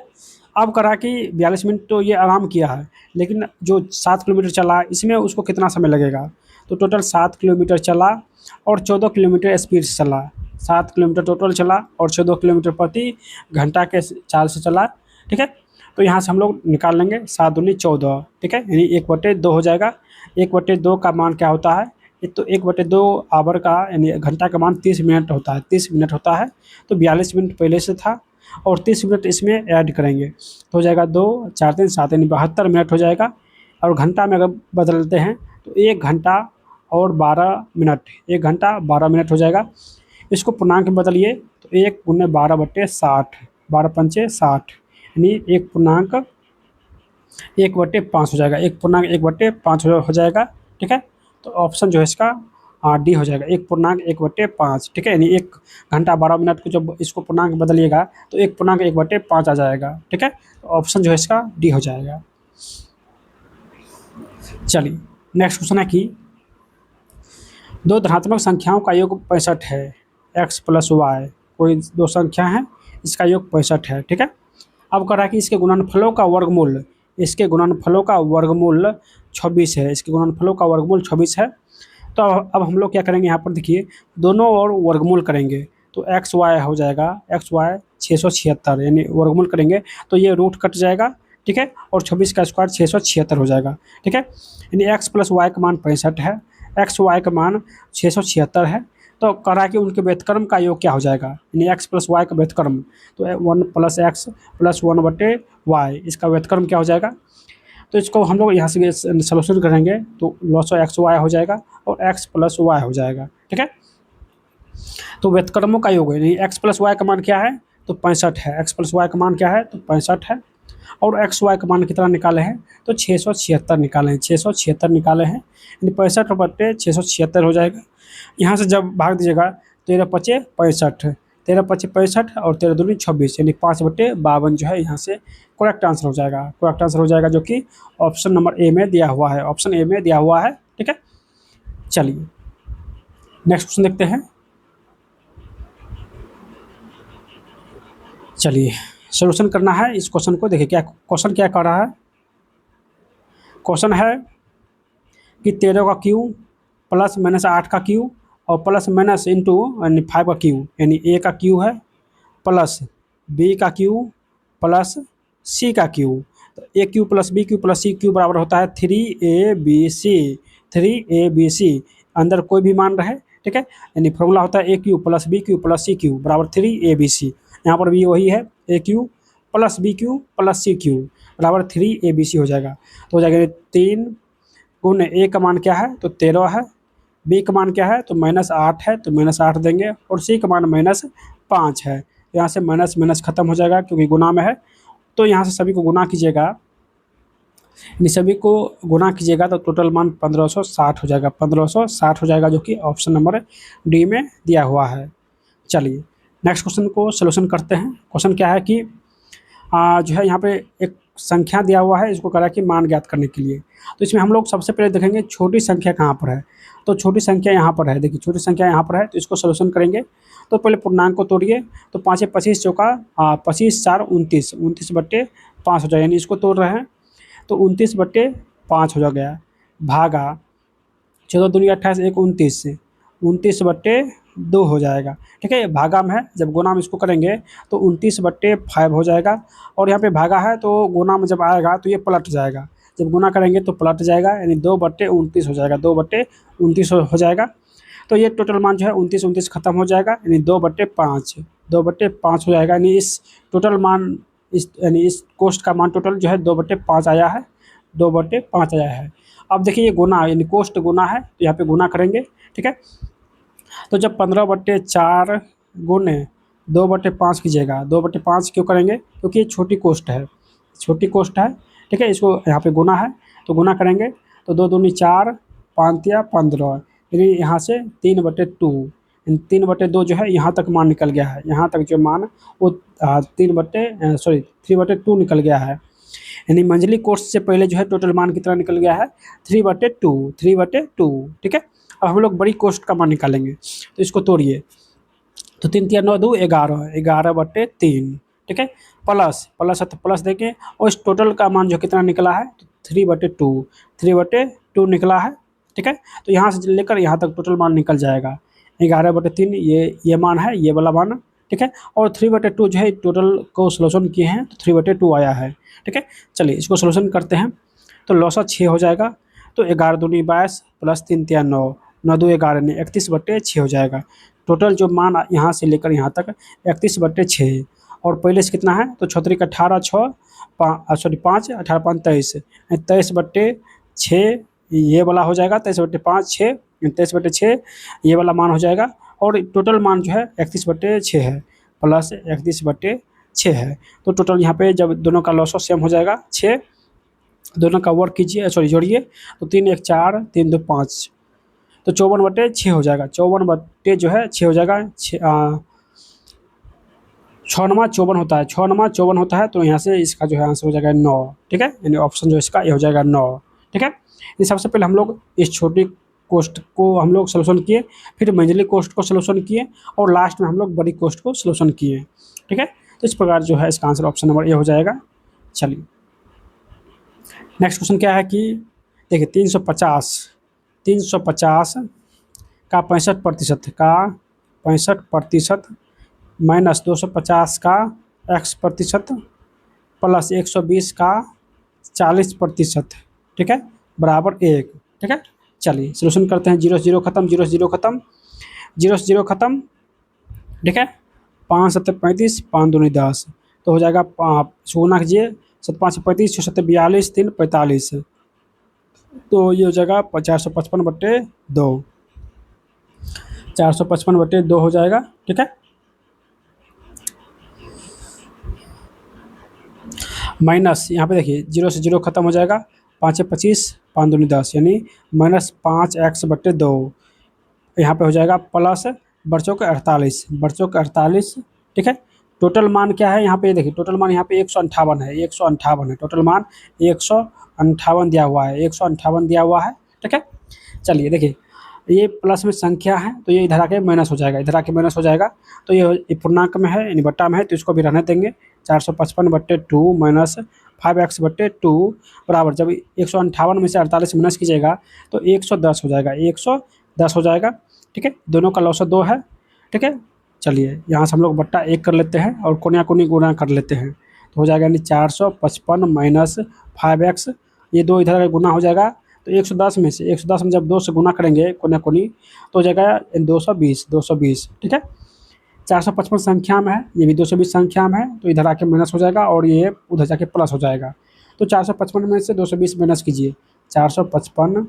अब करा कि 42 मिनट तो ये आराम किया है, लेकिन जो 7 किलोमीटर चला इसमें उसको कितना समय लगेगा, तो टोटल 7 किलोमीटर चला और 14 किलोमीटर स्पीड से चला, किलोमीटर टोटल चला और 102 किलोमीटर प्रति घंटा के चाल से चला। ठीक है, तो यहाँ से हम लोग निकाल लेंगे 7 दूनी 14। ठीक है, यानी 1/2 हो जाएगा। 1/2 का मान क्या होता है, तो 1/2 आवर का यानी घंटा का मान 30 मिनट होता है। 30 मिनट होता है, तो 42 मिनट पहले से था और 30 मिनट इसमें ऐड करेंगे तो हो जाएगा 2 4 3 7 यानी 72 मिनट हो जाएगा। और घंटा में अगर बदलते हैं तो 1 घंटा और 12 मिनट, 1 घंटा 12 मिनट हो जाएगा। इसको पूर्णांक में बदलिए तो 1×12/60, 12 पंचे 60 यानी 1/5 हो जाएगा। 1/1/5 हो जाएगा। ठीक है, तो ऑप्शन जो है इसका डी हो जाएगा, 1/1/5। ठीक है, यानी 1 घंटा 12 मिनट को जब इसको पूर्णांक में बदलिएगा तो 1/1/5 आ जाएगा। ठीक है, तो ऑप्शन जो है इसका डी हो जाएगा। चलिए नेक्स्ट क्वेश्चन है कि दो धनात्मक संख्याओं का योग 65 है, x + y। कोई दो संख्या है, इसका योग 65 है। ठीक है, अब कह रहा है कि इसके गुणनफलों का वर्गमूल, इसके गुणनफलों का वर्गमूल 26 है। इसके गुणनफलों का वर्गमूल 26 है। तो अब हम लोग क्या करेंगे, यहाँ पर देखिए दोनों और वर्गमूल करेंगे तो एक्स वाई हो जाएगा, एक्स वाई 676 यानी वर्गमूल करेंगे तो ये रूट कट जाएगा। ठीक है, और 26 का स्क्वायर 676 हो जाएगा। ठीक है, यानी x + y का मान 65 है, एक्स वाई का मान 676 है। तो कह रहा है कि उनके व्युत्क्रम का योग क्या हो जाएगा, यानी x + y का व्युत्क्रम, तो 1 + x + 1/y इसका व्युत्क्रम क्या हो जाएगा। तो इसको हम लोग यहाँ से सॉल्यूशन करेंगे तो लॉस ऑफ एक्स वाई हो जाएगा और x + y हो जाएगा। ठीक है, तो व्युत्क्रमों का योग है, यानी x + y का मान क्या है तो 65 है, x + y का मान क्या है तो 65 है। और एक्स वाई का मान कितना निकाले हैं तो 676 निकाले हैं, 676 निकाले हैं, यानी 65/676 हो जाएगा। यहाँ से जब भाग दीजिएगा 13 × 5 = 65, 13 × 5 = 65 और 13 दूनी 26 यानी 5/52 जो है यहाँ से करेक्ट आंसर हो जाएगा। करेक्ट आंसर हो जाएगा जो कि ऑप्शन नंबर ए में दिया हुआ है, ऑप्शन ए में दिया हुआ है। ठीक है, चलिए नेक्स्ट क्वेश्चन देखते हैं। चलिए सॉल्यूशन करना है इस क्वेश्चन को। देखिए क्या क्वेश्चन क्या कर रहा है। क्वेश्चन है कि 13 का क्यू प्लस माइनस 8 का क्यू और प्लस माइनस इंटू यानी 5 का क्यू, यानी ए का क्यू है प्लस बी का क्यू प्लस सी का क्यू। तो A cube plus B cube plus C cube बराबर होता है 3abc, 3abc अंदर कोई भी मान रहे। ठीक है, यानी फॉर्मूला होता है A cube plus B cube plus C cube बराबर 3abc। यहाँ पर भी वही है, A cube plus B cube plus C cube बराबर 3abc हो जाएगा। तो हो जाएगा 3 गुण ए का मान क्या है तो 13 है, बी का मान क्या है तो -8 है तो -8 देंगे और सी का मान -5 है। यहाँ से माइनस माइनस खत्म हो जाएगा क्योंकि गुना में है। तो यहाँ से सभी को गुना कीजिएगा, यानी सभी को गुना कीजिएगा तो टोटल मान 1560 हो जाएगा, 1560 हो जाएगा जो कि ऑप्शन नंबर डी में दिया हुआ है। चलिए नेक्स्ट क्वेश्चन को सॉल्यूशन करते हैं। क्वेश्चन क्या है कि जो है यहाँ पे एक संख्या दिया हुआ है, इसको करा कि मान ज्ञात करने के लिए। तो इसमें हम लोग सबसे पहले देखेंगे छोटी संख्या कहाँ पर है। तो छोटी संख्या यहाँ पर है, देखिए छोटी संख्या यहाँ पर है तो इसको सॉल्यूशन करेंगे। तो पहले पूर्णांक को तोड़िए तो 5 × 25 चौका 25 × 4 = 29, 29/5 हो जाए, यानी इसको तोड़ रहे हैं तो 29/5 हो गया, भागा 14 दूनी 28 1 29, 29/2 हो जाएगा। ठीक है, भागा में है, जब गुना में इसको करेंगे तो 29/5 हो जाएगा। और यहाँ पे भागा है तो गुना में जब आएगा तो ये पलट जाएगा, जब गुना करेंगे तो पलट जाएगा, यानी 2/29 हो जाएगा, 2/29 हो जाएगा। तो ये टोटल मान जो है 29 खत्म हो जाएगा, यानी 2/5, 2/5 हो जाएगा। यानी इस टोटल मान यानी इस कोष्ठ का मान टोटल जो है 2/5 आया है, 2/5 आया है। अब देखिए ये गुना यानी कोष्ठ गुना है तो यहाँ पे गुना करेंगे। ठीक है, तो जब 15/4 गुने 2/5 कीजिएगा, 2/5 क्यों करेंगे क्योंकि ये छोटी कोष्ठ है, छोटी कोष्ठ है। ठीक है, इसको यहाँ पे गुना है तो गुना करेंगे तो 2 दूनी 4 5 या 15, यानी यहाँ से 3/2, 3/2 जो है यहाँ तक मान निकल गया है, यहाँ तक जो मान वो 3/2 निकल गया है। यानी मंझली कोष्ठ से पहले जो है टोटल मान कितना निकल गया है 3/2, 3/2। ठीक है, अब हम लोग बड़ी कोष्ठ का मान निकालेंगे तो इसको तोड़िए तो 3 × 3 = 9 2 11, 11/3। ठीक है, प्लस प्लस है तो प्लस देंगे और इस टोटल का मान जो कितना निकला है तो 3/2, 3/2 निकला है। ठीक है, तो यहाँ से लेकर यहाँ तक टोटल मान निकल जाएगा, 11/3 ये मान है, ये वाला मान, ठीक है। और 3/2 जो है टोटल को सोल्यूशन किए हैं तो 3/2 आया है, ठीक है। चलिए इसको सोल्यूशन करते हैं। तो लॉसा 6 हो जाएगा, तो 11 दूनी 22 प्लस 3 तिया 9, 9 दो 11 नहीं 31/6 हो जाएगा। टोटल जो मान यहाँ से लेकर यहाँ तक 31/6। और पहले से कितना है तो 6 18 6 5 18 5 23, 23/6 ये वाला हो जाएगा, 23/5 6, 23/6 ये वाला मान हो जाएगा। और टोटल मान जो है 31/6 है प्लस 31/6 है। तो टोटल यहाँ पे जब दोनों का लॉस सेम हो जाएगा 6, दोनों का वर्क कीजिए, सॉरी जोड़िए, तो 3 1 4 3 2 5, तो 54/6 हो जाएगा। 54 जो है 6 हो जाएगा, 6 नमा 54 होता है, 6 नमा 54 होता है, तो यहाँ से इसका जो है आंसर हो जाएगा 9, ठीक है। यानी ऑप्शन जो इसका ये हो जाएगा 9, ठीक है। ये सबसे पहले हम लोग इस छोटी कोष्ट को हम लोग सोल्यूशन किए, फिर मंझली कोष्ट को सोल्यूशन किए, और लास्ट में हम लोग बड़ी कोष्ट को सोल्यूशन किए, ठीक है। तो इस प्रकार जो है इसका आंसर ऑप्शन नंबर ए हो जाएगा। चलिए नेक्स्ट क्वेश्चन क्या है कि देखिए 350 का 65% माइनस 250 का x% प्लस 120 का 40%, ठीक है, बराबर 1, ठीक है। चलिए सोल्यूशन करते हैं। 0 से 0 खत्म, 0 से 0 खत्म, 0 से 0 खत्म, ठीक है। 5 7 35, 5 दूनी 10, तो हो जाएगा गुना कीजिए, 7 5 35, 6 7 42, 3 45, तो ये हो जाएगा 455/2, 455/2 हो जाएगा, ठीक है। माइनस यहाँ पे देखिए 0 से 0 खत्म हो जाएगा, 5 25, 5 दूनी 10, यानी -5x/2, यहाँ पे हो जाएगा प्लस बच्चों के 48, ठीक है। टोटल मान क्या है यहाँ पे देखिए, टोटल मान यहाँ पे 158 है, 158 है टोटल मान, 158 दिया हुआ है, 158 दिया हुआ है, ठीक है। चलिए देखिए ये प्लस में संख्या है, तो ये इधर आके माइनस हो जाएगा, इधर आके माइनस हो जाएगा, तो ये पूर्णांक में है यानी बट्टा में है, तो इसको भी रहने देंगे। 455/2 माइनस 5x/2 बराबर, जब 158 में से 48 माइनस कीजिएगा तो 110 हो जाएगा, 110 हो जाएगा, ठीक है। दोनों का लॉस 2 है, ठीक है। चलिए यहाँ से हम लोग बट्टा 1 कर लेते हैं और कोनिया कोनी गुणा कर लेते हैं, तो हो जाएगा यानी 455 माइनस 5x, ये 2 इधर का गुना हो जाएगा, तो 110 में से 110 में जब 2 से गुना करेंगे कोनिया कोनी तो हो जाएगा 220, ठीक है। 455 संख्या में है, ये भी 220 संख्या में है, तो इधर आके माइनस हो जाएगा और ये उधर जाके प्लस हो जाएगा। तो 455 में से 220 माइनस कीजिए, 455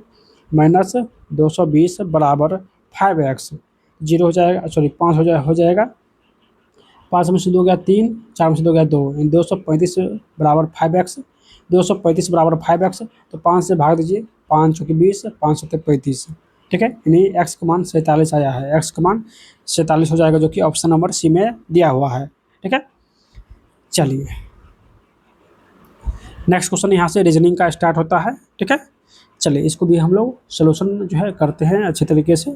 माइनस 220 बराबर 5x, 0 हो जाएगा, सॉरी 5 हो जाएगा, 5 में से 2 गया 3, 4 में से 2 गया 2, यानी 235 बराबर 5x, 235 बराबर 5x, तो 5 से भाग दीजिए, 5 चौकी 20, 5 7 35, ठीक है। यानी x का मान 47 आया है, x का मान 47 हो जाएगा, जो कि ऑप्शन नंबर सी में दिया हुआ है, ठीक है। चलिए नेक्स्ट क्वेश्चन यहाँ से रीजनिंग का स्टार्ट होता है, ठीक है। चलिए इसको भी हम लोग सोल्यूशन जो है करते हैं अच्छे तरीके से।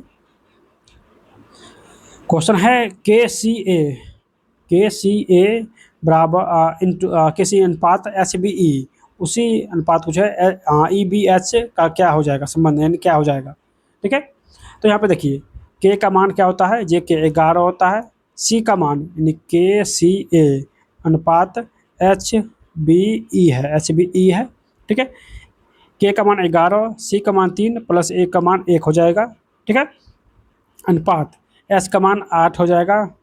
क्वेश्चन है के सी ए बराबर इंटू के अनुपात HBE, उसी अनुपात को जो है EBH का क्या हो जाएगा संबंध, यानी क्या हो जाएगा, ठीक है। तो यहाँ पे देखिए के का मान क्या होता है, जे के 11 होता है, सी का मान यानी KCA अनुपात HBE है, ठीक है। के का मान 11, सी का मान 3 प्लस ए का मान 1 हो जाएगा, ठीक है। अनुपात एस का मान 8 हो जाएगा,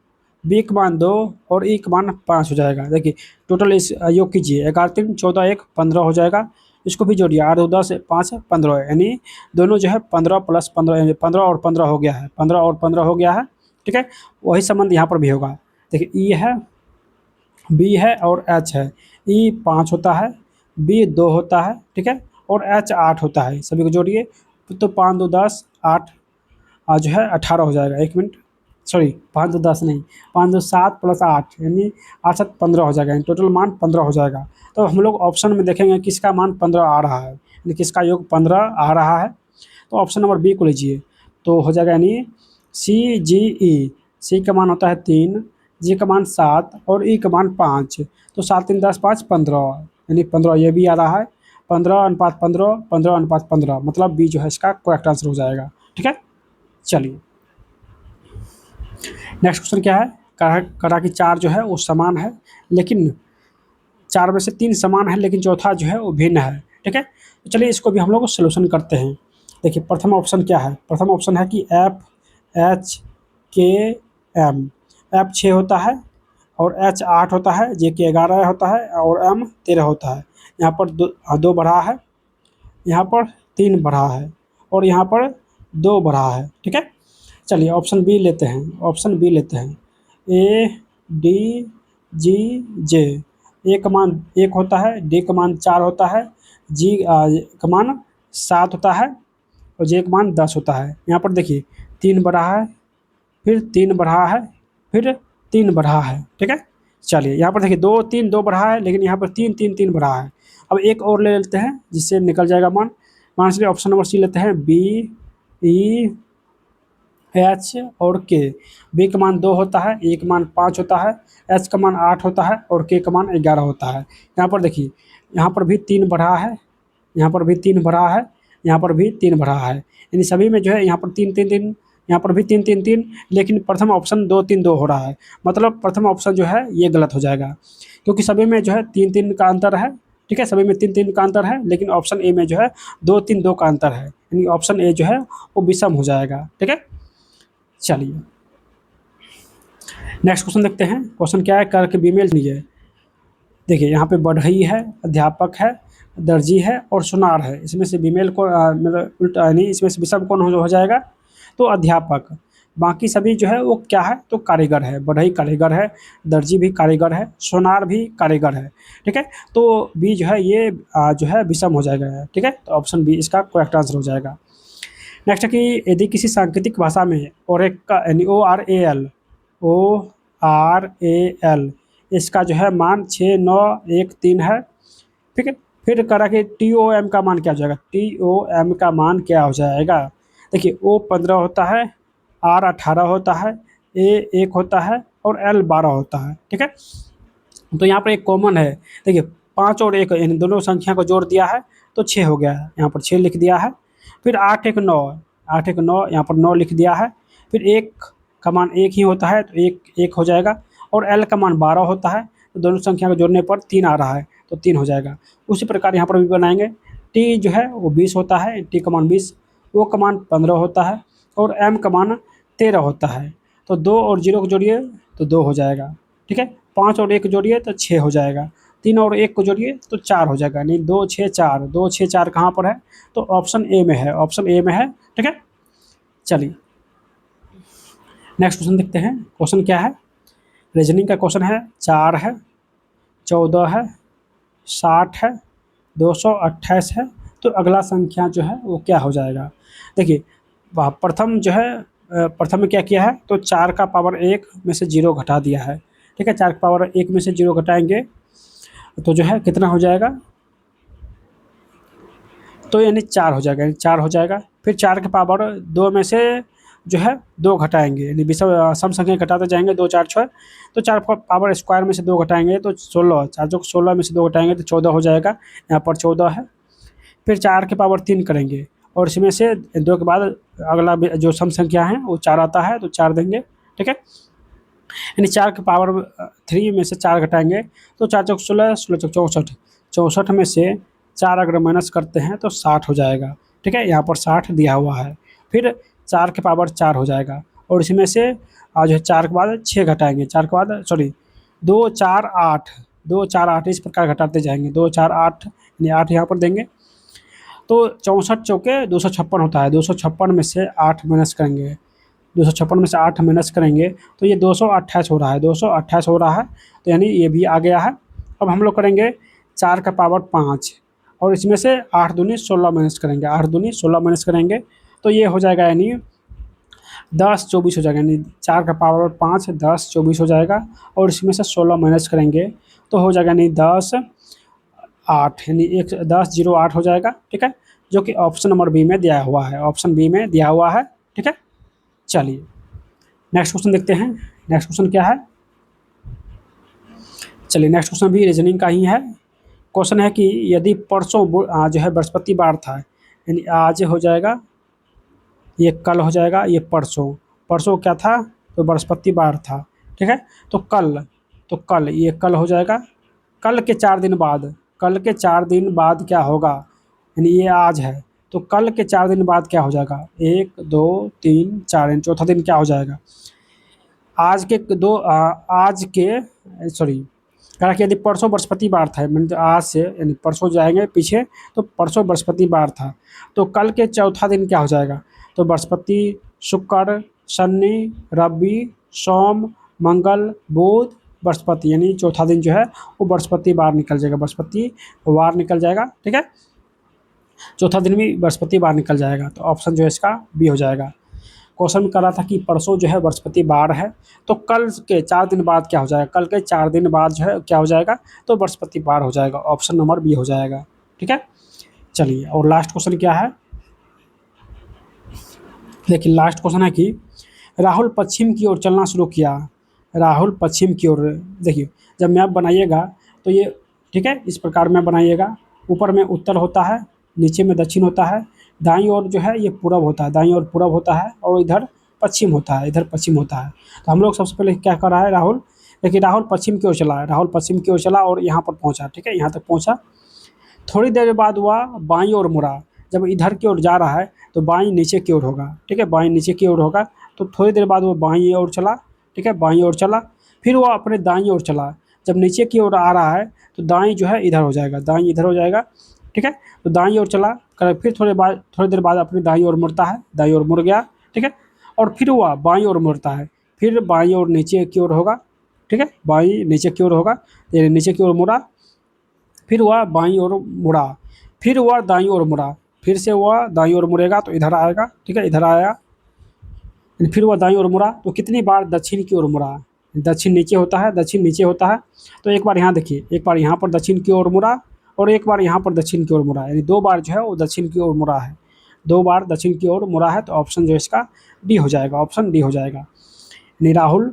बी का मान 2 और ई का मान 5 हो जाएगा। देखिए टोटल इस योग कीजिए, 11 3 14 1 15 हो जाएगा, इसको भी जोड़िए, 8 2 10 5 15, यानी दोनों जो है 15 प्लस 15 यानी 15 और 15 हो गया है, 15 और 15 हो गया है, ठीक है। वही संबंध यहाँ पर भी होगा। देखिए ई है, बी है और एच है, ई 5 होता है, बी 2 होता है, ठीक है, और एच 8 होता है, सभी को जोड़िए, तो 5 2 10 8 जो है 18 हो जाएगा, 1 मिनट, सॉरी 5 2 10 नहीं, 5 2 7 प्लस 8 यानी 8 7 15 हो जाएगा, यानी टोटल मान 15 हो जाएगा। तो हम लोग ऑप्शन में देखेंगे किसका मान 15 आ रहा है, यानी किसका योग 15 आ रहा है, तो ऑप्शन नंबर बी को लीजिए, तो हो जाएगा यानी CGE, सी का मान होता है 3, जी का मान 7 और ई का मान 5, तो 7 3 10 5 15, यानी 15 ये भी आ रहा है, 15:15, 15:15, मतलब बी जो है इसका करेक्ट आंसर हो जाएगा, ठीक है। चलिए नेक्स्ट क्वेश्चन क्या है, करा कि 4 जो है वो समान है, लेकिन 4 में से 3 समान है लेकिन चौथा जो है वो भिन्न है। ठीक है, तो चलिए इसको भी हम लोग सोल्यूशन करते हैं। देखिए प्रथम ऑप्शन क्या है, प्रथम ऑप्शन है कि एफ एच के एम। एफ 6 होता है और एच 8 होता है, जे के 11 होता है और एम 13 होता है। यहाँ पर दो बढ़ा है, यहाँ पर 3 बढ़ा है और यहाँ पर 2 बढ़ा है। ठीक है, चलिए ऑप्शन बी लेते हैं, ऑप्शन बी लेते हैं। ए डी जी जे। ए का मान 1 होता है, डी का मान 4 होता है, जी का मान 7 होता है और जे का मान 10 होता है। यहाँ पर देखिए 3 बढ़ा है, फिर 3 बढ़ा है, फिर 3 बढ़ा है। ठीक है, चलिए यहाँ पर देखिए 2 3 2 बढ़ा है, लेकिन यहाँ पर 3 3 3 बढ़ा है। अब एक और ले लेते हैं जिससे निकल जाएगा मान। मान से ऑप्शन नंबर सी लेते हैं, बी ई एच और के। बी का मान 2 होता है, ए का मान 5 होता है, एच का मान 8 होता है और के का मान 11 होता है। यहाँ पर देखिए यहाँ पर भी 3 बढ़ा है, यहाँ पर भी 3 बढ़ा है, यहाँ पर भी 3 बढ़ा है। यानी सभी में जो है यहाँ पर 3 3 3, यहाँ पर भी 3 3 3, लेकिन प्रथम ऑप्शन 2 3 2 हो रहा है। मतलब प्रथम ऑप्शन जो है ये गलत हो जाएगा, क्योंकि सभी में जो है 3 3 का अंतर है। ठीक है, सभी में 3 3 का अंतर है, लेकिन ऑप्शन ए में जो है 2 3 2 का अंतर है, यानी ऑप्शन ए जो है वो विषम हो जाएगा। ठीक है, चलिए नेक्स्ट क्वेश्चन देखते हैं। क्वेश्चन क्या है, कर के बीमेल लीजिए। देखिए यहाँ पे बढ़ई है, अध्यापक है, दर्जी है और सुनार है। इसमें से बीमेल को मतलब उल्टा नहीं, इसमें से विषम कौन हो जाएगा, तो अध्यापक। बाकी सभी जो है वो क्या है, तो कारीगर है। बढ़ई कारीगर है, दर्जी भी कारीगर है, सोनार भी कारीगर है। ठीक है, तो बी जो है ये जो है विषम हो जाएगा। ठीक है, तो ऑप्शन बी इसका करेक्ट आंसर हो जाएगा। नेक्स्ट है कि यदि किसी सांकेतिक भाषा में और एक का यानी ORAL इसका जो है मान 6 9 1 3 है। ठीक है, फिर करा कि TOM का मान क्या हो जाएगा, TOM का मान क्या हो जाएगा। देखिए O 15 होता है, R 18 होता है, A 1 होता है और L 12 होता है। ठीक है, तो यहाँ पर एक कॉमन है। देखिए 5 और 1 इन दोनों संख्या को जोड़ दिया है तो 6 हो गया है, यहाँ पर 6 लिख दिया है। फिर 8 1 9, 8 1 9, यहाँ पर 9 लिख दिया है। फिर 1 का मान 1 ही होता है तो 1 1 हो जाएगा, और L का मान 12 होता है, तो दोनों संख्या को जोड़ने पर 3 आ रहा है तो 3 हो जाएगा। उसी प्रकार यहाँ पर भी बनाएंगे। T जो है वो 20 होता है, T का मान 20, O का मान 15 होता है और M का मान 13 होता है। तो 2 और 0 को जोड़िए तो 2 हो जाएगा। ठीक है, 5 और 1 को जोड़िए तो 6 हो जाएगा, 3 और 1 को जोड़िए तो 4 हो जाएगा। नहीं 2 6 4, 2 6 4 कहाँ पर है, तो ऑप्शन ए में है, ऑप्शन ए में है। ठीक है, चलिए नेक्स्ट क्वेश्चन देखते हैं। क्वेश्चन क्या है, रीजनिंग का क्वेश्चन है। 4 है, 14 है, 60 है, 228 है, तो अगला संख्या जो है वो क्या हो जाएगा। देखिए प्रथम जो है प्रथम में क्या किया है, तो 4 का पावर 1 में से 0 घटा दिया है। ठीक है, 4 का पावर 1 में से 0 घटाएंगे तो जो है कितना हो जाएगा, तो यानी 4 हो जाएगा, यानी 4 हो जाएगा। फिर 4 के पावर 2 में से जो है 2 घटाएंगे, यानी विषम सम संख्या घटाते जाएंगे, 2 4 6, तो 4 पावर स्क्वायर में से 2 घटाएंगे तो 16, 4 जो 16 में से 2 घटाएंगे तो 14 हो जाएगा, यहाँ पर 14 है। फिर 4 के पावर 3 करेंगे और इसमें से 2 के बाद अगला जो सम संख्या है वो 4 आता है तो 4 देंगे। ठीक है, यानी 4 के पावर 3 में से 4 घटाएंगे तो 4 चौक 16, 16 चौक 64, 64 में से 4 अगर माइनस करते हैं तो 60 हो जाएगा। ठीक है, यहाँ पर 60 दिया हुआ है। फिर 4 के पावर 4 हो जाएगा और इसमें से जो है 4 के बाद 6 घटाएंगे, 4 के बाद 2 4 8, 2 4 8 इस प्रकार घटाते जाएंगे, 2 4 8 यानी 8 यहाँ पर देंगे। तो 64 चौके 256 होता है, 256 में से 8 माइनस करेंगे, 256 में से 8 माइनस करेंगे तो ये 228 हो रहा है, 228 हो रहा है, तो यानी ये भी आ गया है। अब हम लोग करेंगे 4 का पावर 5 और इसमें से 8 दूनी 16 माइनस करेंगे, 8 दूनी 16 माइनस करेंगे तो ये हो जाएगा यानी 10 24 हो जाएगा, यानी 4 का पावर 5 10 24 हो जाएगा और इसमें से 16 माइनस करेंगे तो हो जाएगा यानी 10 8, यानी 10 0 8 हो जाएगा। ठीक है, जो कि ऑप्शन नंबर बी में दिया हुआ है, ऑप्शन बी में दिया हुआ है। ठीक है, चलिए नेक्स्ट क्वेश्चन देखते हैं। नेक्स्ट क्वेश्चन क्या है, चलिए नेक्स्ट क्वेश्चन भी रीजनिंग का ही है। क्वेश्चन है कि यदि परसों जो है बृहस्पतिवार था, यानी आज हो जाएगा, ये कल हो जाएगा, ये परसों, परसों क्या था, तो बृहस्पतिवार था, ठीक है। तो कल ये कल हो जाएगा। कल के 4 दिन बाद, कल के 4 दिन बाद क्या होगा, यानी ये आज है, तो कल के 4 दिन बाद क्या हो जाएगा, 1 2 3 4, यानी चौथा दिन क्या हो जाएगा। आज के सॉरी, कहा कि यदि परसों बृहस्पतिवार था, मतलब आज से यानी परसों जाएंगे पीछे, तो परसों बृहस्पतिवार था, तो कल के चौथा दिन क्या हो जाएगा, तो बृहस्पति, शुक्र, शनि, रवि, सोम, मंगल, बुध, बृहस्पति, यानी चौथा दिन जो है वो बृहस्पतिवार निकल जाएगा, बृहस्पतिवार निकल जाएगा, ठीक है। चौथा दिन भी बृहस्पतिवार निकल जाएगा, तो ऑप्शन जो है इसका बी हो जाएगा। क्वेश्चन में कर रहा था कि परसों जो है बृहस्पतिवार है, तो कल के 4 दिन बाद क्या हो जाएगा, कल के 4 दिन बाद जो है क्या हो जाएगा, तो बृहस्पतिवार हो जाएगा, ऑप्शन नंबर बी हो जाएगा, ठीक है। चलिए, और लास्ट क्वेश्चन क्या है, देखिए लास्ट क्वेश्चन है कि राहुल पश्चिम की ओर चलना शुरू किया। राहुल पश्चिम की ओर, देखिए जब मैप बनाइएगा तो ये, ठीक है, इस प्रकार मैप बनाइएगा। ऊपर में उत्तर होता है, नीचे में दक्षिण होता है, दाईं ओर जो है ये पूरब होता है, दाईं ओर पूरब होता है, और इधर पश्चिम होता है, इधर पश्चिम होता है। तो हम लोग सबसे पहले क्या कर रहा है राहुल, देखिए राहुल पश्चिम की ओर चला है, राहुल पश्चिम की ओर चला और यहाँ पर पहुँचा, ठीक है, यहाँ तक पहुँचा। थोड़ी देर बाद वह बाईं ओर मुड़ा, जब इधर की ओर जा रहा है तो बाईं नीचे की ओर होगा, ठीक है, बाईं नीचे की ओर होगा। तो थोड़ी देर बाद वो बाईं ओर चला, ठीक है, बाईं ओर चला, फिर वो अपने दाईं ओर चला। जब नीचे की ओर आ रहा है तो दाईं जो है इधर हो जाएगा, दाईं इधर हो जाएगा, ठीक है। तो दाईं ओर चला कर, फिर थोड़ी देर बाद अपनी दाईं ओर मुड़ता है, दाईं ओर मुड़ गया, ठीक है। और फिर वह बाईं ओर मुड़ता है, फिर बाईं ओर नीचे की ओर होगा, ठीक है, बाईं नीचे की ओर होगा, ये नीचे की ओर मुड़ा, फिर वह बाईं ओर मुड़ा, फिर वह दाईं ओर मुड़ा, फिर से वह दाईं ओर मुड़ेगा तो इधर आएगा, ठीक है, इधर आया, फिर वह दाईं ओर मुड़ा, तो कितनी बार दक्षिण की ओर मुड़ा, दक्षिण नीचे होता है, दक्षिण नीचे होता है। तो एक बार यहाँ देखिए, एक बार यहाँ पर दक्षिण की ओर मुड़ा और एक बार यहाँ पर दक्षिण की ओर मुड़ा, यानी 2 बार जो है वो दक्षिण की ओर मुड़ा है, 2 बार दक्षिण की ओर मुड़ा है। तो ऑप्शन जो है इसका डी हो जाएगा, ऑप्शन डी हो जाएगा। यानी राहुल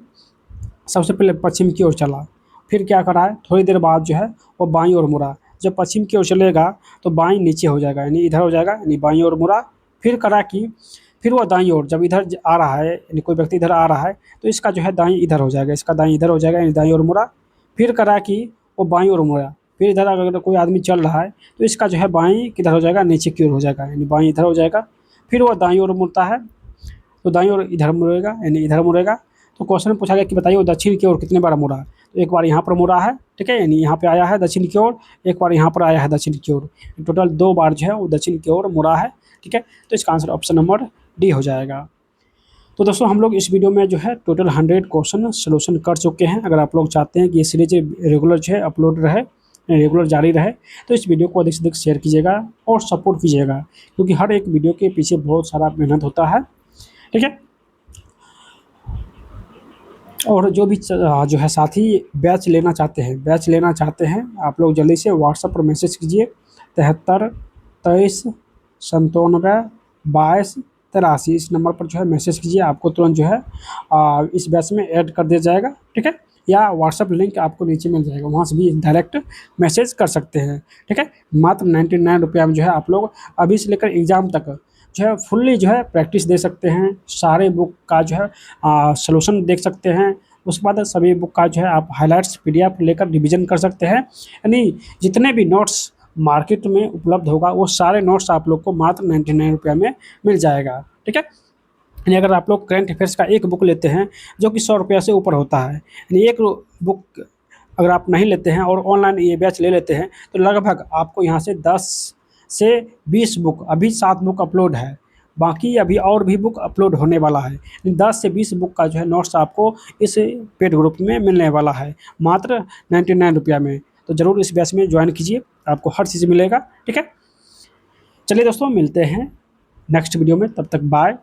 सबसे पहले पश्चिम की ओर चला, फिर क्या करा है, थोड़ी देर बाद जो है वो बाईं ओर मुड़ा। जब पश्चिम की ओर चलेगा तो बाईं नीचे हो जाएगा, यानी इधर हो जाएगा, यानी बाईं ओर मुड़ा। फिर करा कि फिर वो दाईं ओर, जब इधर आ रहा है, यानी कोई व्यक्ति इधर आ रहा है तो इसका जो है दाईं इधर हो जाएगा, इसका दाईं इधर हो जाएगा, यानी दाईं ओर मुड़ा। फिर करा कि वो बाईं ओर मुड़ा, फिर इधर अगर कोई आदमी चल रहा है तो इसका जो है बाईं किधर हो जाएगा, नीचे की ओर हो जाएगा, यानी बाईं इधर हो जाएगा। फिर वो दाईं ओर मुड़ता है तो दाईं ओर इधर मुड़ेगा, यानी इधर मुड़ेगा। तो क्वेश्चन में पूछा गया कि बताइए वो दक्षिण की ओर कितने बार मुड़ा, तो एक बार यहाँ पर मुड़ा है, ठीक है, यानी यहाँ पे आया है दक्षिण की ओर, एक बार यहाँ पर आया है दक्षिण की ओर, टोटल 2 बार जो है वो दक्षिण की ओर मुड़ा है, ठीक है। तो इसका आंसर ऑप्शन नंबर डी हो जाएगा। तो दोस्तों हम लोग इस वीडियो में जो है टोटल 100 क्वेश्चन सोल्यूशन कर चुके हैं। अगर आप लोग चाहते हैं कि ये सीरीज रेगुलर जो है अपलोड रहे, रेगुलर जारी रहे, तो इस वीडियो को अधिक से अधिक शेयर कीजिएगा और सपोर्ट कीजिएगा, क्योंकि हर एक वीडियो के पीछे बहुत सारा मेहनत होता है, ठीक है। और जो भी जो है साथी बैच लेना चाहते हैं, आप लोग जल्दी से व्हाट्सएप पर मैसेज कीजिए 73 23 97 22 83, इस नंबर पर जो है मैसेज कीजिए, आपको तुरंत जो है इस बैच में ऐड कर दिया जाएगा, ठीक है। या व्हाट्सएप लिंक आपको नीचे मिल जाएगा, वहाँ से भी डायरेक्ट मैसेज कर सकते हैं, ठीक है। मात्र 99 रुपया में जो है आप लोग अभी से लेकर एग्ज़ाम तक जो है फुल्ली जो है प्रैक्टिस दे सकते हैं, सारे बुक का जो है सॉल्यूशन देख सकते हैं। उसके बाद सभी बुक का जो है आप हाइलाइट्स PDF लेकर रिवीजन कर सकते हैं, यानी जितने भी नोट्स मार्केट में उपलब्ध होगा वो सारे नोट्स आप लोग को मात्र 99 रुपया में मिल जाएगा, ठीक है। यानी अगर आप लोग करंट अफेयर्स का एक बुक लेते हैं जो कि 100 रुपया से ऊपर होता है, यानी एक बुक अगर आप नहीं लेते हैं और ऑनलाइन ये बैच ले लेते हैं तो लगभग आपको यहाँ से 10 से 20 बुक, अभी 7 बुक अपलोड है, बाकी अभी और भी बुक अपलोड होने वाला है। 10 से 20 बुक का जो है नोट्स आपको इस पेड ग्रुप में मिलने वाला है मात्र 99 रुपया में। तो ज़रूर इस बैच में ज्वाइन कीजिए, आपको हर चीज़ मिलेगा, ठीक है। चलिए दोस्तों, मिलते हैं नेक्स्ट वीडियो में, तब तक बाय।